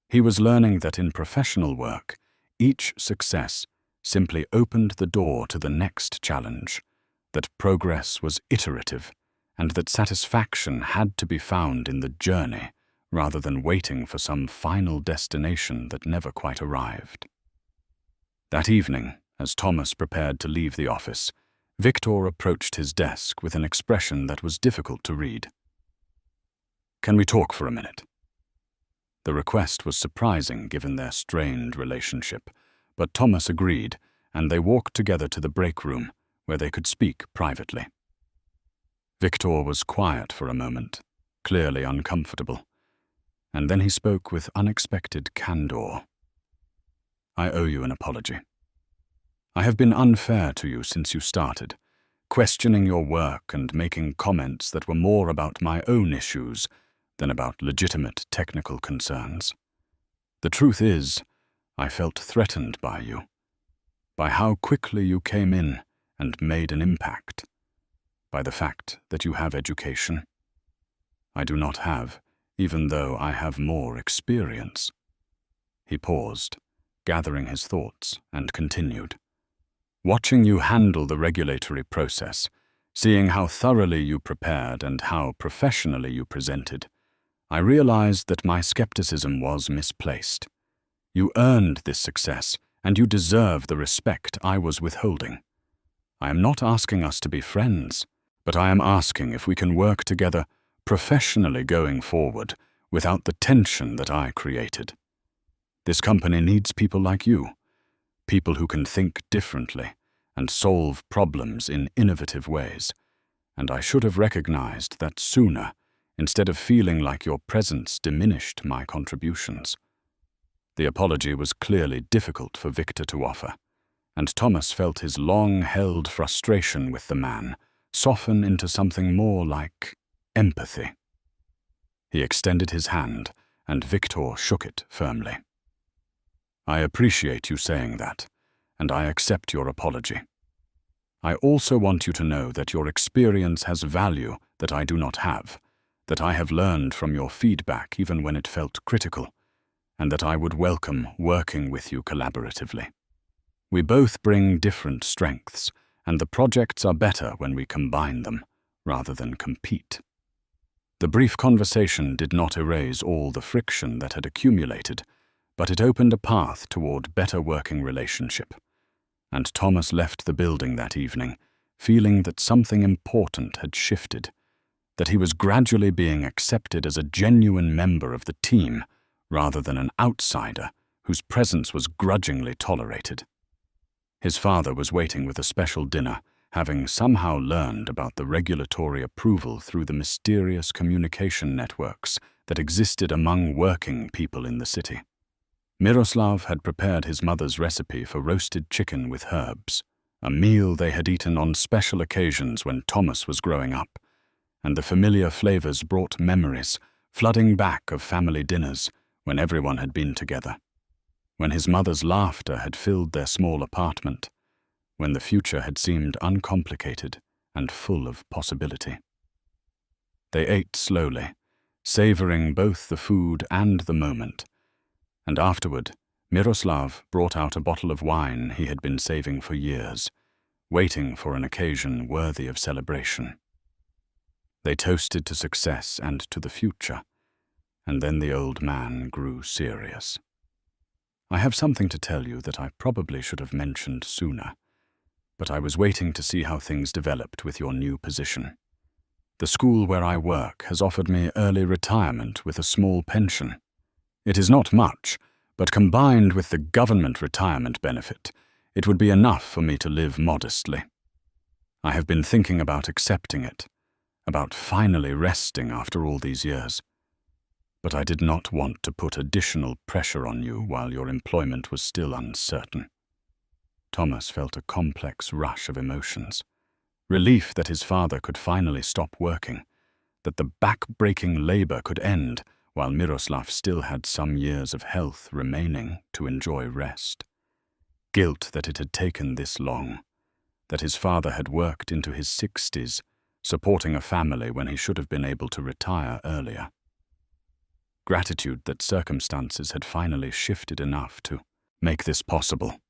He was learning that in professional work, each success simply opened the door to the next challenge, that progress was iterative, and that satisfaction had to be found in the journey rather than waiting for some final destination that never quite arrived. That evening, as Thomas prepared to leave the office, Victor approached his desk with an expression that was difficult to read. "Can we talk for a minute?" The request was surprising given their strained relationship, but Thomas agreed, and they walked together to the break room, where they could speak privately. Victor was quiet for a moment, clearly uncomfortable, and then he spoke with unexpected candor. "I owe you an apology. I have been unfair to you since you started, questioning your work and making comments that were more about my own issues than about legitimate technical concerns. The truth is, I felt threatened by you, by how quickly you came in and made an impact, by the fact that you have education. I do not have, even though I have more experience." He paused, gathering his thoughts, and continued. "Watching you handle the regulatory process, seeing how thoroughly you prepared and how professionally you presented, I realized that my skepticism was misplaced. You earned this success, and you deserve the respect I was withholding. I am not asking us to be friends, but I am asking if we can work together professionally going forward without the tension that I created. This company needs people like you, people who can think differently and solve problems in innovative ways, and I should have recognized that sooner, instead of feeling like your presence diminished my contributions." The apology was clearly difficult for Victor to offer, and Thomas felt his long-held frustration with the man soften into something more like empathy. He extended his hand, and Victor shook it firmly. "I appreciate you saying that, and I accept your apology. I also want you to know that your experience has value that I do not have, that I have learned from your feedback even when it felt critical, and that I would welcome working with you collaboratively. We both bring different strengths, and the projects are better when we combine them, rather than compete." The brief conversation did not erase all the friction that had accumulated, but it opened a path toward better working relationship. And Thomas left the building that evening, feeling that something important had shifted, that he was gradually being accepted as a genuine member of the team, rather than an outsider whose presence was grudgingly tolerated. His father was waiting with a special dinner, having somehow learned about the regulatory approval through the mysterious communication networks that existed among working people in the city. Miroslav had prepared his mother's recipe for roasted chicken with herbs, a meal they had eaten on special occasions when Thomas was growing up, and the familiar flavors brought memories, flooding back of family dinners when everyone had been together, when his mother's laughter had filled their small apartment, when the future had seemed uncomplicated and full of possibility. They ate slowly, savoring both the food and the moment, and afterward, Miroslav brought out a bottle of wine he had been saving for years, waiting for an occasion worthy of celebration. They toasted to success and to the future, and then the old man grew serious. "I have something to tell you that I probably should have mentioned sooner, but I was waiting to see how things developed with your new position. The school where I work has offered me early retirement with a small pension. It is not much, but combined with the government retirement benefit, it would be enough for me to live modestly. I have been thinking about accepting it, about finally resting after all these years. But I did not want to put additional pressure on you while your employment was still uncertain." Thomas felt a complex rush of emotions. Relief that his father could finally stop working, that the back-breaking labor could end while Miroslav still had some years of health remaining to enjoy rest. Guilt that it had taken this long, that his father had worked into his 60s, supporting a family when he should have been able to retire earlier. Gratitude that circumstances had finally shifted enough to make this possible.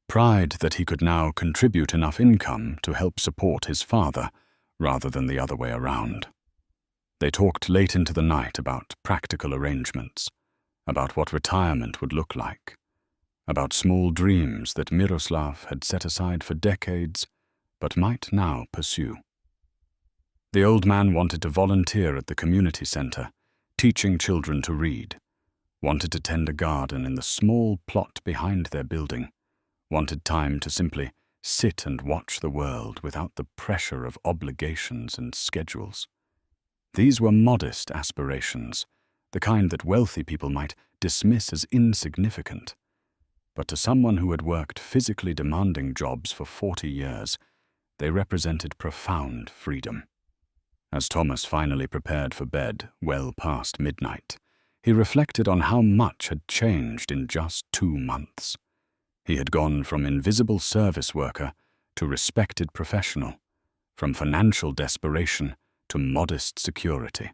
Pride that he could now contribute enough income to help support his father, rather than the other way around. They talked late into the night about practical arrangements, about what retirement would look like, about small dreams that Miroslav had set aside for decades, but might now pursue. The old man wanted to volunteer at the community center, teaching children to read, wanted to tend a garden in the small plot behind their building, wanted time to simply sit and watch the world without the pressure of obligations and schedules. These were modest aspirations, the kind that wealthy people might dismiss as insignificant. But to someone who had worked physically demanding jobs for 40 years, they represented profound freedom. As Thomas finally prepared for bed, well past midnight, he reflected on how much had changed in just 2 months. He had gone from invisible service worker to respected professional, from financial desperation to modest security,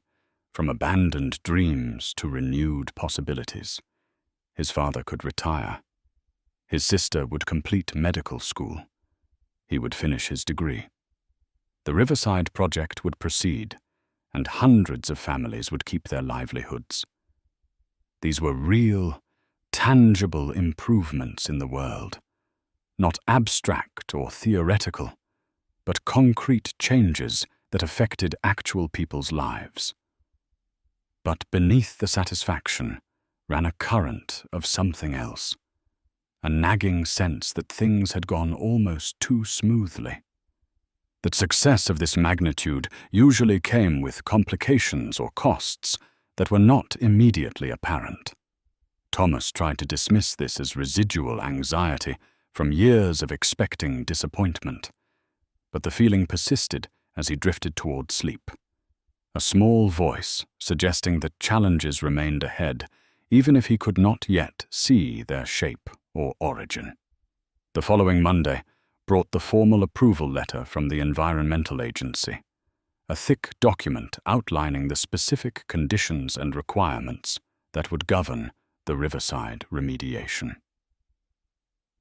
from abandoned dreams to renewed possibilities. His father could retire. His sister would complete medical school. He would finish his degree. The Riverside project would proceed, and hundreds of families would keep their livelihoods. These were real, tangible improvements in the world, not abstract or theoretical, but concrete changes that affected actual people's lives. But beneath the satisfaction ran a current of something else, a nagging sense that things had gone almost too smoothly, that success of this magnitude usually came with complications or costs that were not immediately apparent. Thomas tried to dismiss this as residual anxiety from years of expecting disappointment, but the feeling persisted as he drifted toward sleep. A small voice suggesting that challenges remained ahead, even if he could not yet see their shape or origin. The following Monday brought the formal approval letter from the Environmental Agency, a thick document outlining the specific conditions and requirements that would govern the Riverside remediation.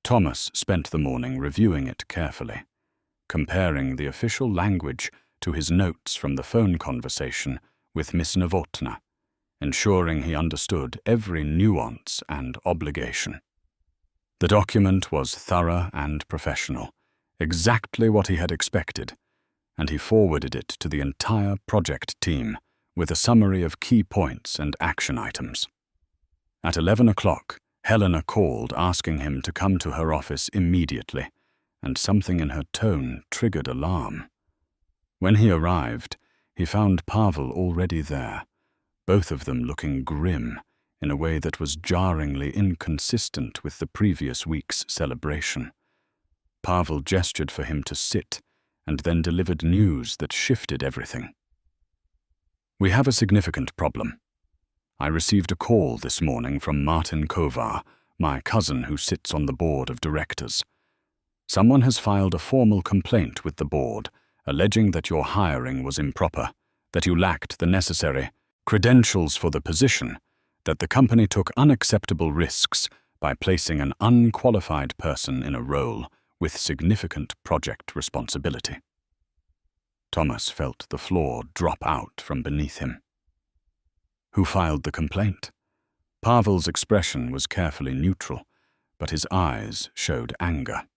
Thomas spent the morning reviewing it carefully, comparing the official language to his notes from the phone conversation with Miss Novotna, ensuring he understood every nuance and obligation. The document was thorough and professional, exactly what he had expected, and he forwarded it to the entire project team with a summary of key points and action items. At 11 o'clock, Helena called asking him to come to her office immediately, and something in her tone triggered alarm. When he arrived, he found Pavel already there, both of them looking grim in a way that was jarringly inconsistent with the previous week's celebration. Pavel gestured for him to sit and then delivered news that shifted everything. "We have a significant problem. I received a call this morning from Martin Kovar, my cousin who sits on the board of directors. Someone has filed a formal complaint with the board, alleging that your hiring was improper, that you lacked the necessary credentials for the position, that the company took unacceptable risks by placing an unqualified person in a role with significant project responsibility." Thomas felt the floor drop out from beneath him. Who filed the complaint? Pavel's expression was carefully neutral, but his eyes showed anger.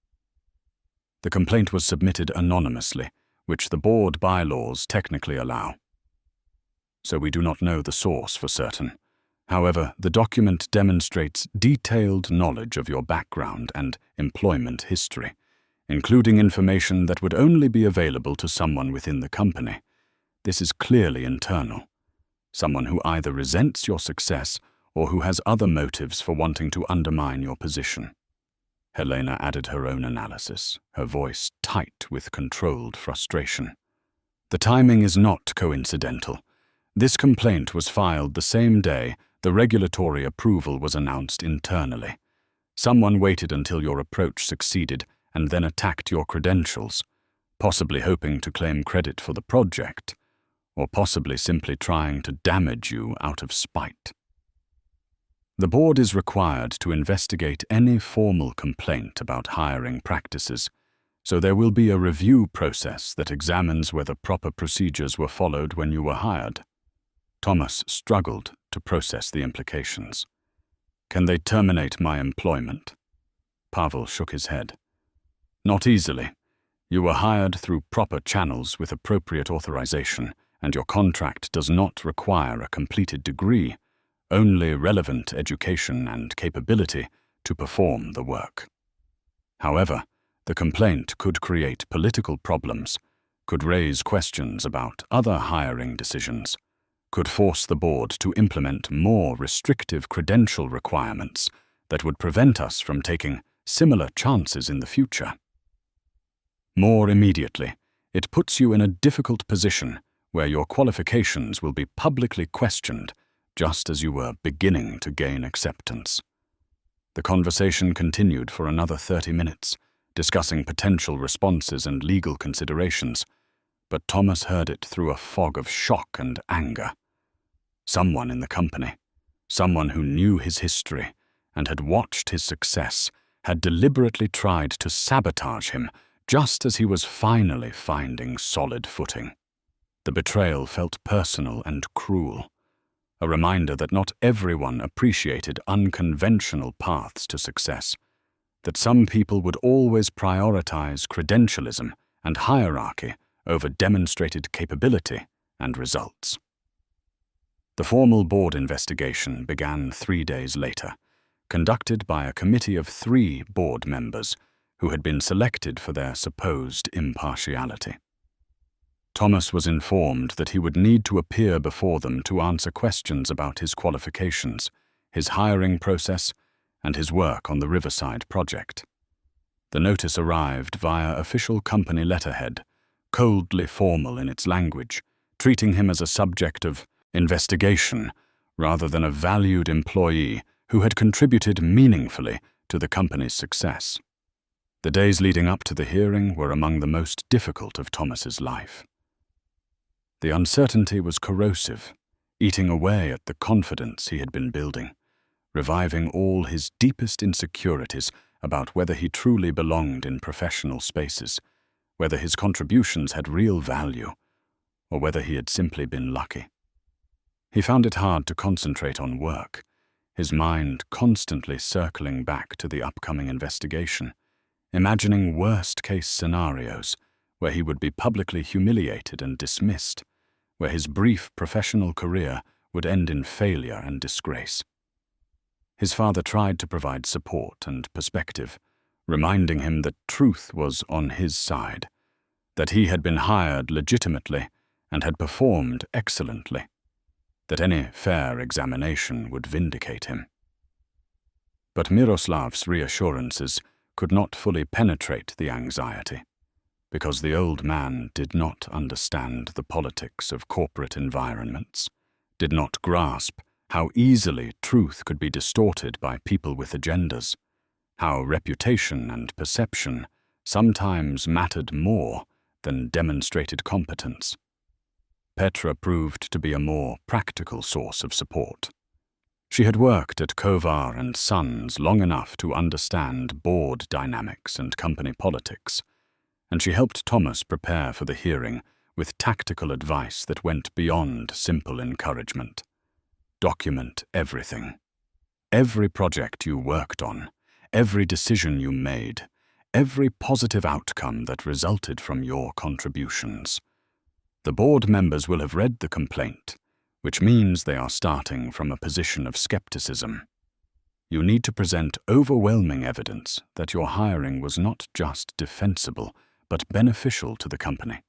The complaint was submitted anonymously, which the board bylaws technically allow. So we do not know the source for certain. However, the document demonstrates detailed knowledge of your background and employment history, including information that would only be available to someone within the company. This is clearly internal. Someone who either resents your success or who has other motives for wanting to undermine your position. Helena added her own analysis, her voice tight with controlled frustration. The timing is not coincidental. This complaint was filed the same day the regulatory approval was announced internally. Someone waited until your approach succeeded and then attacked your credentials, possibly hoping to claim credit for the project, or possibly simply trying to damage you out of spite. The board is required to investigate any formal complaint about hiring practices, so there will be a review process that examines whether proper procedures were followed when you were hired. Thomas struggled to process the implications. Can they terminate my employment? Pavel shook his head. Not easily. You were hired through proper channels with appropriate authorization, and your contract does not require a completed degree, only relevant education and capability to perform the work. However, the complaint could create political problems, could raise questions about other hiring decisions, could force the board to implement more restrictive credential requirements that would prevent us from taking similar chances in the future. More immediately, it puts you in a difficult position where your qualifications will be publicly questioned just as you were beginning to gain acceptance. The conversation continued for another 30 minutes, discussing potential responses and legal considerations, but Thomas heard it through a fog of shock and anger. Someone in the company, someone who knew his history and had watched his success, had deliberately tried to sabotage him just as he was finally finding solid footing. The betrayal felt personal and cruel, a reminder that not everyone appreciated unconventional paths to success, that some people would always prioritize credentialism and hierarchy over demonstrated capability and results. The formal board investigation began 3 days later, conducted by a committee of 3 board members who had been selected for their supposed impartiality. Thomas was informed that he would need to appear before them to answer questions about his qualifications, his hiring process, and his work on the Riverside project. The notice arrived via official company letterhead, coldly formal in its language, treating him as a subject of investigation rather than a valued employee who had contributed meaningfully to the company's success. The days leading up to the hearing were among the most difficult of Thomas's life. The uncertainty was corrosive, eating away at the confidence he had been building, reviving all his deepest insecurities about whether he truly belonged in professional spaces, whether his contributions had real value, or whether he had simply been lucky. He found it hard to concentrate on work, his mind constantly circling back to the upcoming investigation, imagining worst-case scenarios where he would be publicly humiliated and dismissed, where his brief professional career would end in failure and disgrace. His father tried to provide support and perspective, reminding him that truth was on his side, that he had been hired legitimately and had performed excellently, that any fair examination would vindicate him. But Miroslav's reassurances could not fully penetrate the anxiety, because the old man did not understand the politics of corporate environments, did not grasp how easily truth could be distorted by people with agendas, how reputation and perception sometimes mattered more than demonstrated competence. Petra proved to be a more practical source of support. She had worked at Kovar and Sons long enough to understand board dynamics and company politics, and she helped Thomas prepare for the hearing with tactical advice that went beyond simple encouragement. Document everything. Every project you worked on, every decision you made, every positive outcome that resulted from your contributions. The board members will have read the complaint, which means they are starting from a position of skepticism. You need to present overwhelming evidence that your hiring was not just defensible, but beneficial to the company.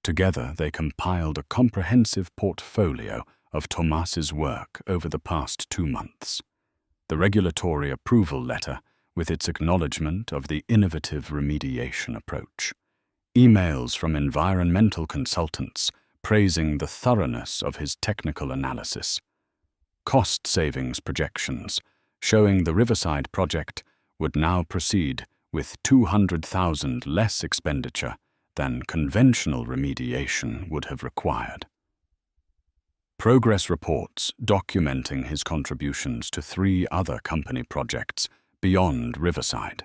Together, they compiled a comprehensive portfolio of Thomas's work over the past 2 months. The regulatory approval letter, with its acknowledgement of the innovative remediation approach. Emails from environmental consultants praising the thoroughness of his technical analysis. Cost savings projections showing the Riverside project would now proceed with $200,000 less expenditure than conventional remediation would have required. Progress reports documenting his contributions to 3 other company projects beyond Riverside.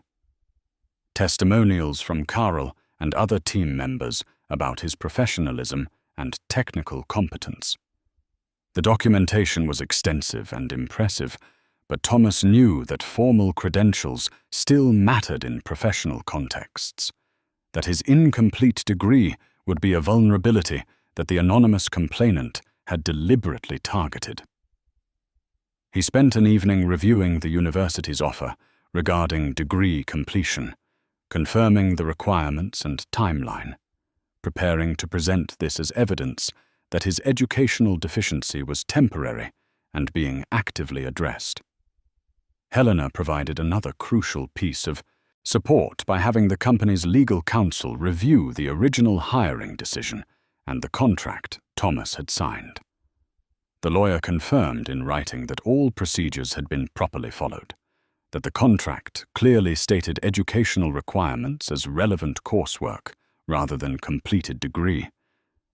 Testimonials from Karl and other team members about his professionalism and technical competence. The documentation was extensive and impressive, but Thomas knew that formal credentials still mattered in professional contexts, that his incomplete degree would be a vulnerability that the anonymous complainant had deliberately targeted. He spent an evening reviewing the university's offer regarding degree completion, confirming the requirements and timeline, preparing to present this as evidence that his educational deficiency was temporary and being actively addressed. Helena provided another crucial piece of support by having the company's legal counsel review the original hiring decision and the contract Thomas had signed. The lawyer confirmed in writing that all procedures had been properly followed, that the contract clearly stated educational requirements as relevant coursework rather than completed degree,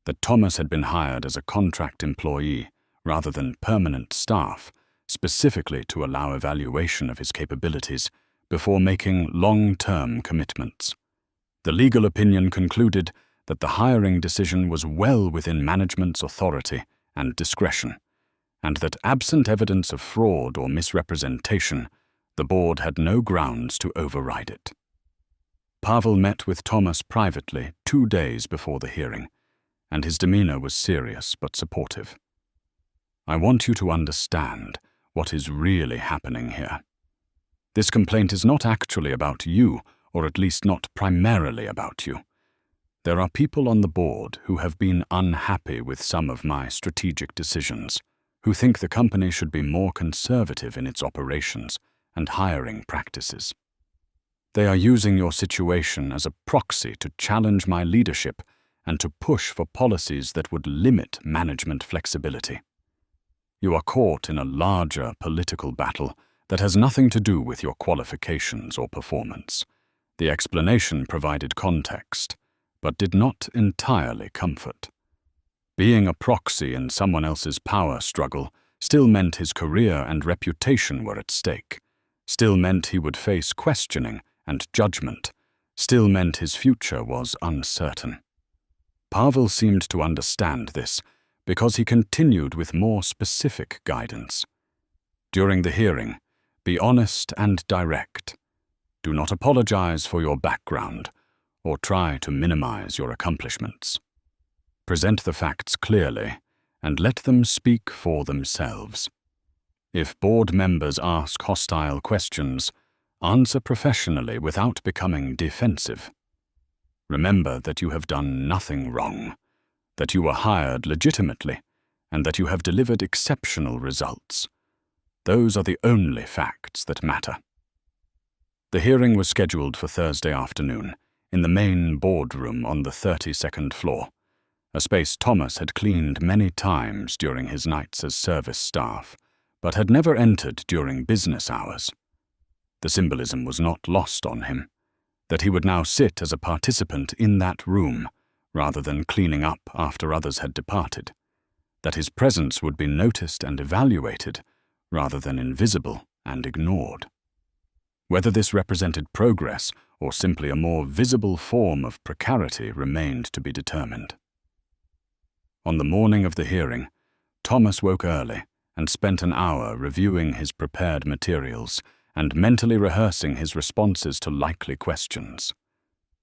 that Thomas had been hired as a contract employee rather than permanent staff, specifically to allow evaluation of his capabilities before making long-term commitments. The legal opinion concluded that the hiring decision was well within management's authority and discretion, and that absent evidence of fraud or misrepresentation, the board had no grounds to override it. Pavel met with Thomas privately 2 days before the hearing, and his demeanor was serious but supportive. "I want you to understand what is really happening here. This complaint is not actually about you, or at least not primarily about you. There are people on the board who have been unhappy with some of my strategic decisions, who think the company should be more conservative in its operations and hiring practices. They are using your situation as a proxy to challenge my leadership and to push for policies that would limit management flexibility. You are caught in a larger political battle that has nothing to do with your qualifications or performance." The explanation provided context, but did not entirely comfort. Being a proxy in someone else's power struggle still meant his career and reputation were at stake, still meant he would face questioning and judgment, still meant his future was uncertain. Pavel seemed to understand this because he continued with more specific guidance. During the hearing, be honest and direct. Do not apologize for your background or try to minimize your accomplishments. Present the facts clearly and let them speak for themselves. If board members ask hostile questions, answer professionally without becoming defensive. Remember that you have done nothing wrong, that you were hired legitimately, and that you have delivered exceptional results. Those are the only facts that matter. The hearing was scheduled for Thursday afternoon in the main boardroom on the 32nd floor, a space Thomas had cleaned many times during his nights as service staff, but had never entered during business hours. The symbolism was not lost on him, that he would now sit as a participant in that room rather than cleaning up after others had departed, that his presence would be noticed and evaluated rather than invisible and ignored. Whether this represented progress or simply a more visible form of precarity remained to be determined. On the morning of the hearing, Thomas woke early and spent an hour reviewing his prepared materials and mentally rehearsing his responses to likely questions.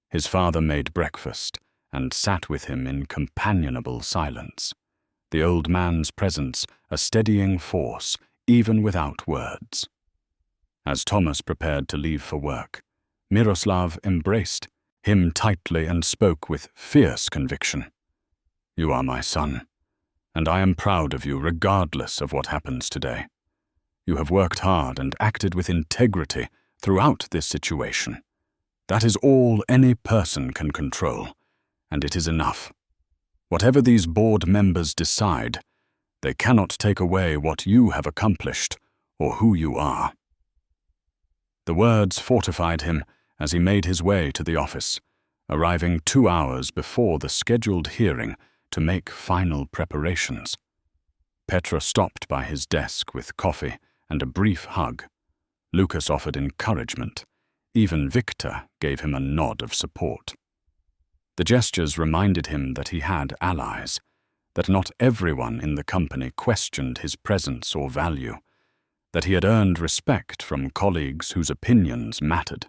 His father made breakfast and sat with him in companionable silence, the old man's presence a steadying force even without words. As Thomas prepared to leave for work, Miroslav embraced him tightly and spoke with fierce conviction. "You are my son, and I am proud of you regardless of what happens today. You have worked hard and acted with integrity throughout this situation. That is all any person can control, and it is enough. Whatever these board members decide, they cannot take away what you have accomplished or who you are." The words fortified him as he made his way to the office, arriving 2 hours before the scheduled hearing to make final preparations. Petra stopped by his desk with coffee and a brief hug. Lucas offered encouragement. Even Victor gave him a nod of support. The gestures reminded him that he had allies, that not everyone in the company questioned his presence or value, that he had earned respect from colleagues whose opinions mattered.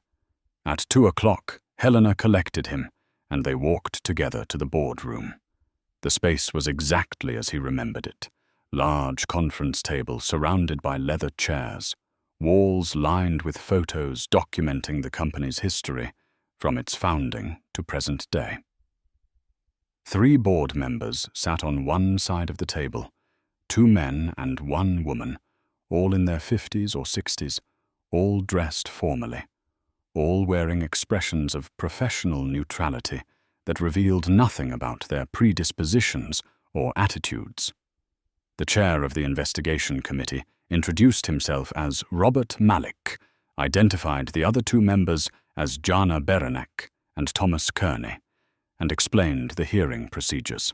At 2 o'clock, Helena collected him, and they walked together to the boardroom. The space was exactly as he remembered it, Large conference table surrounded by leather chairs, walls lined with photos documenting the company's history from its founding to present day. 3 board members sat on one side of the table, 2 men and 1 woman, all in their 50s or 60s, all dressed formally, all wearing expressions of professional neutrality that revealed nothing about their predispositions or attitudes. The chair of the investigation committee introduced himself as Robert Malik, identified the other 2 members as Jana Berenek and Thomas Kearney, and explained the hearing procedures.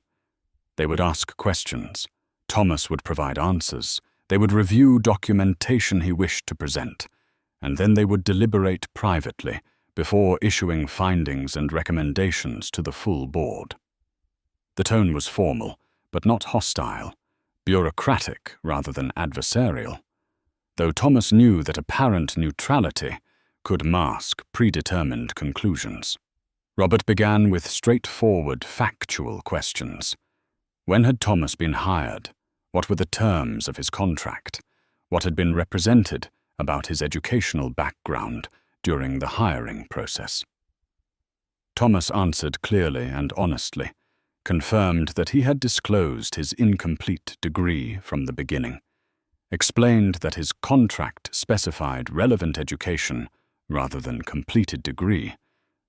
They would ask questions. Thomas would provide answers. They would review documentation he wished to present, and then they would deliberate privately before issuing findings and recommendations to the full board. The tone was formal, but not hostile, bureaucratic rather than adversarial, though Thomas knew that apparent neutrality could mask predetermined conclusions. Robert began with straightforward, factual questions. When had Thomas been hired? What were the terms of his contract? What had been represented about his educational background during the hiring process? Thomas answered clearly and honestly, confirmed that he had disclosed his incomplete degree from the beginning, explained that his contract specified relevant education rather than completed degree,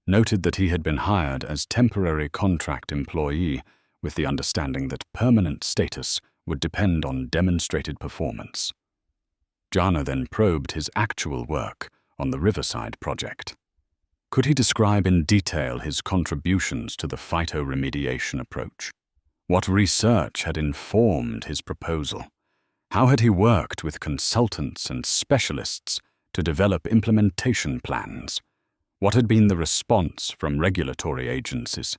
noted that he had been hired as temporary contract employee with the understanding that permanent status would depend on demonstrated performance. Jana then probed his actual work on the Riverside project. Could he describe in detail his contributions to the phytoremediation approach? What research had informed his proposal? How had he worked with consultants and specialists to develop implementation plans? What had been the response from regulatory agencies?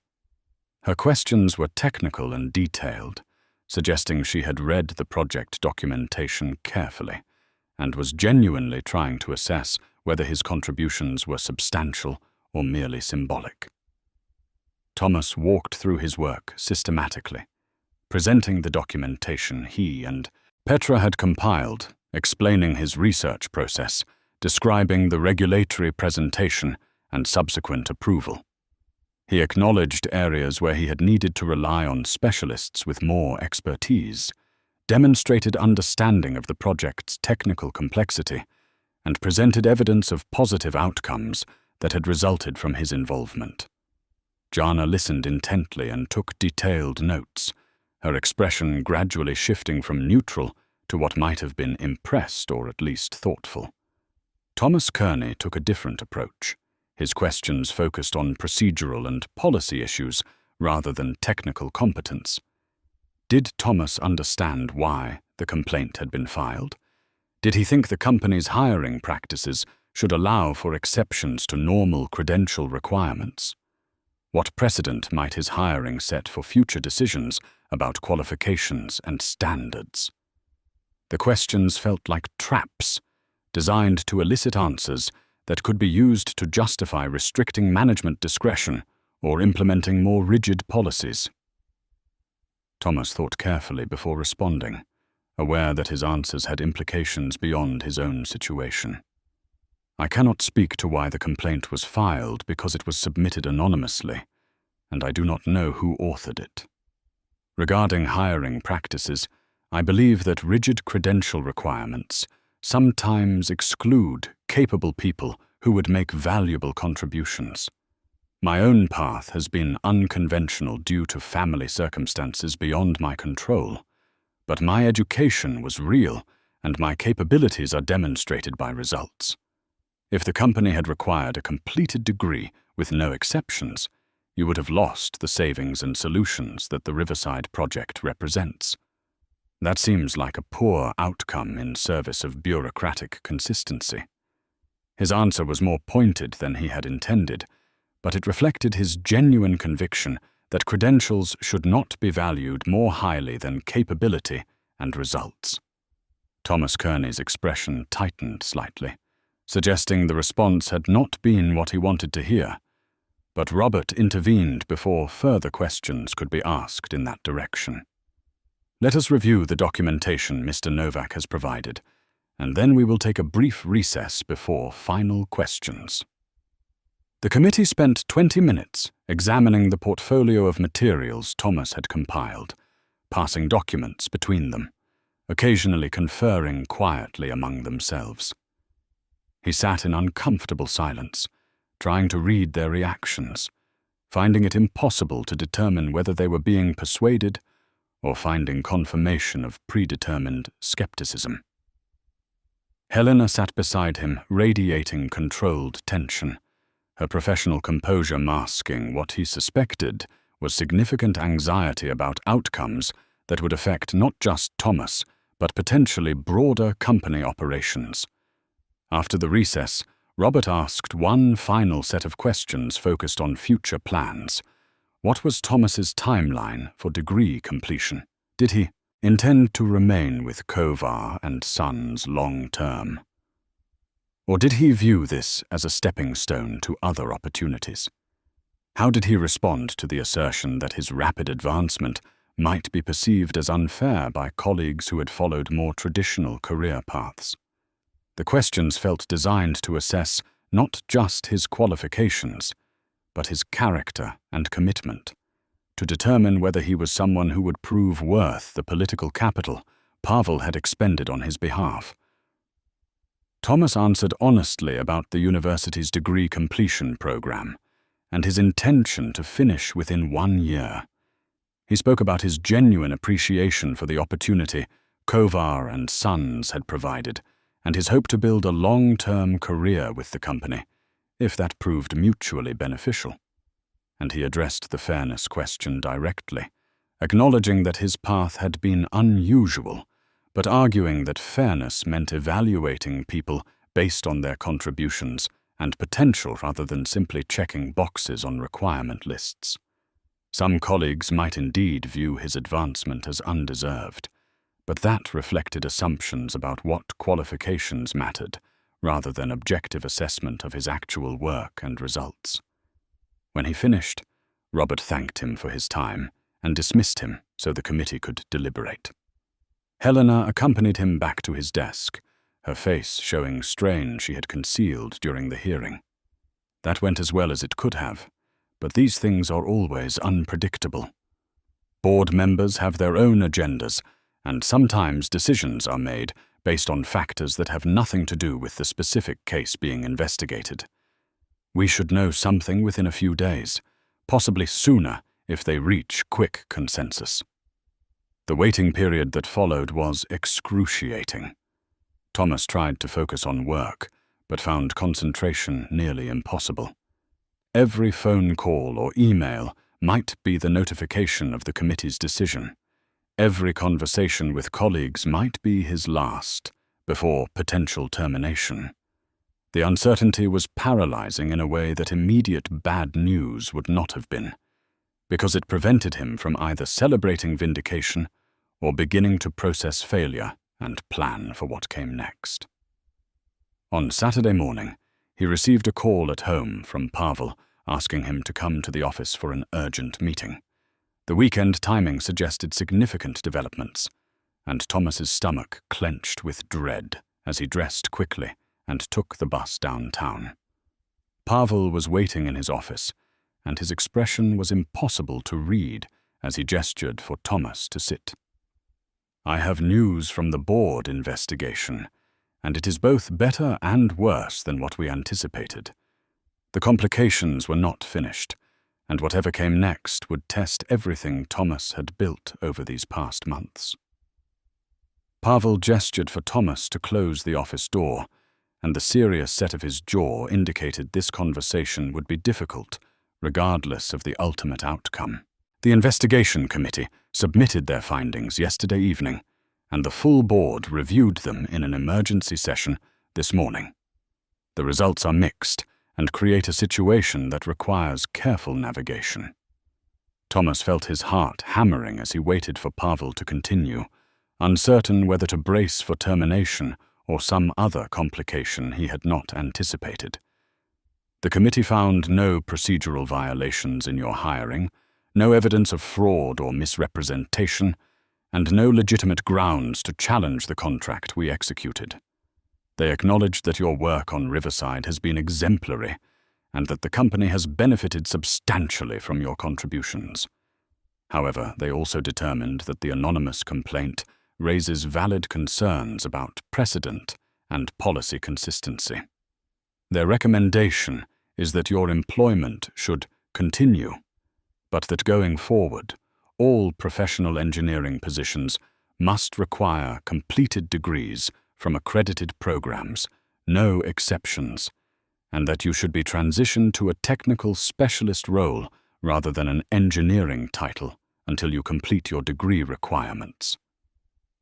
Her questions were technical and detailed, suggesting she had read the project documentation carefully and was genuinely trying to assess whether his contributions were substantial or merely symbolic. Thomas walked through his work systematically, presenting the documentation he and Petra had compiled, explaining his research process, describing the regulatory presentation and subsequent approval. He acknowledged areas where he had needed to rely on specialists with more expertise, demonstrated understanding of the project's technical complexity, and presented evidence of positive outcomes that had resulted from his involvement. Jana listened intently and took detailed notes, her expression gradually shifting from neutral to what might have been impressed or at least thoughtful. Thomas Kearney took a different approach. His questions focused on procedural and policy issues rather than technical competence. Did Thomas understand why the complaint had been filed? Did he think the company's hiring practices should allow for exceptions to normal credential requirements? What precedent might his hiring set for future decisions about qualifications and standards? The questions felt like traps, designed to elicit answers that could be used to justify restricting management discretion or implementing more rigid policies. Thomas thought carefully before responding, aware that his answers had implications beyond his own situation. I cannot speak to why the complaint was filed because it was submitted anonymously, and I do not know who authored it. Regarding hiring practices, I believe that rigid credential requirements sometimes exclude capable people who would make valuable contributions. My own path has been unconventional due to family circumstances beyond my control, but my education was real and my capabilities are demonstrated by results. If the company had required a completed degree with no exceptions, you would have lost the savings and solutions that the Riverside project represents. That seems like a poor outcome in service of bureaucratic consistency. His answer was more pointed than he had intended, but it reflected his genuine conviction that credentials should not be valued more highly than capability and results. Thomas Kearney's expression tightened slightly, suggesting the response had not been what he wanted to hear, but Robert intervened before further questions could be asked in that direction. Let us review the documentation Mr. Novak has provided, and then we will take a brief recess before final questions. The committee spent 20 minutes examining the portfolio of materials Thomas had compiled, passing documents between them, occasionally conferring quietly among themselves. He sat in uncomfortable silence, trying to read their reactions, finding it impossible to determine whether they were being persuaded or finding confirmation of predetermined skepticism. Helena sat beside him, radiating controlled tension, her professional composure masking what he suspected was significant anxiety about outcomes that would affect not just Thomas, but potentially broader company operations. After the recess, Robert asked one final set of questions focused on future plans. What was Thomas's timeline for degree completion? Did he intend to remain with Kovar and Sons long term? Or did he view this as a stepping stone to other opportunities? How did he respond to the assertion that his rapid advancement might be perceived as unfair by colleagues who had followed more traditional career paths? The questions felt designed to assess not just his qualifications, but his character and commitment, to determine whether he was someone who would prove worth the political capital Pavel had expended on his behalf. Thomas answered honestly about the university's degree completion program and his intention to finish within 1 year. He spoke about his genuine appreciation for the opportunity Kovar and Sons had provided and his hope to build a long-term career with the company, if that proved mutually beneficial. And he addressed the fairness question directly, acknowledging that his path had been unusual, but arguing that fairness meant evaluating people based on their contributions and potential rather than simply checking boxes on requirement lists. Some colleagues might indeed view his advancement as undeserved, but that reflected assumptions about what qualifications mattered, rather than objective assessment of his actual work and results. When he finished, Robert thanked him for his time and dismissed him so the committee could deliberate. Helena accompanied him back to his desk, her face showing strain she had concealed during the hearing. That went as well as it could have, but these things are always unpredictable. Board members have their own agendas, and sometimes decisions are made based on factors that have nothing to do with the specific case being investigated. We should know something within a few days, possibly sooner if they reach quick consensus. The waiting period that followed was excruciating. Thomas tried to focus on work, but found concentration nearly impossible. Every phone call or email might be the notification of the committee's decision. Every conversation with colleagues might be his last, before potential termination. The uncertainty was paralyzing in a way that immediate bad news would not have been, because it prevented him from either celebrating vindication or beginning to process failure and plan for what came next. On Saturday morning, he received a call at home from Pavel asking him to come to the office for an urgent meeting. The weekend timing suggested significant developments, and Thomas's stomach clenched with dread as he dressed quickly and took the bus downtown. Pavel was waiting in his office, and his expression was impossible to read as he gestured for Thomas to sit. "I have news from the board investigation, and it is both better and worse than what we anticipated. The complications were not finished, and whatever came next would test everything Thomas had built over these past months." Pavel gestured for Thomas to close the office door, and the serious set of his jaw indicated this conversation would be difficult, regardless of the ultimate outcome. The investigation committee submitted their findings yesterday evening, and the full board reviewed them in an emergency session this morning. The results are mixed and create a situation that requires careful navigation. Thomas felt his heart hammering as he waited for Pavel to continue, uncertain whether to brace for termination or some other complication he had not anticipated. "The committee found no procedural violations in your hiring, no evidence of fraud or misrepresentation, and no legitimate grounds to challenge the contract we executed. They acknowledged that your work on Riverside has been exemplary, and that the company has benefited substantially from your contributions. However, they also determined that the anonymous complaint raises valid concerns about precedent and policy consistency. Their recommendation is that your employment should continue, but that going forward, all professional engineering positions must require completed degrees from accredited programs, no exceptions, and that you should be transitioned to a technical specialist role rather than an engineering title until you complete your degree requirements.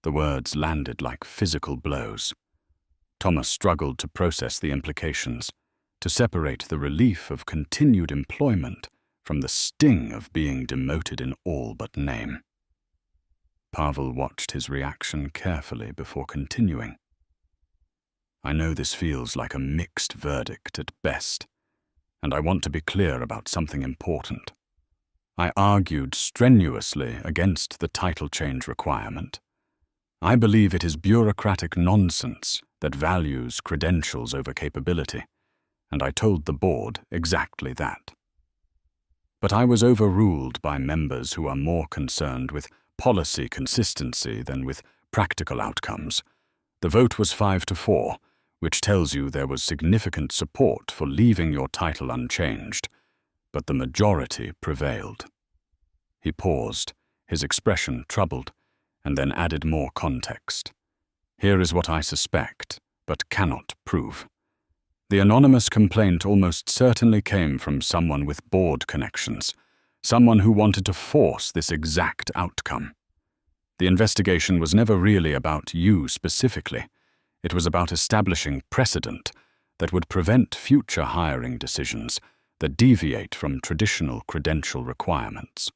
The words landed like physical blows. Thomas struggled to process the implications, to separate the relief of continued employment from the sting of being demoted in all but name. Pavel watched his reaction carefully before continuing. I know this feels like a mixed verdict at best, and I want to be clear about something important. I argued strenuously against the title change requirement. I believe it is bureaucratic nonsense that values credentials over capability, and I told the board exactly that. But I was overruled by members who are more concerned with policy consistency than with practical outcomes. The vote was 5-4, which tells you there was significant support for leaving your title unchanged, but the majority prevailed. He paused, his expression troubled, and then added more context. Here is what I suspect, but cannot prove. The anonymous complaint almost certainly came from someone with board connections, someone who wanted to force this exact outcome. The investigation was never really about you specifically. It was about establishing precedent that would prevent future hiring decisions that deviate from traditional credential requirements.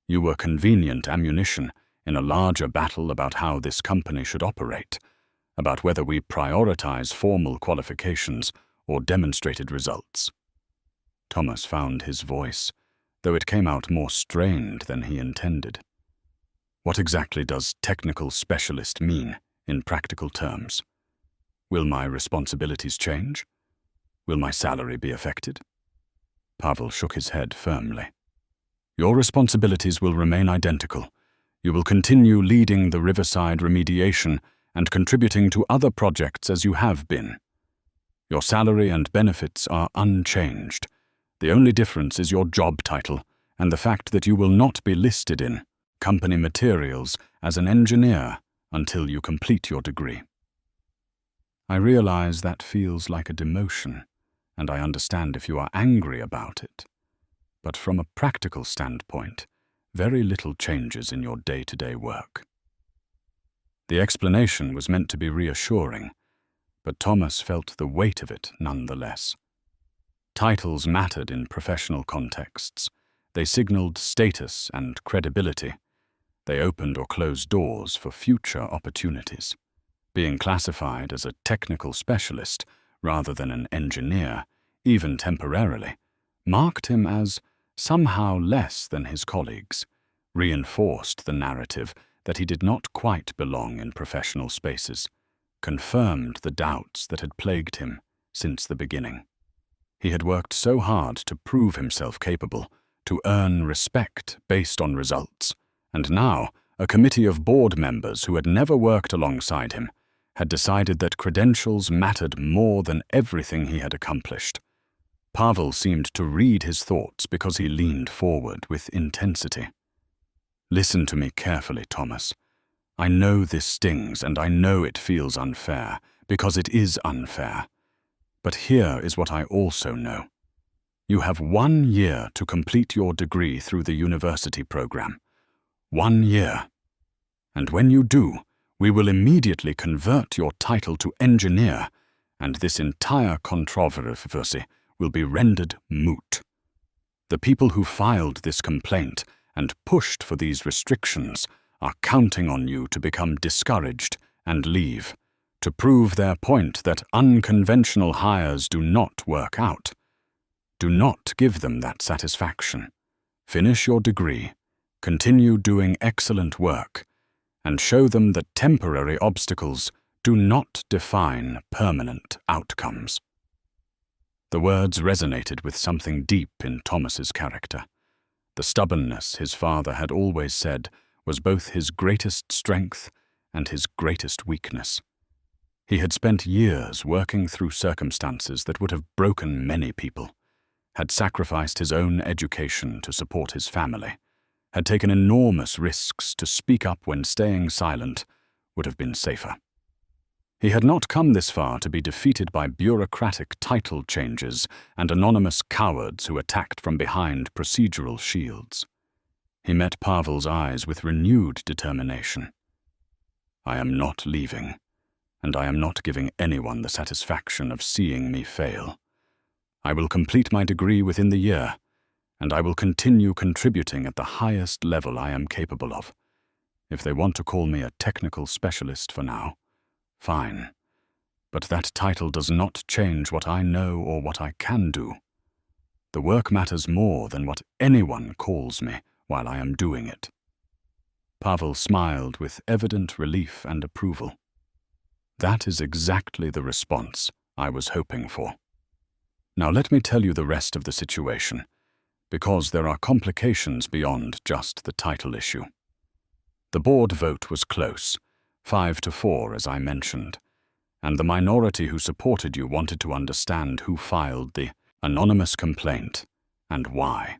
You were convenient ammunition in a larger battle about how this company should operate, about whether we prioritize formal qualifications or demonstrated results. Thomas found his voice, though it came out more strained than he intended. What exactly does technical specialist mean in practical terms? Will my responsibilities change? Will my salary be affected? Pavel shook his head firmly. Your responsibilities will remain identical. You will continue leading the Riverside remediation and contributing to other projects as you have been. Your salary and benefits are unchanged. The only difference is your job title and the fact that you will not be listed in company materials as an engineer until you complete your degree. I realize that feels like a demotion, and I understand if you are angry about it. But from a practical standpoint, very little changes in your day-to-day work. The explanation was meant to be reassuring, but Thomas felt the weight of it nonetheless. Titles mattered in professional contexts. They signaled status and credibility. They opened or closed doors for future opportunities. Being classified as a technical specialist rather than an engineer, even temporarily, marked him as somehow less than his colleagues, reinforced the narrative that he did not quite belong in professional spaces, confirmed the doubts that had plagued him since the beginning. He had worked so hard to prove himself capable, to earn respect based on results, and now a committee of board members who had never worked alongside him had decided that credentials mattered more than everything he had accomplished. Pavel seemed to read his thoughts because he leaned forward with intensity. Listen to me carefully, Thomas. I know this stings and I know it feels unfair, because it is unfair. But here is what I also know. You have 1 year to complete your degree through the university program. 1 year. And when you do, we will immediately convert your title to engineer, and this entire controversy will be rendered moot. The people who filed this complaint and pushed for these restrictions are counting on you to become discouraged and leave, to prove their point that unconventional hires do not work out. Do not give them that satisfaction. Finish your degree, continue doing excellent work, and show them that temporary obstacles do not define permanent outcomes. The words resonated with something deep in Thomas's character. The stubbornness his father had always said was both his greatest strength and his greatest weakness. He had spent years working through circumstances that would have broken many people, had sacrificed his own education to support his family, had taken enormous risks to speak up when staying silent would have been safer. He had not come this far to be defeated by bureaucratic title changes and anonymous cowards who attacked from behind procedural shields. He met Pavel's eyes with renewed determination. "I am not leaving, and I am not giving anyone the satisfaction of seeing me fail. I will complete my degree within the year, and I will continue contributing at the highest level I am capable of. If they want to call me a technical specialist for now, fine, but that title does not change what I know or what I can do. The work matters more than what anyone calls me while I am doing it." Pavel smiled with evident relief and approval. "That is exactly the response I was hoping for. Now let me tell you the rest of the situation, because there are complications beyond just the title issue. The board vote was close, 5-4 as I mentioned, and the minority who supported you wanted to understand who filed the anonymous complaint and why.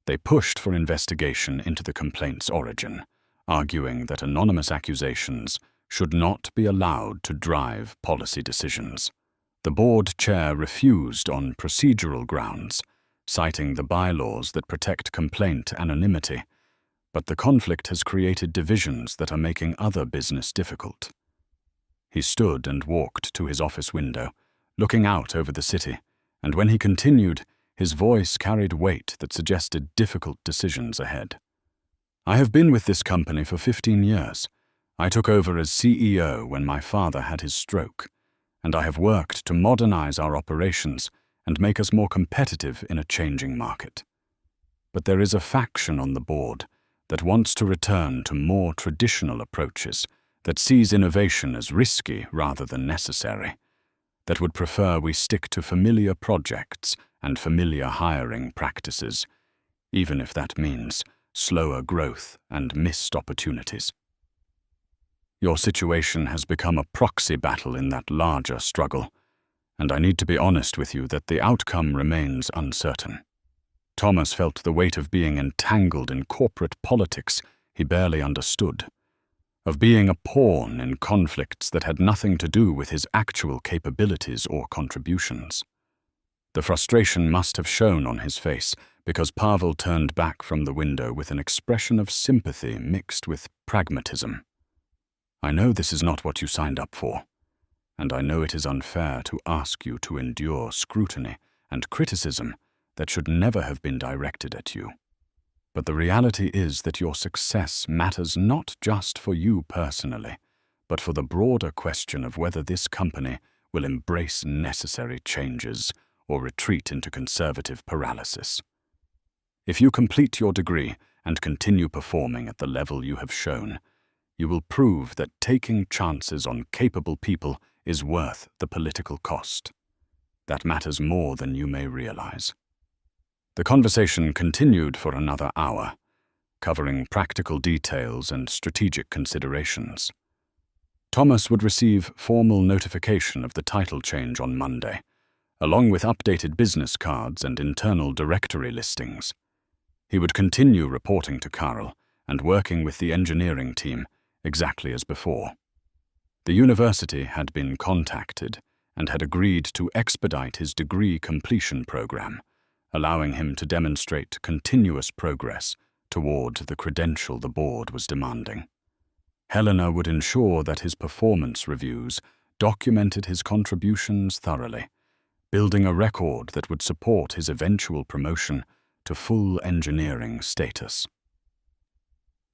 They pushed for investigation into the complaint's origin, arguing that anonymous accusations should not be allowed to drive policy decisions. The board chair refused on procedural grounds, citing the bylaws that protect complaint anonymity, but the conflict has created divisions that are making other business difficult." He stood and walked to his office window, looking out over the city, and when he continued, his voice carried weight that suggested difficult decisions ahead. "I have been with this company for 15 years. I took over as CEO when my father had his stroke, and I have worked to modernize our operations and make us more competitive in a changing market. But there is a faction on the board that wants to return to more traditional approaches, that sees innovation as risky rather than necessary, that would prefer we stick to familiar projects and familiar hiring practices, even if that means slower growth and missed opportunities. Your situation has become a proxy battle in that larger struggle, and I need to be honest with you that the outcome remains uncertain." Thomas felt the weight of being entangled in corporate politics he barely understood, of being a pawn in conflicts that had nothing to do with his actual capabilities or contributions. The frustration must have shown on his face, because Pavel turned back from the window with an expression of sympathy mixed with pragmatism. "I know this is not what you signed up for, and I know it is unfair to ask you to endure scrutiny and criticism that should never have been directed at you. But the reality is that your success matters not just for you personally, but for the broader question of whether this company will embrace necessary changes or retreat into conservative paralysis. If you complete your degree and continue performing at the level you have shown, you will prove that taking chances on capable people is worth the political cost. That matters more than you may realize." The conversation continued for another hour, covering practical details and strategic considerations. Thomas would receive formal notification of the title change on Monday, along with updated business cards and internal directory listings. He would continue reporting to Karl and working with the engineering team exactly as before. The university had been contacted and had agreed to expedite his degree completion program, allowing him to demonstrate continuous progress toward the credential the board was demanding. Helena would ensure that his performance reviews documented his contributions thoroughly, building a record that would support his eventual promotion to full engineering status.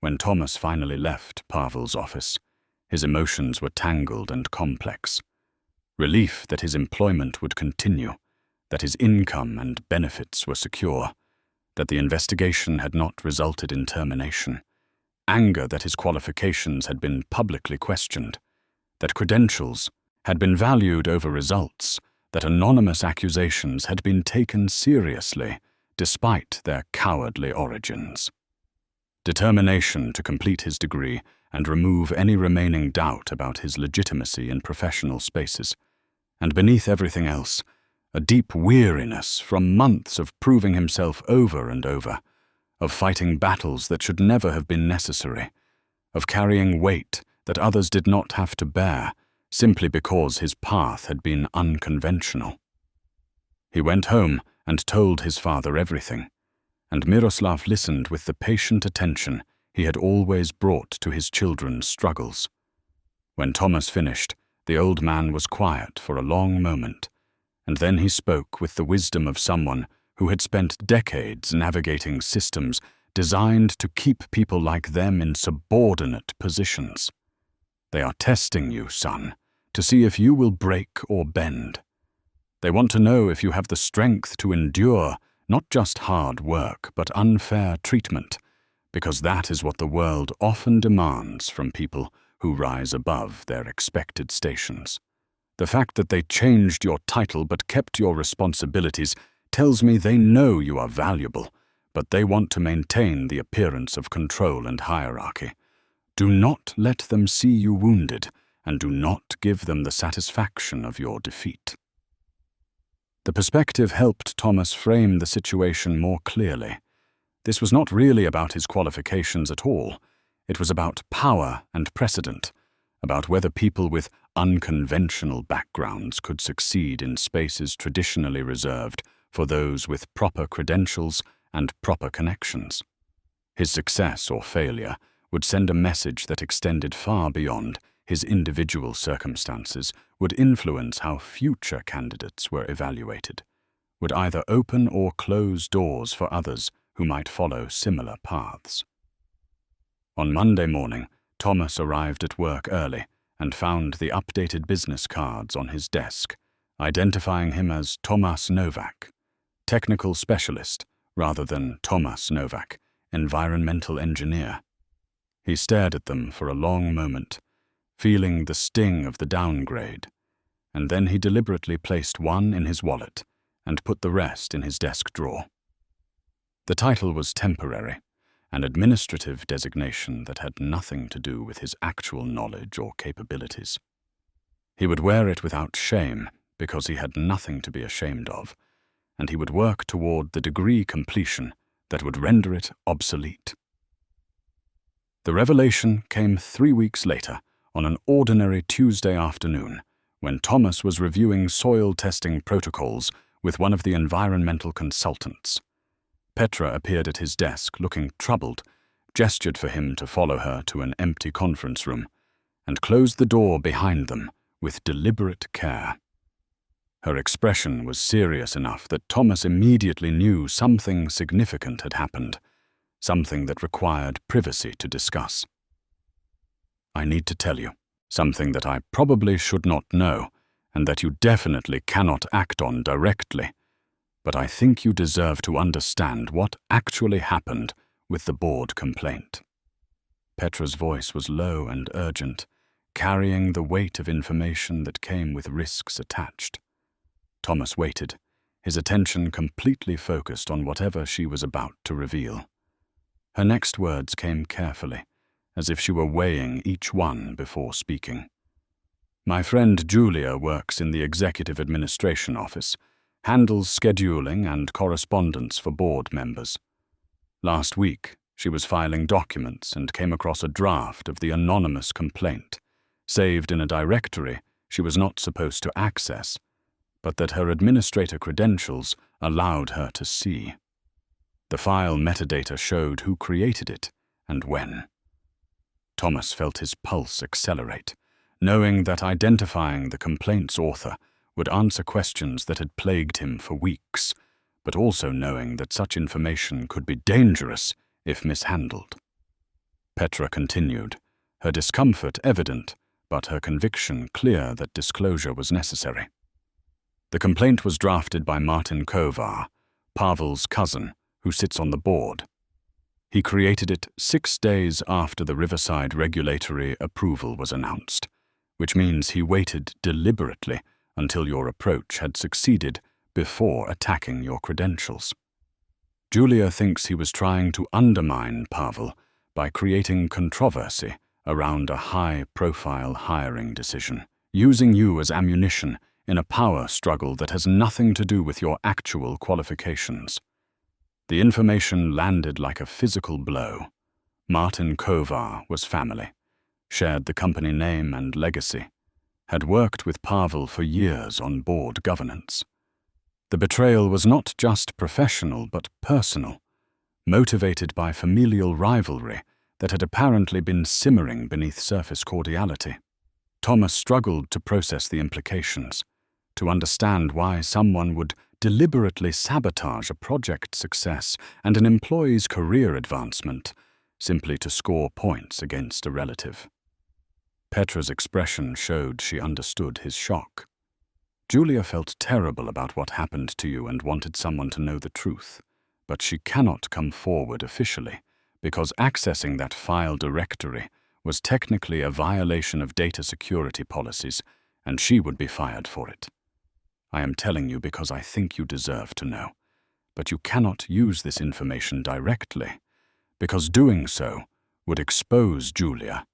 When Thomas finally left Pavel's office, his emotions were tangled and complex. Relief that his employment would continue, that his income and benefits were secure, that the investigation had not resulted in termination, anger that his qualifications had been publicly questioned, that credentials had been valued over results, that anonymous accusations had been taken seriously despite their cowardly origins. Determination to complete his degree and remove any remaining doubt about his legitimacy in professional spaces, and beneath everything else, a deep weariness from months of proving himself over and over, of fighting battles that should never have been necessary, of carrying weight that others did not have to bear, simply because his path had been unconventional. He went home and told his father everything, and Miroslav listened with the patient attention he had always brought to his children's struggles. When Thomas finished, the old man was quiet for a long moment, and then he spoke with the wisdom of someone who had spent decades navigating systems designed to keep people like them in subordinate positions. They are testing you, son, to see if you will break or bend. They want to know if you have the strength to endure not just hard work, but unfair treatment, because that is what the world often demands from people who rise above their expected stations. The fact that they changed your title but kept your responsibilities tells me they know you are valuable, but they want to maintain the appearance of control and hierarchy. Do not let them see you wounded, and do not give them the satisfaction of your defeat. The perspective helped Thomas frame the situation more clearly. This was not really about his qualifications at all. It was about power and precedent, about whether people with unconventional backgrounds could succeed in spaces traditionally reserved for those with proper credentials and proper connections. His success or failure would send a message that extended far beyond his individual circumstances, would influence how future candidates were evaluated, would either open or close doors for others who might follow similar paths. On Monday morning, Thomas arrived at work early and found the updated business cards on his desk, identifying him as Tomas Novak, technical specialist rather than Thomas Novak, environmental engineer. He stared at them for a long moment, feeling the sting of the downgrade, and then he deliberately placed one in his wallet and put the rest in his desk drawer. The title was temporary, an administrative designation that had nothing to do with his actual knowledge or capabilities. He would wear it without shame because he had nothing to be ashamed of, and he would work toward the degree completion that would render it obsolete. The revelation came 3 weeks later, on an ordinary Tuesday afternoon, when Thomas was reviewing soil testing protocols with one of the environmental consultants. Petra appeared at his desk looking troubled, gestured for him to follow her to an empty conference room, and closed the door behind them with deliberate care. Her expression was serious enough that Thomas immediately knew something significant had happened, something that required privacy to discuss. "I need to tell you something that I probably should not know, and that you definitely cannot act on directly, but I think you deserve to understand what actually happened with the board complaint." Petra's voice was low and urgent, carrying the weight of information that came with risks attached. Thomas waited, his attention completely focused on whatever she was about to reveal. Her next words came carefully, as if she were weighing each one before speaking. "My friend Julia works in the executive administration office, handles scheduling and correspondence for board members. Last week, she was filing documents and came across a draft of the anonymous complaint, saved in a directory she was not supposed to access, but that her administrator credentials allowed her to see. The file metadata showed who created it and when." Thomas felt his pulse accelerate, knowing that identifying the complaint's author would answer questions that had plagued him for weeks, but also knowing that such information could be dangerous if mishandled. Petra continued, her discomfort evident, but her conviction clear that disclosure was necessary. "The complaint was drafted by Martin Kovar, Pavel's cousin, who sits on the board. He created it 6 days after the Riverside regulatory approval was announced, which means he waited deliberately until your approach had succeeded before attacking your credentials. Julia thinks he was trying to undermine Pavel by creating controversy around a high-profile hiring decision, using you as ammunition in a power struggle that has nothing to do with your actual qualifications. The information landed like a physical blow. Martin Kovar was family, shared the company name and legacy, had worked with Pavel for years on board governance. The betrayal was not just professional but personal, motivated by familial rivalry that had apparently been simmering beneath surface cordiality. Thomas struggled to process the implications, to understand why someone would deliberately sabotage a project's success and an employee's career advancement simply to score points against a relative. Petra's expression showed she understood his shock. Julia felt terrible about what happened to you and wanted someone to know the truth, but she cannot come forward officially because accessing that file directory was technically a violation of data security policies, and she would be fired for it. I am telling you because I think you deserve to know, but you cannot use this information directly, because doing so would expose Julia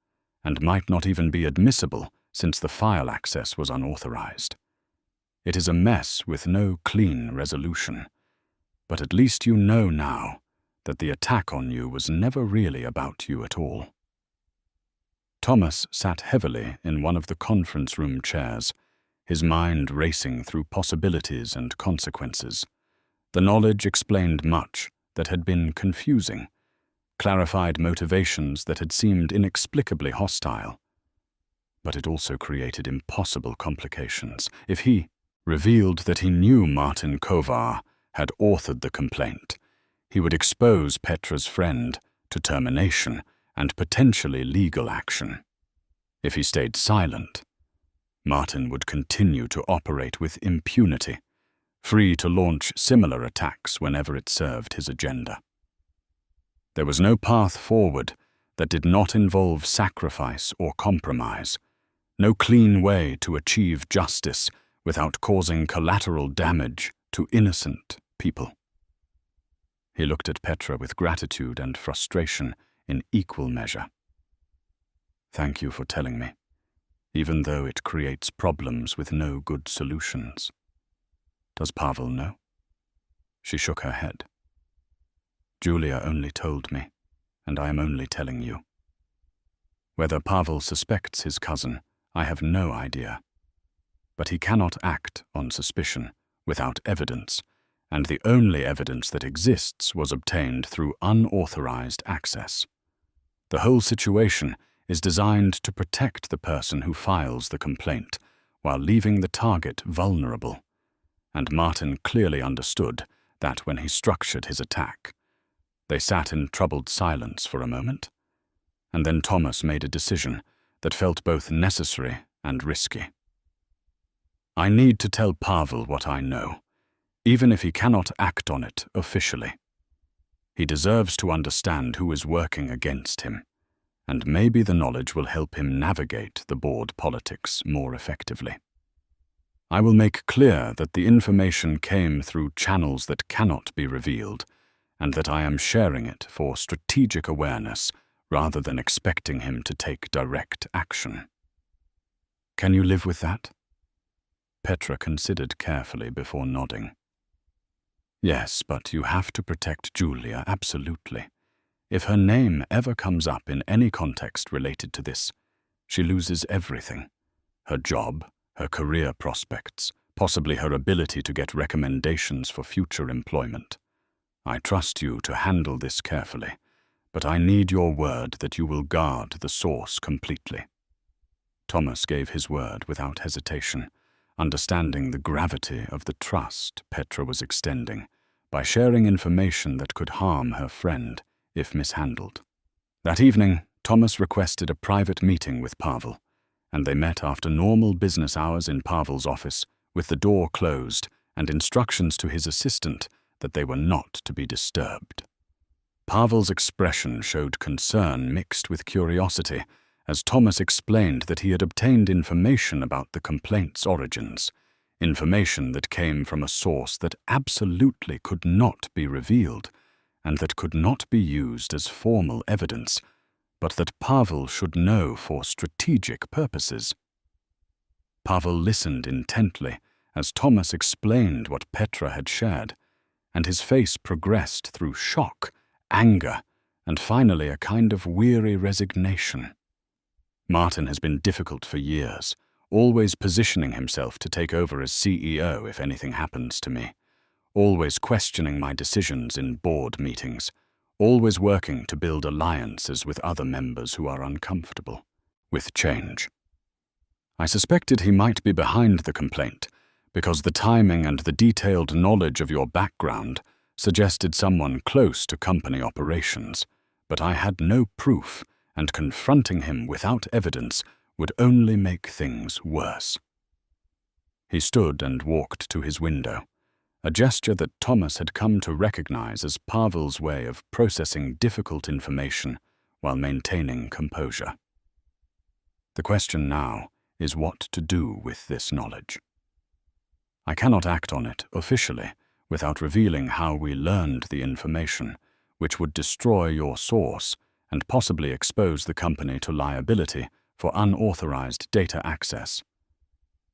and might not even be admissible since the file access was unauthorized. It is a mess with no clean resolution, but at least you know now that the attack on you was never really about you at all. Thomas sat heavily in one of the conference room chairs, his mind racing through possibilities and consequences. The knowledge explained much that had been confusing, clarified motivations that had seemed inexplicably hostile. But it also created impossible complications. If he revealed that he knew Martin Kovar had authored the complaint, he would expose Petra's friend to termination and potentially legal action. If he stayed silent, Martin would continue to operate with impunity, free to launch similar attacks whenever it served his agenda. There was no path forward that did not involve sacrifice or compromise, no clean way to achieve justice without causing collateral damage to innocent people. He looked at Petra with gratitude and frustration in equal measure. Thank you for telling me, even though it creates problems with no good solutions. Does Pavel know? She shook her head. Julia only told me, and I am only telling you. Whether Pavel suspects his cousin, I have no idea. But he cannot act on suspicion without evidence, and the only evidence that exists was obtained through unauthorized access. The whole situation is designed to protect the person who files the complaint while leaving the target vulnerable, and Martin clearly understood that when he structured his attack. They sat in troubled silence for a moment, and then Thomas made a decision that felt both necessary and risky. I need to tell Pavel what I know, even if he cannot act on it officially. He deserves to understand who is working against him, and maybe the knowledge will help him navigate the board politics more effectively. I will make clear that the information came through channels that cannot be revealed, and that I am sharing it for strategic awareness rather than expecting him to take direct action. Can you live with that? Petra considered carefully before nodding. Yes, but you have to protect Julia, absolutely. If her name ever comes up in any context related to this, she loses everything. Her job, her career prospects, possibly her ability to get recommendations for future employment. I trust you to handle this carefully, but I need your word that you will guard the source completely. Thomas gave his word without hesitation, understanding the gravity of the trust Petra was extending by sharing information that could harm her friend if mishandled. That evening, Thomas requested a private meeting with Pavel, and they met after normal business hours in Pavel's office, with the door closed and instructions to his assistant that they were not to be disturbed. Pavel's expression showed concern mixed with curiosity as Thomas explained that he had obtained information about the complaint's origins, information that came from a source that absolutely could not be revealed and that could not be used as formal evidence, but that Pavel should know for strategic purposes. Pavel listened intently as Thomas explained what Petra had shared, and his face progressed through shock, anger, and finally a kind of weary resignation. Martin has been difficult for years, always positioning himself to take over as CEO if anything happens to me, always questioning my decisions in board meetings, always working to build alliances with other members who are uncomfortable with change. I suspected he might be behind the complaint because the timing and the detailed knowledge of your background suggested someone close to company operations, but I had no proof, and confronting him without evidence would only make things worse. He stood and walked to his window, a gesture that Thomas had come to recognize as Pavel's way of processing difficult information while maintaining composure. The question now is what to do with this knowledge. I cannot act on it officially without revealing how we learned the information, which would destroy your source and possibly expose the company to liability for unauthorized data access.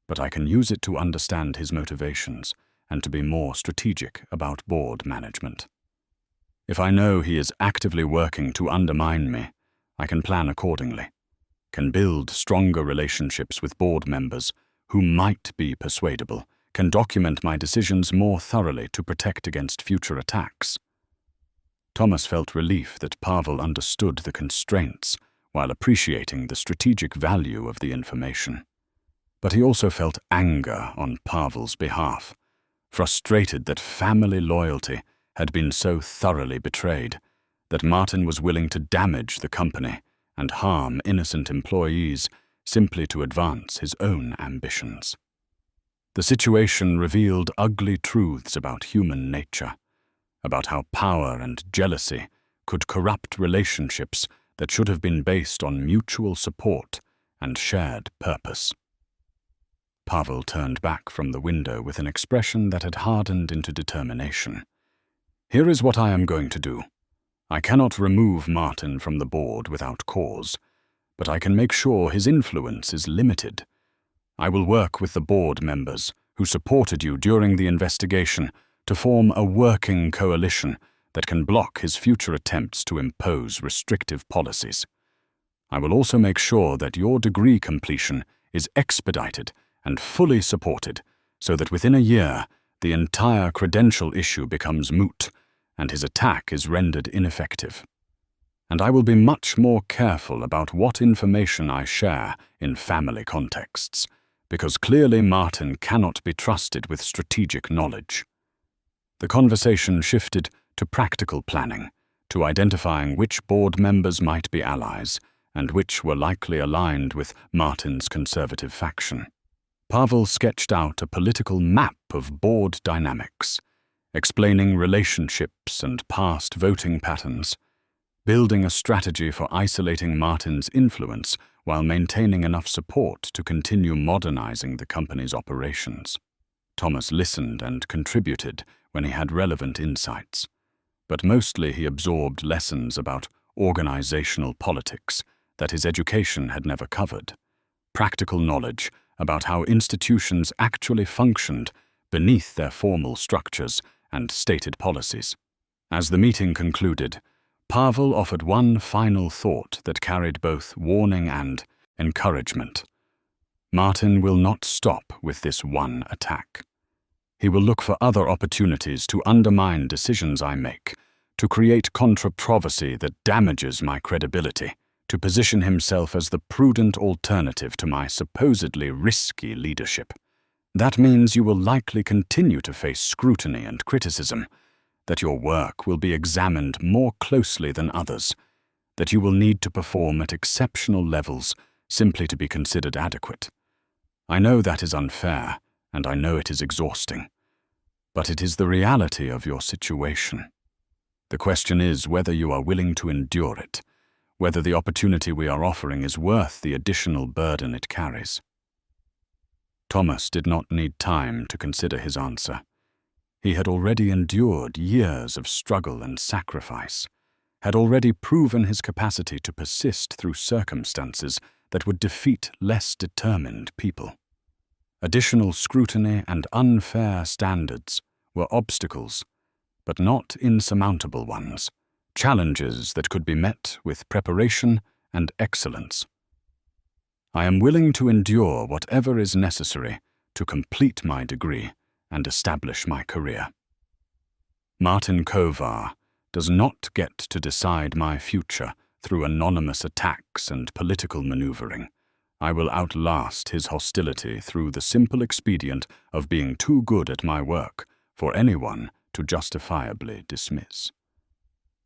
But I can use it to understand his motivations and to be more strategic about board management. If I know he is actively working to undermine me, I can plan accordingly, can build stronger relationships with board members who might be persuadable, can document my decisions more thoroughly to protect against future attacks. Thomas felt relief that Pavel understood the constraints while appreciating the strategic value of the information. But he also felt anger on Pavel's behalf, frustrated that family loyalty had been so thoroughly betrayed, that Martin was willing to damage the company and harm innocent employees simply to advance his own ambitions. The situation revealed ugly truths about human nature, about how power and jealousy could corrupt relationships that should have been based on mutual support and shared purpose. Pavel turned back from the window with an expression that had hardened into determination. Here is what I am going to do. I cannot remove Martin from the board without cause, but I can make sure his influence is limited. I will work with the board members who supported you during the investigation to form a working coalition that can block his future attempts to impose restrictive policies. I will also make sure that your degree completion is expedited and fully supported so that within a year the entire credential issue becomes moot and his attack is rendered ineffective. And I will be much more careful about what information I share in family contexts, because clearly Martin cannot be trusted with strategic knowledge. The conversation shifted to practical planning, to identifying which board members might be allies and which were likely aligned with Martin's conservative faction. Pavel sketched out a political map of board dynamics, explaining relationships and past voting patterns, building a strategy for isolating Martin's influence while maintaining enough support to continue modernizing the company's operations. Thomas listened and contributed when he had relevant insights, but mostly he absorbed lessons about organizational politics that his education had never covered, practical knowledge about how institutions actually functioned beneath their formal structures and stated policies. As the meeting concluded, Pavel offered one final thought that carried both warning and encouragement. Martin will not stop with this one attack. He will look for other opportunities to undermine decisions I make, to create controversy that damages my credibility, to position himself as the prudent alternative to my supposedly risky leadership. That means you will likely continue to face scrutiny and criticism, that your work will be examined more closely than others, that you will need to perform at exceptional levels simply to be considered adequate. I know that is unfair, and I know it is exhausting, but it is the reality of your situation. The question is whether you are willing to endure it, whether the opportunity we are offering is worth the additional burden it carries. Thomas did not need time to consider his answer. He had already endured years of struggle and sacrifice, had already proven his capacity to persist through circumstances that would defeat less determined people. Additional scrutiny and unfair standards were obstacles, but not insurmountable ones, challenges that could be met with preparation and excellence. I am willing to endure whatever is necessary to complete my degree and establish my career. Martin Kovar does not get to decide my future through anonymous attacks and political maneuvering. I will outlast his hostility through the simple expedient of being too good at my work for anyone to justifiably dismiss.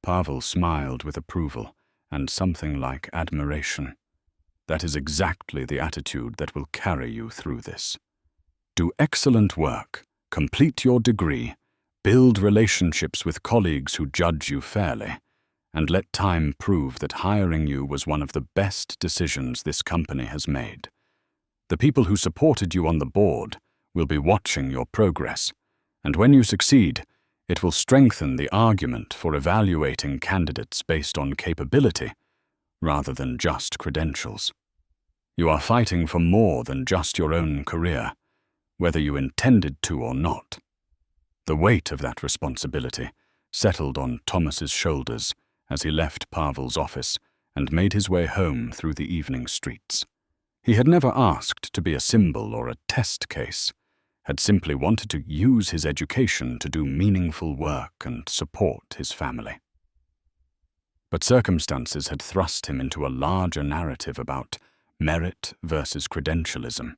Pavel smiled with approval and something like admiration. That is exactly the attitude that will carry you through this. Do excellent work, complete your degree, build relationships with colleagues who judge you fairly, and let time prove that hiring you was one of the best decisions this company has made. The people who supported you on the board will be watching your progress, and when you succeed, it will strengthen the argument for evaluating candidates based on capability rather than just credentials. You are fighting for more than just your own career, whether you intended to or not. The weight of that responsibility settled on Thomas's shoulders as he left Pavel's office and made his way home through the evening streets. He had never asked to be a symbol or a test case, had simply wanted to use his education to do meaningful work and support his family. But circumstances had thrust him into a larger narrative about merit versus credentialism,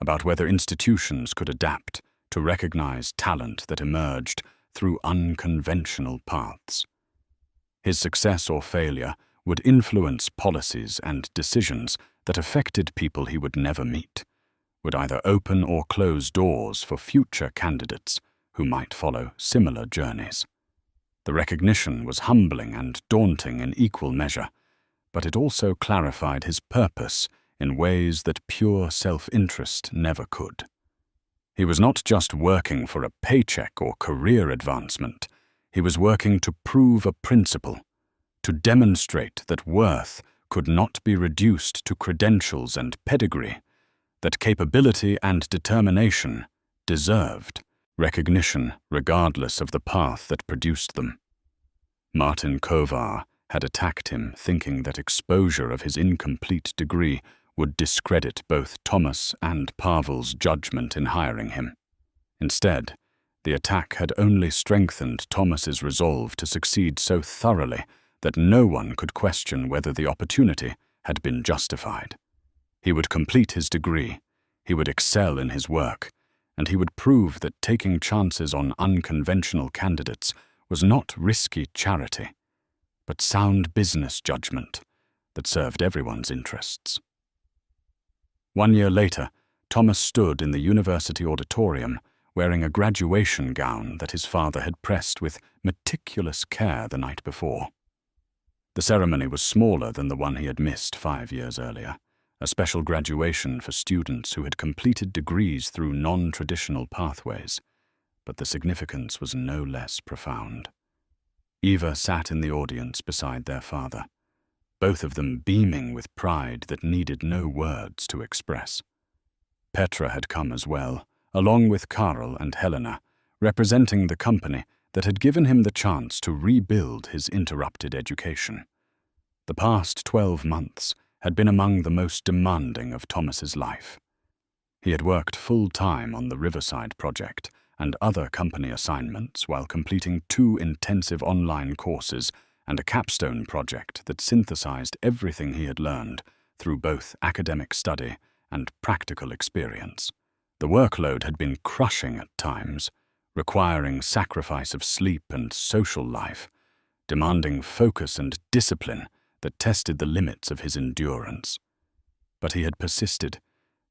about whether institutions could adapt to recognize talent that emerged through unconventional paths. His success or failure would influence policies and decisions that affected people he would never meet, would either open or close doors for future candidates who might follow similar journeys. The recognition was humbling and daunting in equal measure, but it also clarified his purpose in ways that pure self-interest never could. He was not just working for a paycheck or career advancement. He was working to prove a principle, to demonstrate that worth could not be reduced to credentials and pedigree, that capability and determination deserved recognition regardless of the path that produced them. Martin Kovar had attacked him thinking that exposure of his incomplete degree would discredit both Thomas and Pavel's judgment in hiring him. Instead, the attack had only strengthened Thomas's resolve to succeed so thoroughly that no one could question whether the opportunity had been justified. He would complete his degree, he would excel in his work, and he would prove that taking chances on unconventional candidates was not risky charity, but sound business judgment that served everyone's interests. 1 year later, Thomas stood in the university auditorium wearing a graduation gown that his father had pressed with meticulous care the night before. The ceremony was smaller than the one he had missed 5 years earlier, a special graduation for students who had completed degrees through non-traditional pathways, but the significance was no less profound. Eva sat in the audience beside their father, both of them beaming with pride that needed no words to express. Petra had come as well, along with Karl and Helena, representing the company that had given him the chance to rebuild his interrupted education. The past 12 months had been among the most demanding of Thomas's life. He had worked full-time on the Riverside project and other company assignments while completing 2 intensive online courses and a capstone project that synthesized everything he had learned through both academic study and practical experience. The workload had been crushing at times, requiring sacrifice of sleep and social life, demanding focus and discipline that tested the limits of his endurance. But he had persisted,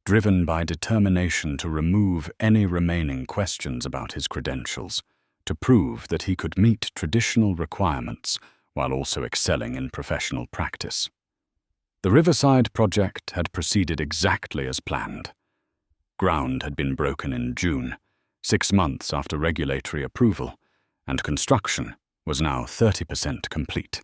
driven by determination to remove any remaining questions about his credentials, to prove that he could meet traditional requirements while also excelling in professional practice. The Riverside project had proceeded exactly as planned. Ground had been broken in June, 6 months after regulatory approval, and construction was now 30% complete.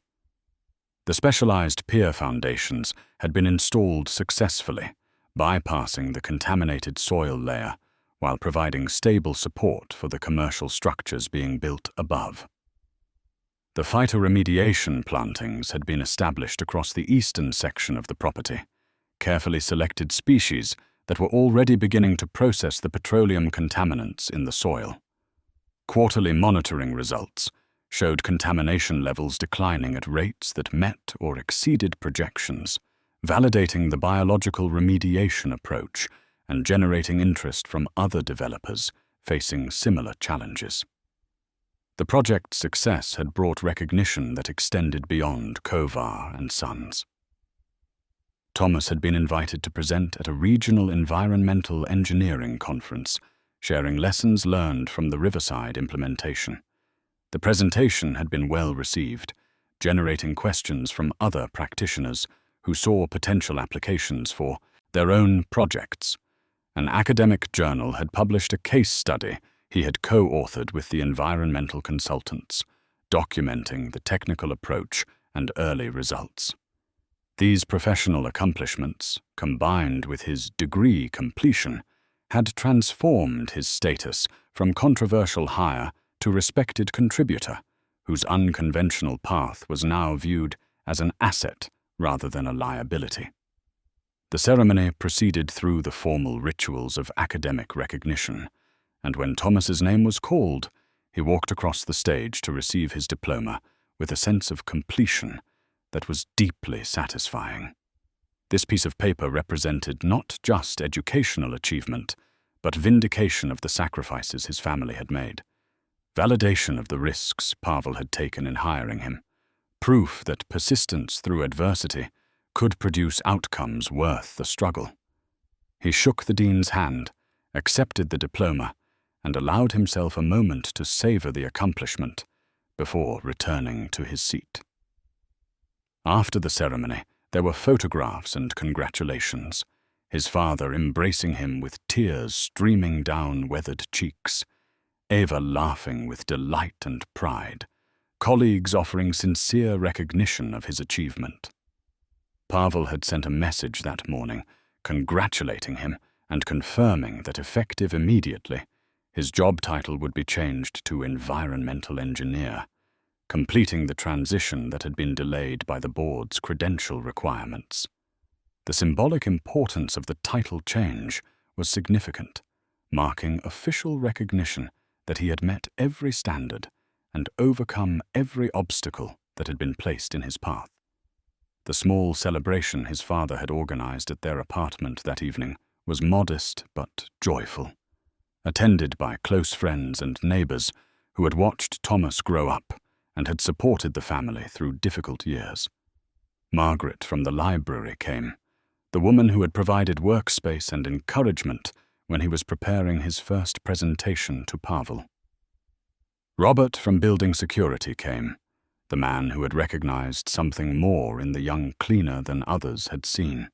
The specialized pier foundations had been installed successfully, bypassing the contaminated soil layer while providing stable support for the commercial structures being built above. The phytoremediation plantings had been established across the eastern section of the property, carefully selected species that were already beginning to process the petroleum contaminants in the soil. Quarterly monitoring results showed contamination levels declining at rates that met or exceeded projections, validating the biological remediation approach and generating interest from other developers facing similar challenges. The project's success had brought recognition that extended beyond Kovar and Sons. Thomas had been invited to present at a regional environmental engineering conference, sharing lessons learned from the Riverside implementation. The presentation had been well received, generating questions from other practitioners who saw potential applications for their own projects. An academic journal had published a case study he had co-authored with the environmental consultants, documenting the technical approach and early results. These professional accomplishments, combined with his degree completion, had transformed his status from controversial hire to respected contributor, whose unconventional path was now viewed as an asset rather than a liability. The ceremony proceeded through the formal rituals of academic recognition, and when Thomas's name was called, he walked across the stage to receive his diploma with a sense of completion that was deeply satisfying. This piece of paper represented not just educational achievement, but vindication of the sacrifices his family had made, validation of the risks Pavel had taken in hiring him, proof that persistence through adversity could produce outcomes worth the struggle. He shook the dean's hand, accepted the diploma, and allowed himself a moment to savor the accomplishment before returning to his seat. After the ceremony, there were photographs and congratulations, his father embracing him with tears streaming down weathered cheeks, Eva laughing with delight and pride, colleagues offering sincere recognition of his achievement. Pavel had sent a message that morning, congratulating him and confirming that effective immediately, his job title would be changed to environmental engineer, completing the transition that had been delayed by the board's credential requirements. The symbolic importance of the title change was significant, marking official recognition that he had met every standard and overcome every obstacle that had been placed in his path. The small celebration his father had organized at their apartment that evening was modest but joyful, attended by close friends and neighbors who had watched Thomas grow up and had supported the family through difficult years. Margaret from the library came, the woman who had provided workspace and encouragement when he was preparing his first presentation to Pavel. Robert from building security came, the man who had recognized something more in the young cleaner than others had seen.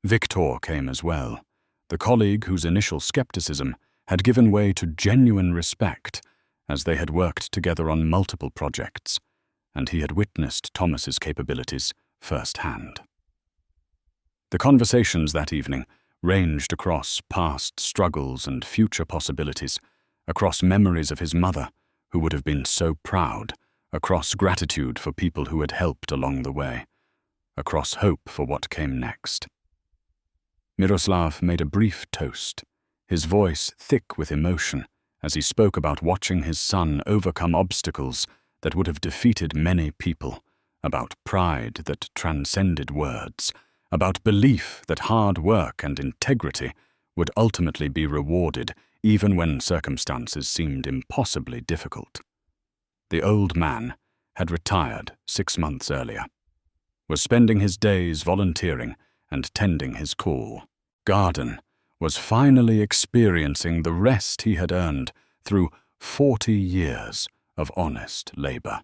Victor came as well, the colleague whose initial skepticism had given way to genuine respect as they had worked together on multiple projects, and he had witnessed Thomas's capabilities firsthand. The conversations that evening ranged across past struggles and future possibilities, across memories of his mother, who would have been so proud, across gratitude for people who had helped along the way, across hope for what came next. Miroslav made a brief toast, his voice thick with emotion as he spoke about watching his son overcome obstacles that would have defeated many people, about pride that transcended words, about belief that hard work and integrity would ultimately be rewarded even when circumstances seemed impossibly difficult. The old man had retired 6 months earlier, was spending his days volunteering and tending his cool garden, was finally experiencing the rest he had earned through 40 years of honest labor.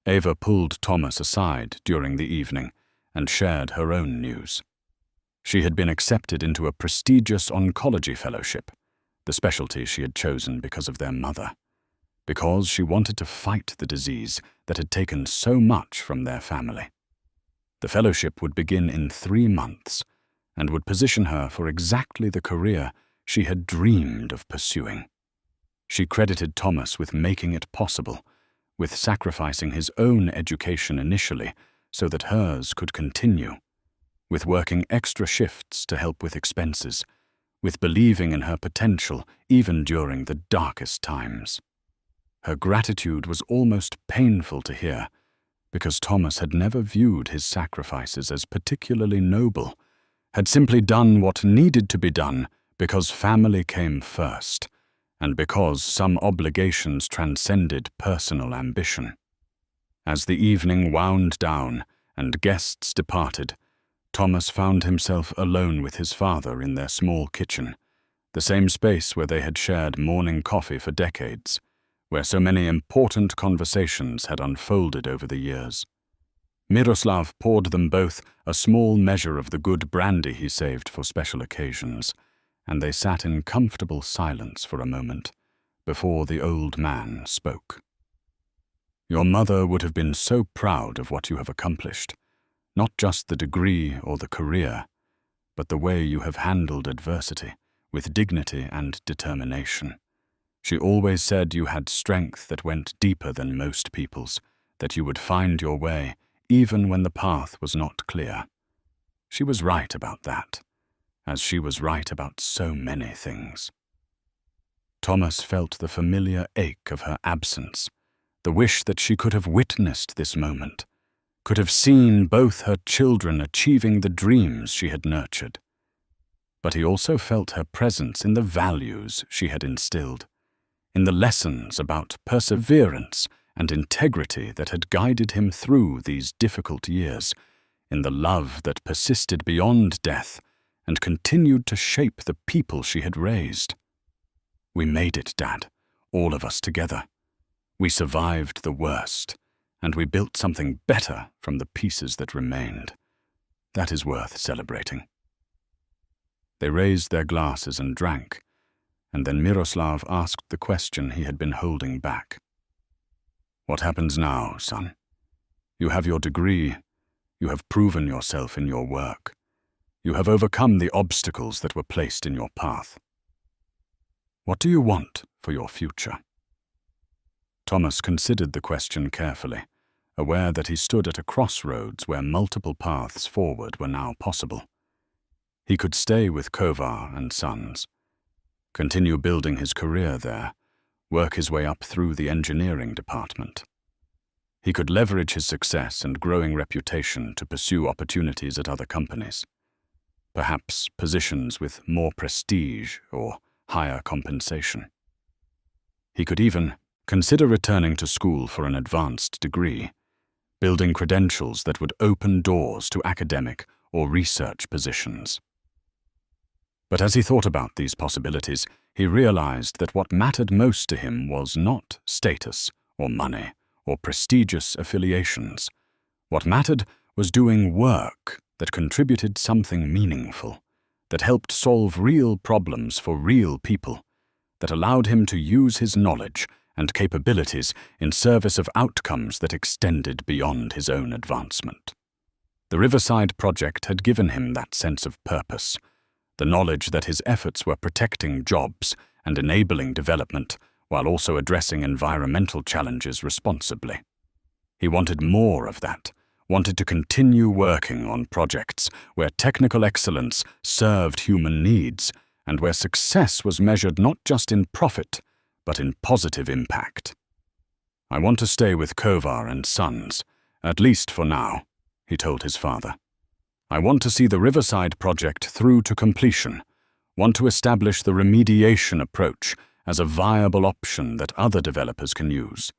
Ava pulled Thomas aside during the evening and shared her own news. She had been accepted into a prestigious oncology fellowship, the specialty she had chosen because of their mother, because she wanted to fight the disease that had taken so much from their family. The fellowship would begin in 3 months and would position her for exactly the career she had dreamed of pursuing. She credited Thomas with making it possible, with sacrificing his own education initially so that hers could continue, with working extra shifts to help with expenses, with believing in her potential even during the darkest times. Her gratitude was almost painful to hear, because Thomas had never viewed his sacrifices as particularly noble, had simply done what needed to be done because family came first, and because some obligations transcended personal ambition. As the evening wound down and guests departed, Thomas found himself alone with his father in their small kitchen, the same space where they had shared morning coffee for decades, where so many important conversations had unfolded over the years. Miroslav poured them both a small measure of the good brandy he saved for special occasions, and they sat in comfortable silence for a moment before the old man spoke. "Your mother would have been so proud of what you have accomplished, not just the degree or the career, but the way you have handled adversity with dignity and determination. She always said you had strength that went deeper than most people's, that you would find your way even when the path was not clear. She was right about that, as she was right about so many things." Thomas felt the familiar ache of her absence, the wish that she could have witnessed this moment, could have seen both her children achieving the dreams she had nurtured. But he also felt her presence in the values she had instilled, in the lessons about perseverance and integrity that had guided him through these difficult years, in the love that persisted beyond death and continued to shape the people she had raised. "We made it, Dad, all of us together. We survived the worst, and we built something better from the pieces that remained. That is worth celebrating." They raised their glasses and drank, and then Miroslav asked the question he had been holding back. "What happens now, son? You have your degree. You have proven yourself in your work. You have overcome the obstacles that were placed in your path. What do you want for your future?" Thomas considered the question carefully, aware that he stood at a crossroads where multiple paths forward were now possible. He could stay with Kovar and Sons, continue building his career there, work his way up through the engineering department. He could leverage his success and growing reputation to pursue opportunities at other companies, perhaps positions with more prestige or higher compensation. He could even consider returning to school for an advanced degree, building credentials that would open doors to academic or research positions. But as he thought about these possibilities, he realized that what mattered most to him was not status or money or prestigious affiliations. What mattered was doing work that contributed something meaningful, that helped solve real problems for real people, that allowed him to use his knowledge and capabilities in service of outcomes that extended beyond his own advancement. The Riverside Project had given him that sense of purpose, the knowledge that his efforts were protecting jobs and enabling development while also addressing environmental challenges responsibly. He wanted more of that, wanted to continue working on projects where technical excellence served human needs and where success was measured not just in profit, but in positive impact. "I want to stay with Kovar and Sons, at least for now," he told his father. "I want to see the Riverside Project through to completion, want to establish the remediation approach as a viable option that other developers can use,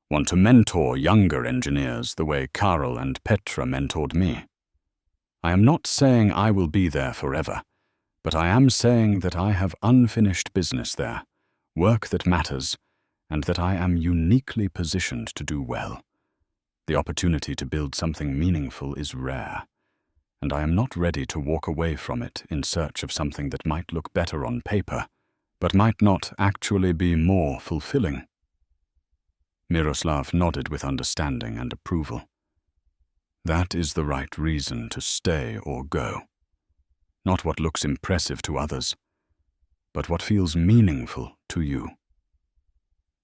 want to mentor younger engineers the way Karel and Petra mentored me. I am not saying I will be there forever, but I am saying that I have unfinished business there, work that matters, and that I am uniquely positioned to do well. The opportunity to build something meaningful is rare, and I am not ready to walk away from it in search of something that might look better on paper, but might not actually be more fulfilling. Miroslav nodded with understanding and approval. That is the right reason to stay or go. Not what looks impressive to others, but what feels meaningful to you.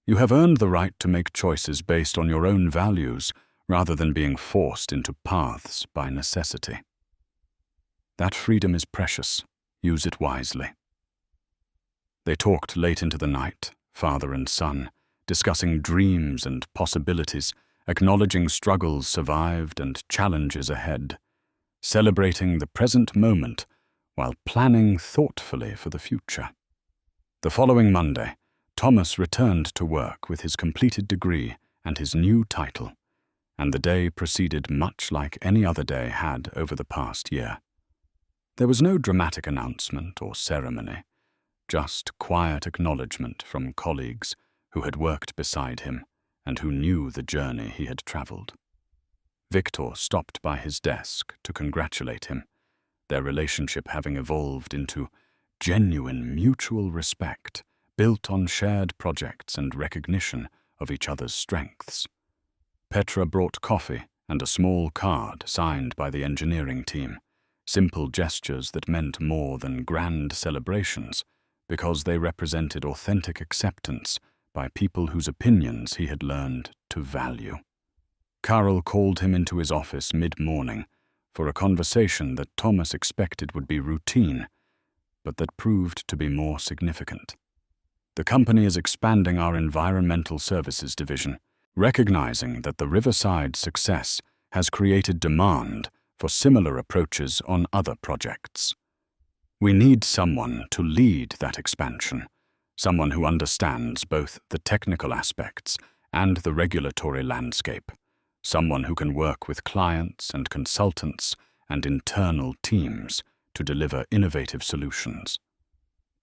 You have earned the right to make choices based on your own values rather than being forced into paths by necessity. That freedom is precious. Use it wisely. They talked late into the night, father and son, discussing dreams and possibilities, acknowledging struggles survived and challenges ahead, celebrating the present moment while planning thoughtfully for the future. The following Monday, Thomas returned to work with his completed degree and his new title, and the day proceeded much like any other day had over the past year. There was no dramatic announcement or ceremony, just quiet acknowledgement from colleagues who had worked beside him and who knew the journey he had traveled. Victor stopped by his desk to congratulate him, their relationship having evolved into genuine mutual respect built on shared projects and recognition of each other's strengths. Petra brought coffee and a small card signed by the engineering team, simple gestures that meant more than grand celebrations because they represented authentic acceptance by people whose opinions he had learned to value. Karol called him into his office mid-morning for a conversation that Thomas expected would be routine, but that proved to be more significant. The company is expanding our environmental services division, recognizing that the Riverside success has created demand for similar approaches on other projects. We need someone to lead that expansion, someone who understands both the technical aspects and the regulatory landscape, someone who can work with clients and consultants and internal teams to deliver innovative solutions.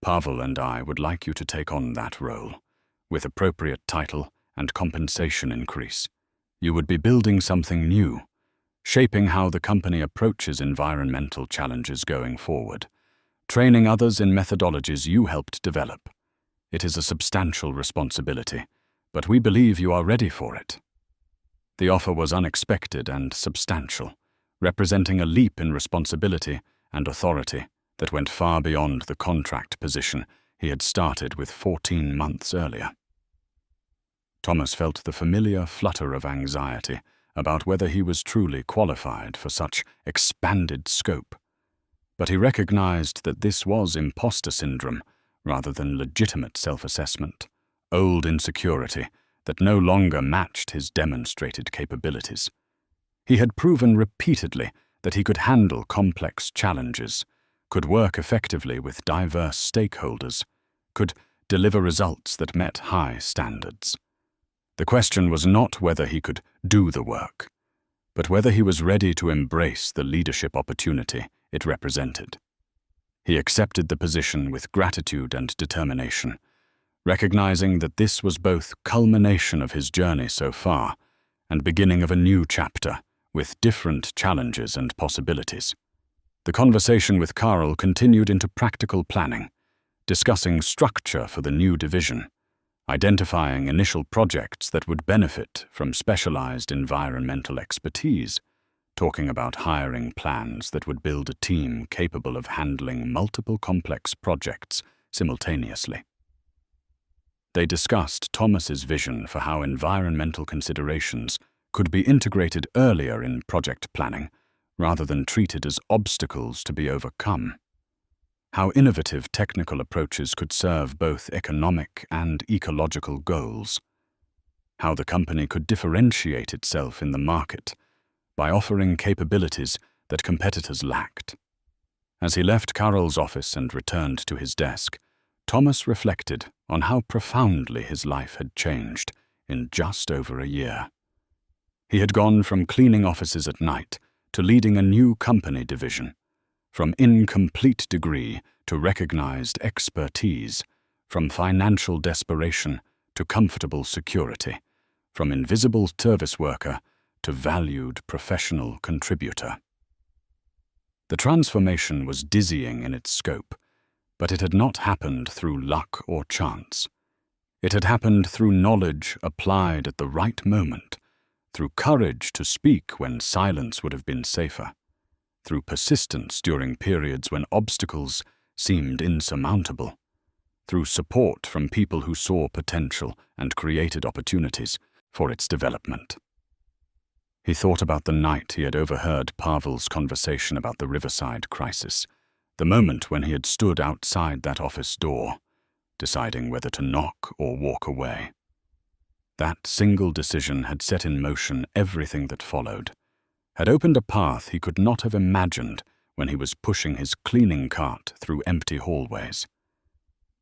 Pavel and I would like you to take on that role, with appropriate title and compensation increase. You would be building something new, shaping how the company approaches environmental challenges going forward, training others in methodologies you helped develop. It is a substantial responsibility, but we believe you are ready for it. The offer was unexpected and substantial, representing a leap in responsibility and authority that went far beyond the contract position he had started with 14 months earlier. Thomas felt the familiar flutter of anxiety about whether he was truly qualified for such expanded scope, but he recognized that this was imposter syndrome rather than legitimate self-assessment, old insecurity that no longer matched his demonstrated capabilities. He had proven repeatedly that he could handle complex challenges, could work effectively with diverse stakeholders, could deliver results that met high standards. The question was not whether he could do the work, but whether he was ready to embrace the leadership opportunity it represented. He accepted the position with gratitude and determination, recognizing that this was both culmination of his journey so far and beginning of a new chapter with different challenges and possibilities. The conversation with Karol continued into practical planning, discussing structure for the new division, identifying initial projects that would benefit from specialized environmental expertise, talking about hiring plans that would build a team capable of handling multiple complex projects simultaneously. They discussed Thomas's vision for how environmental considerations could be integrated earlier in project planning rather than treated as obstacles to be overcome. How innovative technical approaches could serve both economic and ecological goals. How the company could differentiate itself in the market by offering capabilities that competitors lacked. As he left Karol's office and returned to his desk, Thomas reflected on how profoundly his life had changed in just over a year. He had gone from cleaning offices at night to leading a new company division, from incomplete degree to recognized expertise, from financial desperation to comfortable security, from invisible service worker to valued professional contributor. The transformation was dizzying in its scope, but it had not happened through luck or chance. It had happened through knowledge applied at the right moment, through courage to speak when silence would have been safer, through persistence during periods when obstacles seemed insurmountable, through support from people who saw potential and created opportunities for its development. He thought about the night he had overheard Pavel's conversation about the Riverside crisis, the moment when he had stood outside that office door, deciding whether to knock or walk away. That single decision had set in motion everything that followed, had opened a path he could not have imagined when he was pushing his cleaning cart through empty hallways.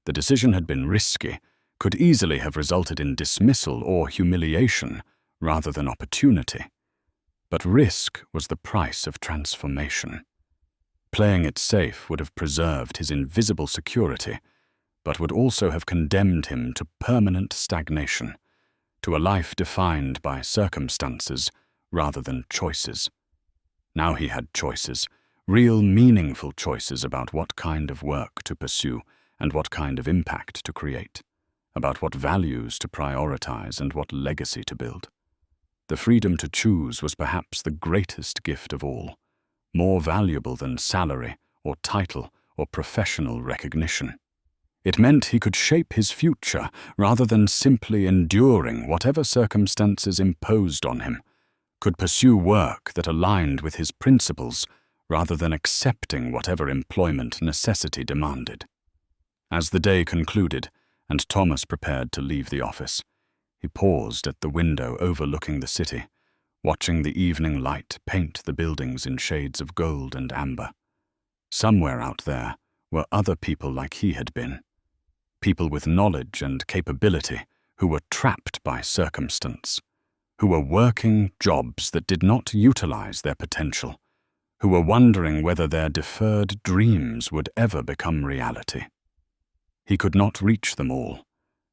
The decision had been risky, could easily have resulted in dismissal or humiliation rather than opportunity. But risk was the price of transformation. Playing it safe would have preserved his invisible security, but would also have condemned him to permanent stagnation, to a life defined by circumstances rather than choices. Now he had choices, real meaningful choices about what kind of work to pursue and what kind of impact to create, about what values to prioritize and what legacy to build. The freedom to choose was perhaps the greatest gift of all, more valuable than salary or title or professional recognition. It meant he could shape his future rather than simply enduring whatever circumstances imposed on him, could pursue work that aligned with his principles rather than accepting whatever employment necessity demanded. As the day concluded and Thomas prepared to leave the office, he paused at the window overlooking the city, watching the evening light paint the buildings in shades of gold and amber. Somewhere out there were other people like he had been, people with knowledge and capability who were trapped by circumstance, who were working jobs that did not utilize their potential, who were wondering whether their deferred dreams would ever become reality. He could not reach them all,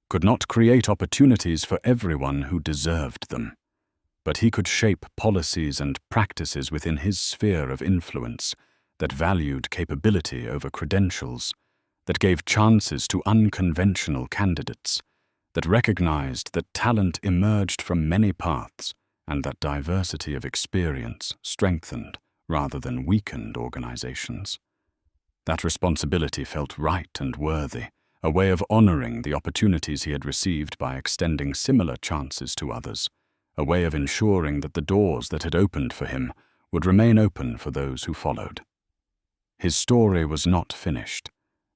could not create opportunities for everyone who deserved them, but he could shape policies and practices within his sphere of influence that valued capability over credentials, that gave chances to unconventional candidates, that recognized that talent emerged from many paths and that diversity of experience strengthened rather than weakened organizations. That responsibility felt right and worthy, a way of honoring the opportunities he had received by extending similar chances to others, a way of ensuring that the doors that had opened for him would remain open for those who followed. His story was not finished.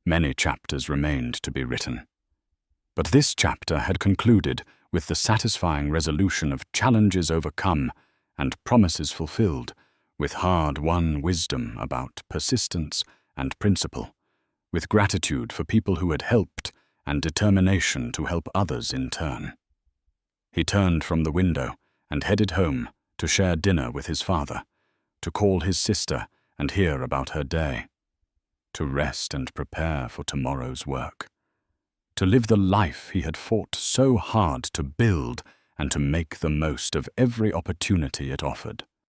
Many chapters remained to be written. But this chapter had concluded with the satisfying resolution of challenges overcome and promises fulfilled, with hard-won wisdom about persistence and principle, with gratitude for people who had helped and determination to help others in turn. He turned from the window and headed home to share dinner with his father, to call his sister and hear about her day, to rest and prepare for tomorrow's work, to live the life he had fought so hard to build and to make the most of every opportunity it offered.